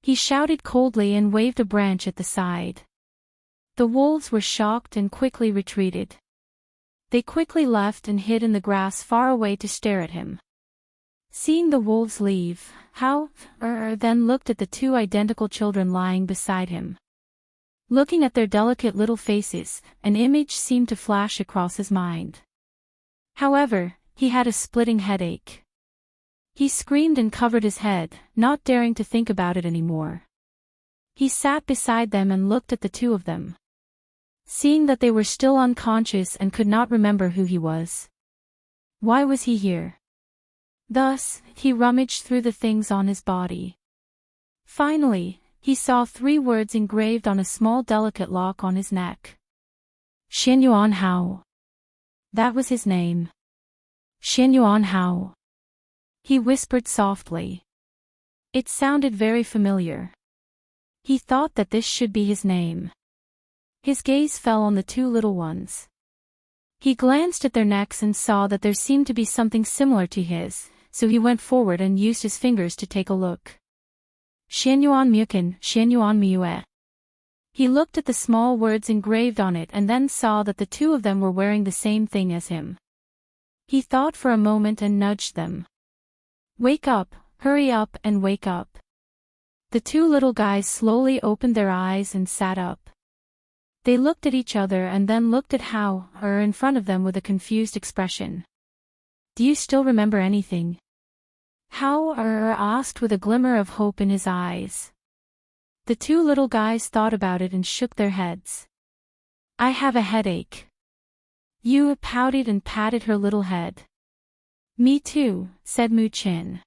He shouted coldly and waved a branch at the side. The wolves were shocked and quickly retreated. They quickly left and hid in the grass far away to stare at him. Seeing the wolves leave, Hao then looked at the 2 identical children lying beside him. Looking at their delicate little faces, an image seemed to flash across his mind. However, he had a splitting headache. He screamed and covered his head, not daring to think about it anymore. He sat beside them and looked at the 2 of them. Seeing that they were still unconscious and could not remember who he was. Why was he here? Thus, he rummaged through the things on his body. Finally, he saw 3 words engraved on a small delicate lock on his neck. Xianyuan Hao. That was his name. Xianyuan Hao. He whispered softly. It sounded very familiar. He thought that this should be his name. His gaze fell on the 2 little ones. He glanced at their necks and saw that there seemed to be something similar to his, so he went forward and used his fingers to take a look. Xianyuan Mukin, Xianyuan Mue. He looked at the small words engraved on it and then saw that the 2 of them were wearing the same thing as him. He thought for a moment and nudged them. Wake up, hurry up and wake up. The 2 little guys slowly opened their eyes and sat up. They looked at each other and then looked at Hao in front of them with a confused expression. Do you still remember anything? Hao asked with a glimmer of hope in his eyes. The 2 little guys thought about it and shook their heads. I have a headache. Yu pouted and patted her little head. Me too, said Mu Qin.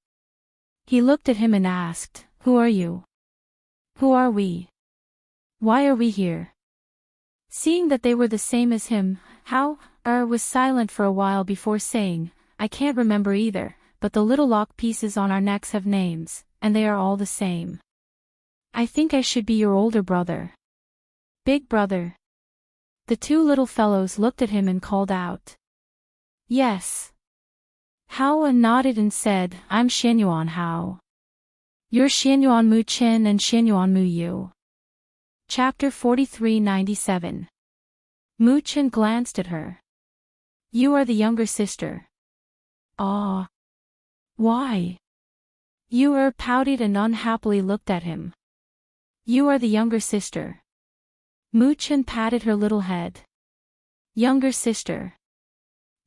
He looked at him and asked, Who are you? Who are we? Why are we here? Seeing that they were the same as him, Hao was silent for a while before saying, I can't remember either, but the little lock pieces on our necks have names, and they are all the same. I think I should be your older brother. Big brother. The 2 little fellows looked at him and called out. Yes. Hao nodded and said, I'm Xianyuan Hao. You're Xianyuan Mu Chen and Xianyuan Mu Yu. Chapter 4397. Mu Chen glanced at her. You are the younger sister. Ah. Why? Yu pouted and unhappily looked at him. You are the younger sister. Mu Chen patted her little head. Younger sister.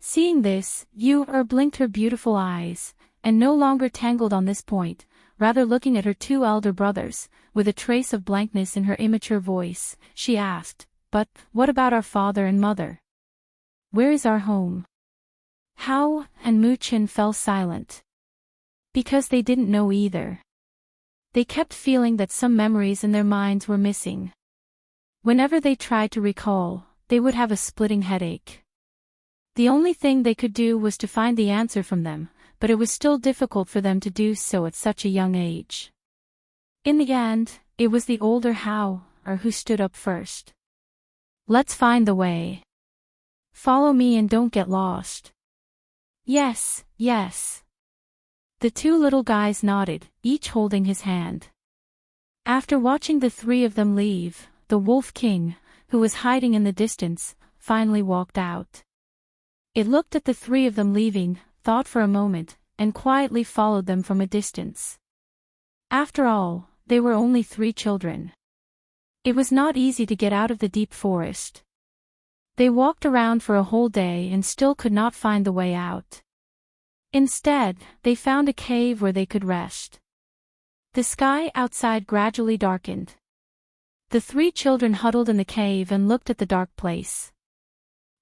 Seeing this, Yu blinked her beautiful eyes, and no longer tangled on this point, rather looking at her two elder brothers, with a trace of blankness in her immature voice, she asked, But, what about our father and mother? Where is our home? Hao and Mu Chen fell silent. Because they didn't know either. They kept feeling that some memories in their minds were missing. Whenever they tried to recall, they would have a splitting headache. The only thing they could do was to find the answer from them, but it was still difficult for them to do so at such a young age. In the end, it was the older Hao who stood up first. Let's find the way. Follow me and don't get lost. Yes, yes. The two little guys nodded, each holding his hand. After watching the three of them leave, the Wolf King, who was hiding in the distance, finally walked out. It looked at the three of them leaving, thought for a moment, and quietly followed them from a distance. After all, they were only 3 children. It was not easy to get out of the deep forest. They walked around for a whole day and still could not find the way out. Instead, they found a cave where they could rest. The sky outside gradually darkened. The 3 children huddled in the cave and looked at the dark place.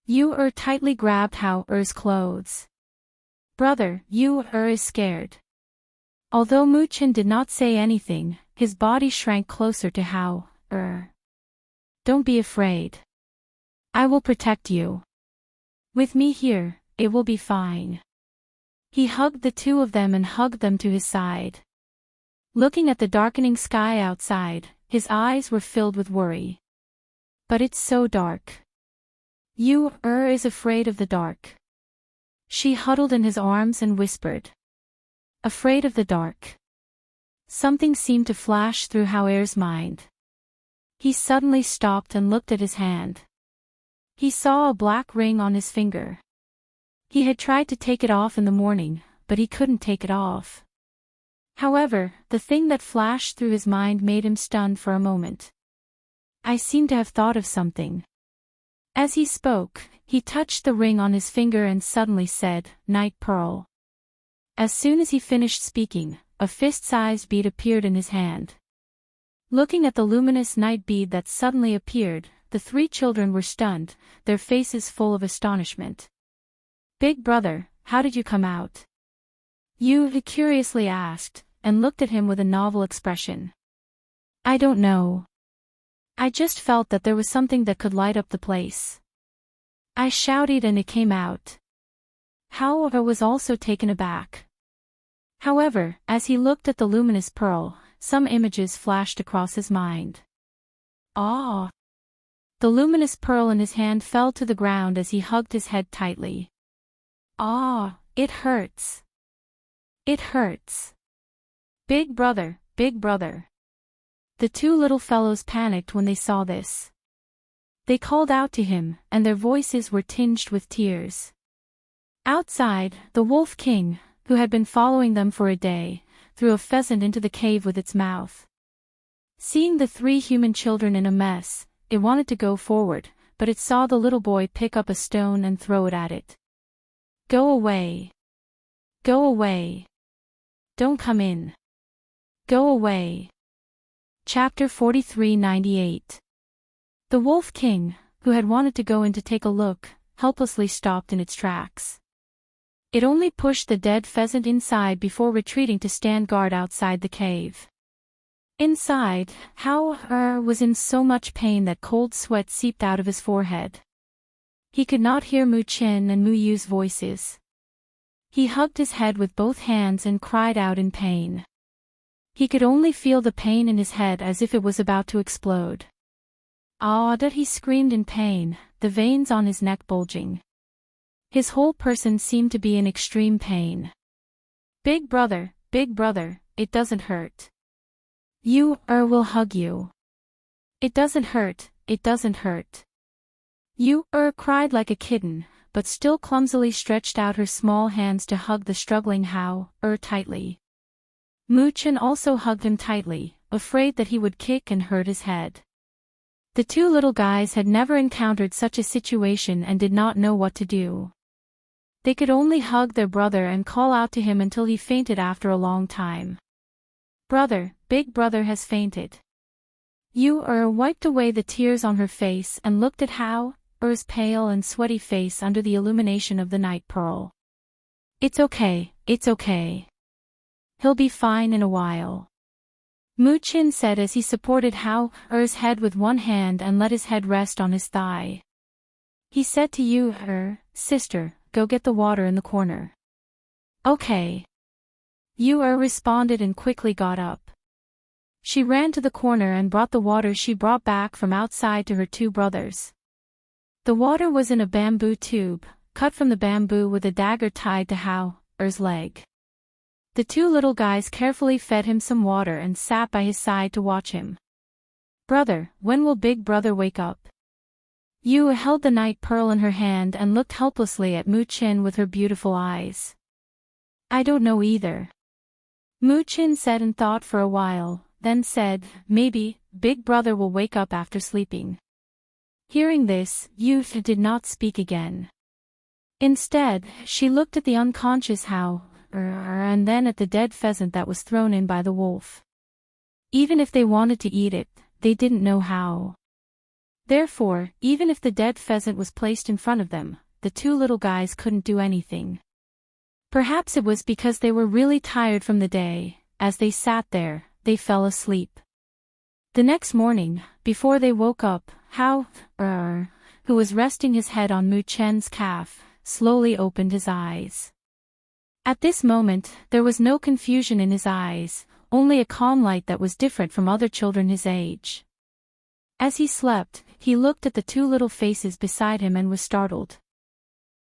Yu tightly grabbed Hao-er's clothes. Brother, Yu is scared. Although Mu Chen did not say anything, his body shrank closer to Hao-er. Don't be afraid. I will protect you. With me here, it will be fine. He hugged the 2 of them and hugged them to his side. Looking at the darkening sky outside, his eyes were filled with worry. But it's so dark. Yu is afraid of the dark. She huddled in his arms and whispered. Afraid of the dark. Something seemed to flash through Hao-er's mind. He suddenly stopped and looked at his hand. He saw a black ring on his finger. He had tried to take it off in the morning, but he couldn't take it off. However, the thing that flashed through his mind made him stunned for a moment. I seem to have thought of something. As he spoke, he touched the ring on his finger and suddenly said, Night Pearl. As soon as he finished speaking, a fist-sized bead appeared in his hand. Looking at the luminous night bead that suddenly appeared, the 3 children were stunned, their faces full of astonishment. Big brother, how did you come out? Yu curiously asked, and looked at him with a novel expression. I don't know. I just felt that there was something that could light up the place. I shouted and it came out. Hao was also taken aback. However, as he looked at the luminous pearl, some images flashed across his mind. Ah! The luminous pearl in his hand fell to the ground as he hugged his head tightly. Ah, it hurts. It hurts. Big brother, big brother. The 2 little fellows panicked when they saw this. They called out to him, and their voices were tinged with tears. Outside, the Wolf King, who had been following them for a day, threw a pheasant into the cave with its mouth. Seeing the 3 human children in a mess, it wanted to go forward, but it saw the little boy pick up a stone and throw it at it. Go away. Go away. Don't come in. Go away. Chapter 4398. The Wolf King, who had wanted to go in to take a look, helplessly stopped in its tracks. It only pushed the dead pheasant inside before retreating to stand guard outside the cave. Inside, Hao was in so much pain that cold sweat seeped out of his forehead. He could not hear Mu Chen and Mu Yu's voices. He hugged his head with both hands and cried out in pain. He could only feel the pain in his head as if it was about to explode. Ah! That he screamed in pain, the veins on his neck bulging. His whole person seemed to be in extreme pain. Big brother, it doesn't hurt. You will hug you. It doesn't hurt, it doesn't hurt. You cried like a kitten, but still clumsily stretched out her small hands to hug the struggling Hao tightly. Mu-chin also hugged him tightly, afraid that he would kick and hurt his head. The two little guys had never encountered such a situation and did not know what to do. They could only hug their brother and call out to him until he fainted after a long time. Brother, big brother has fainted. You wiped away the tears on her face and looked at Hao's pale and sweaty face under the illumination of the night pearl. It's okay, it's okay. He'll be fine in a while. Mu-chin said as he supported Hao's head with one hand and let his head rest on his thigh. He said to you, sister, go get the water in the corner. Okay. You responded and quickly got up. She ran to the corner and brought the water she brought back from outside to her two brothers. The water was in a bamboo tube, cut from the bamboo with a dagger tied to Hao's leg. The two little guys carefully fed him some water and sat by his side to watch him. Brother, when will big brother wake up? You held the night pearl in her hand and looked helplessly at Mu-chin with her beautiful eyes. I don't know either. Mu-chin said and thought for a while, then said, maybe, big brother will wake up after sleeping. Hearing this, Youth did not speak again. Instead, she looked at the unconscious Hao, and then at the dead pheasant that was thrown in by the wolf. Even if they wanted to eat it, they didn't know how. Therefore, even if the dead pheasant was placed in front of them, the two little guys couldn't do anything. Perhaps it was because they were really tired from the day. As they sat there, they fell asleep. The next morning, before they woke up, Hao, who was resting his head on Mu-chen's calf, slowly opened his eyes. At this moment, there was no confusion in his eyes, only a calm light that was different from other children his age. As he slept, he looked at the two little faces beside him and was startled.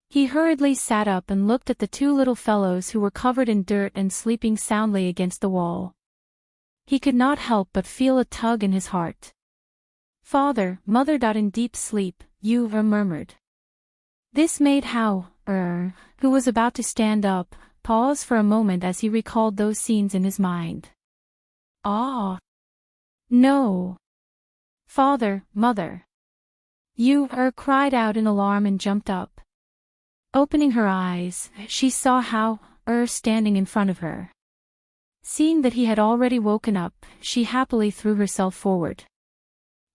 He hurriedly sat up and looked at the two little fellows who were covered in dirt and sleeping soundly against the wall. He could not help but feel a tug in his heart. Father, mother. In deep sleep, you murmured. This made Hao, who was about to stand up, pause for a moment as he recalled those scenes in his mind. Ah! No! Father, mother! You cried out in alarm and jumped up. Opening her eyes, she saw Hao standing in front of her. Seeing that he had already woken up, she happily threw herself forward.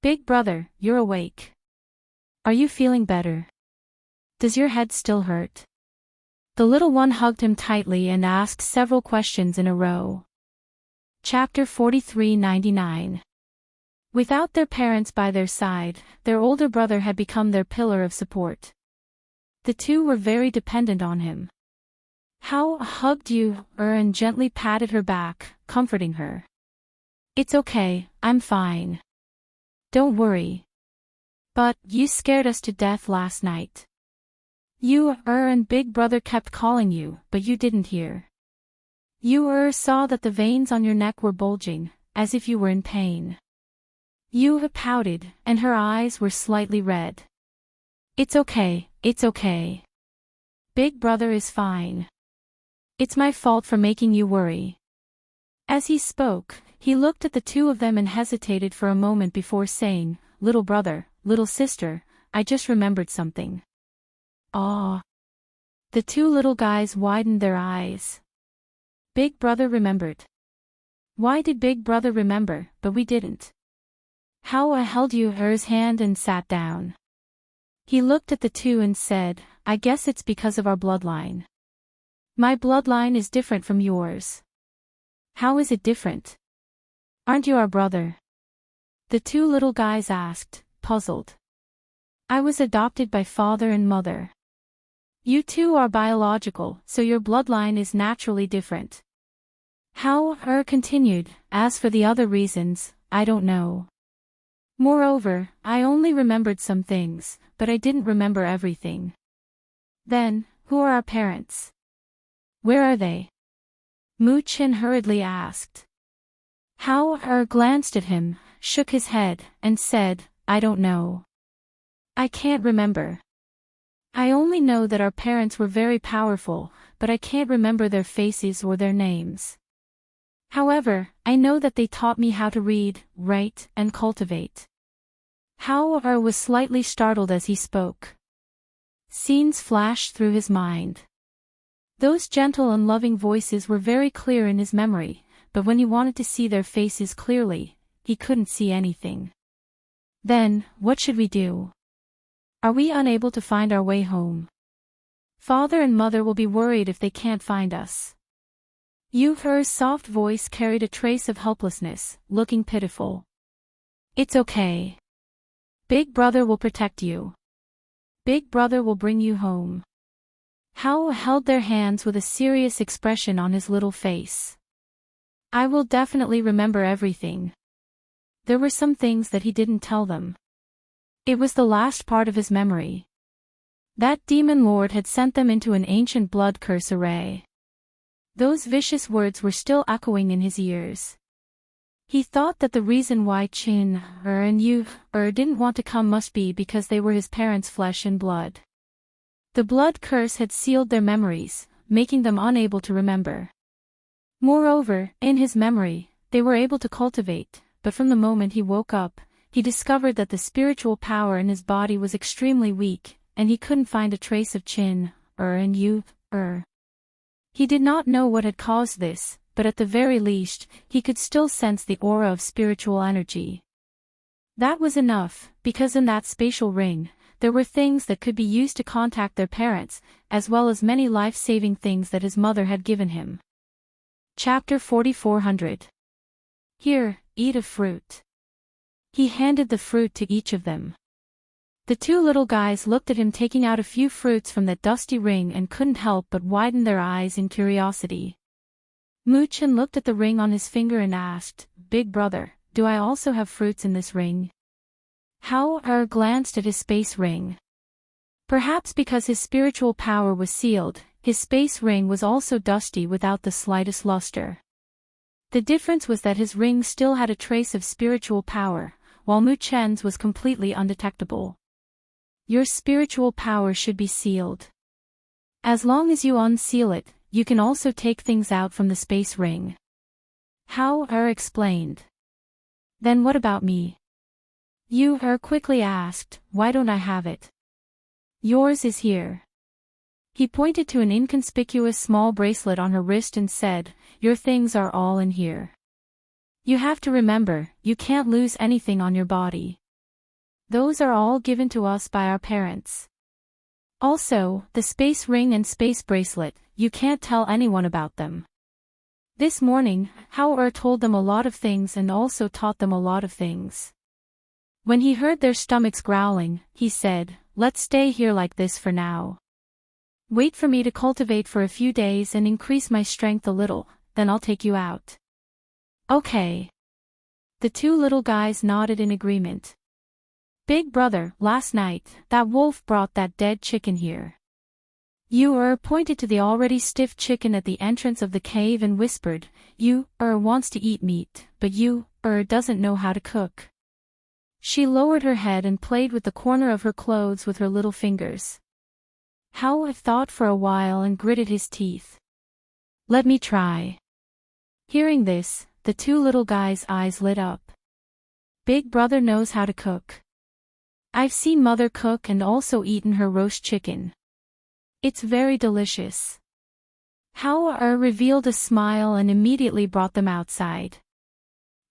Big brother, you're awake. Are you feeling better? Does your head still hurt? The little one hugged him tightly and asked several questions in a row. Chapter 43-99. Without their parents by their side, their older brother had become their pillar of support. The two were very dependent on him. Hao hugged you, and gently patted her back, comforting her. It's okay, I'm fine. Don't worry. But, you scared us to death last night. You and big brother kept calling you, but you didn't hear. You saw that the veins on your neck were bulging, as if you were in pain. You pouted, and her eyes were slightly red. It's okay, it's okay. Big brother is fine. It's my fault for making you worry. As he spoke, he looked at the two of them and hesitated for a moment before saying, Little brother, little sister, I just remembered something. Ah! The two little guys widened their eyes. Big brother remembered. Why did big brother remember, but we didn't? Hao held Yu's hand and sat down. He looked at the two and said, I guess it's because of our bloodline. My bloodline is different from yours. How is it different? Aren't you our brother? The two little guys asked, puzzled. I was adopted by father and mother. You two are biological, so your bloodline is naturally different. Hao continued, as for the other reasons, I don't know. Moreover, I only remembered some things, but I didn't remember everything. Then, who are our parents? Where are they? Mu Qin hurriedly asked. Hao glanced at him, shook his head, and said, I don't know. I can't remember. I only know that our parents were very powerful, but I can't remember their faces or their names. However, I know that they taught me how to read, write, and cultivate. Hao was slightly startled as he spoke. Scenes flashed through his mind. Those gentle and loving voices were very clear in his memory, but when he wanted to see their faces clearly, he couldn't see anything. Then, what should we do? Are we unable to find our way home? Father and mother will be worried if they can't find us. Yu's soft voice carried a trace of helplessness, looking pitiful. It's okay. Big brother will protect you. Big brother will bring you home. Hao held their hands with a serious expression on his little face. I will definitely remember everything. There were some things that he didn't tell them. It was the last part of his memory. That demon lord had sent them into an ancient blood curse array. Those vicious words were still echoing in his ears. He thought that the reason why Qin and Yu didn't want to come must be because they were his parents' flesh and blood. The blood curse had sealed their memories, making them unable to remember. Moreover, in his memory, they were able to cultivate, but from the moment he woke up, he discovered that the spiritual power in his body was extremely weak, and he couldn't find a trace of Qin and Yu. He did not know what had caused this, but at the very least, he could still sense the aura of spiritual energy. That was enough, because in that spatial ring, there were things that could be used to contact their parents, as well as many life-saving things that his mother had given him. Chapter 4400. Here, eat a fruit. He handed the fruit to each of them. The two little guys looked at him taking out a few fruits from that dusty ring and couldn't help but widen their eyes in curiosity. Mu Qin looked at the ring on his finger and asked, Big brother, do I also have fruits in this ring? Hao glanced at his space ring. Perhaps because his spiritual power was sealed, his space ring was also dusty without the slightest luster. The difference was that his ring still had a trace of spiritual power, while Mu Qin's was completely undetectable. Your spiritual power should be sealed. As long as you unseal it, you can also take things out from the space ring. Hao explained. Then what about me? Yu quickly asked, why don't I have it? Yours is here. He pointed to an inconspicuous small bracelet on her wrist and said, your things are all in here. You have to remember, you can't lose anything on your body. Those are all given to us by our parents. Also, the space ring and space bracelet, you can't tell anyone about them. This morning, Hao told them a lot of things and also taught them a lot of things. When he heard their stomachs growling, he said, let's stay here like this for now. Wait for me to cultivate for a few days and increase my strength a little, then I'll take you out. Okay. The two little guys nodded in agreement. Big brother, last night, that wolf brought that dead chicken here. Yu pointed to the already stiff chicken at the entrance of the cave and whispered, Yu wants to eat meat, but Yu doesn't know how to cook. She lowered her head and played with the corner of her clothes with her little fingers. Hao thought for a while and gritted his teeth. Let me try. Hearing this, the two little guys' eyes lit up. Big brother knows how to cook. I've seen mother cook and also eaten her roast chicken. It's very delicious. Hao revealed a smile and immediately brought them outside.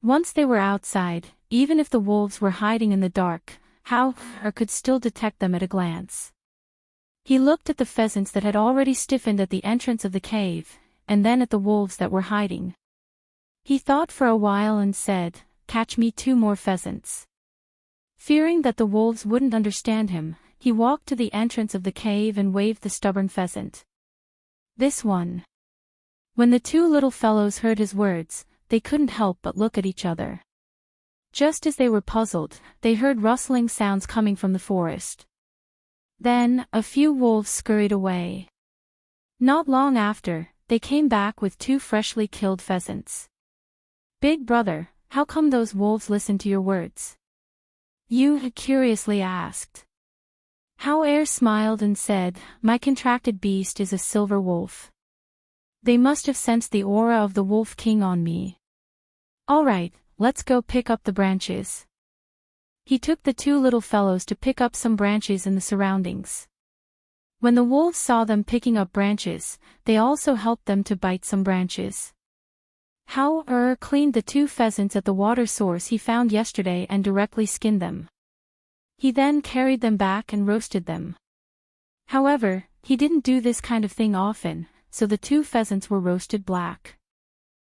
Once they were outside, even if the wolves were hiding in the dark, Hao could still detect them at a glance. He looked at the pheasants that had already stiffened at the entrance of the cave, and then at the wolves that were hiding. He thought for a while and said, catch me 2 more pheasants. Fearing that the wolves wouldn't understand him, he walked to the entrance of the cave and waved the stubborn pheasant. This one. When the 2 little fellows heard his words, they couldn't help but look at each other. Just as they were puzzled, they heard rustling sounds coming from the forest. Then, a few wolves scurried away. Not long after, they came back with 2 freshly killed pheasants. "Big brother, how come those wolves listen to your words?" Yu curiously asked. Hao smiled and said, "My contracted beast is a silver wolf. They must have sensed the aura of the Wolf King on me. Alright, let's go pick up the branches." He took the 2 little fellows to pick up some branches in the surroundings. When the wolves saw them picking up branches, they also helped them to bite some branches. Hao cleaned the 2 pheasants at the water source he found yesterday and directly skinned them. He then carried them back and roasted them. However, he didn't do this kind of thing often, so the 2 pheasants were roasted black.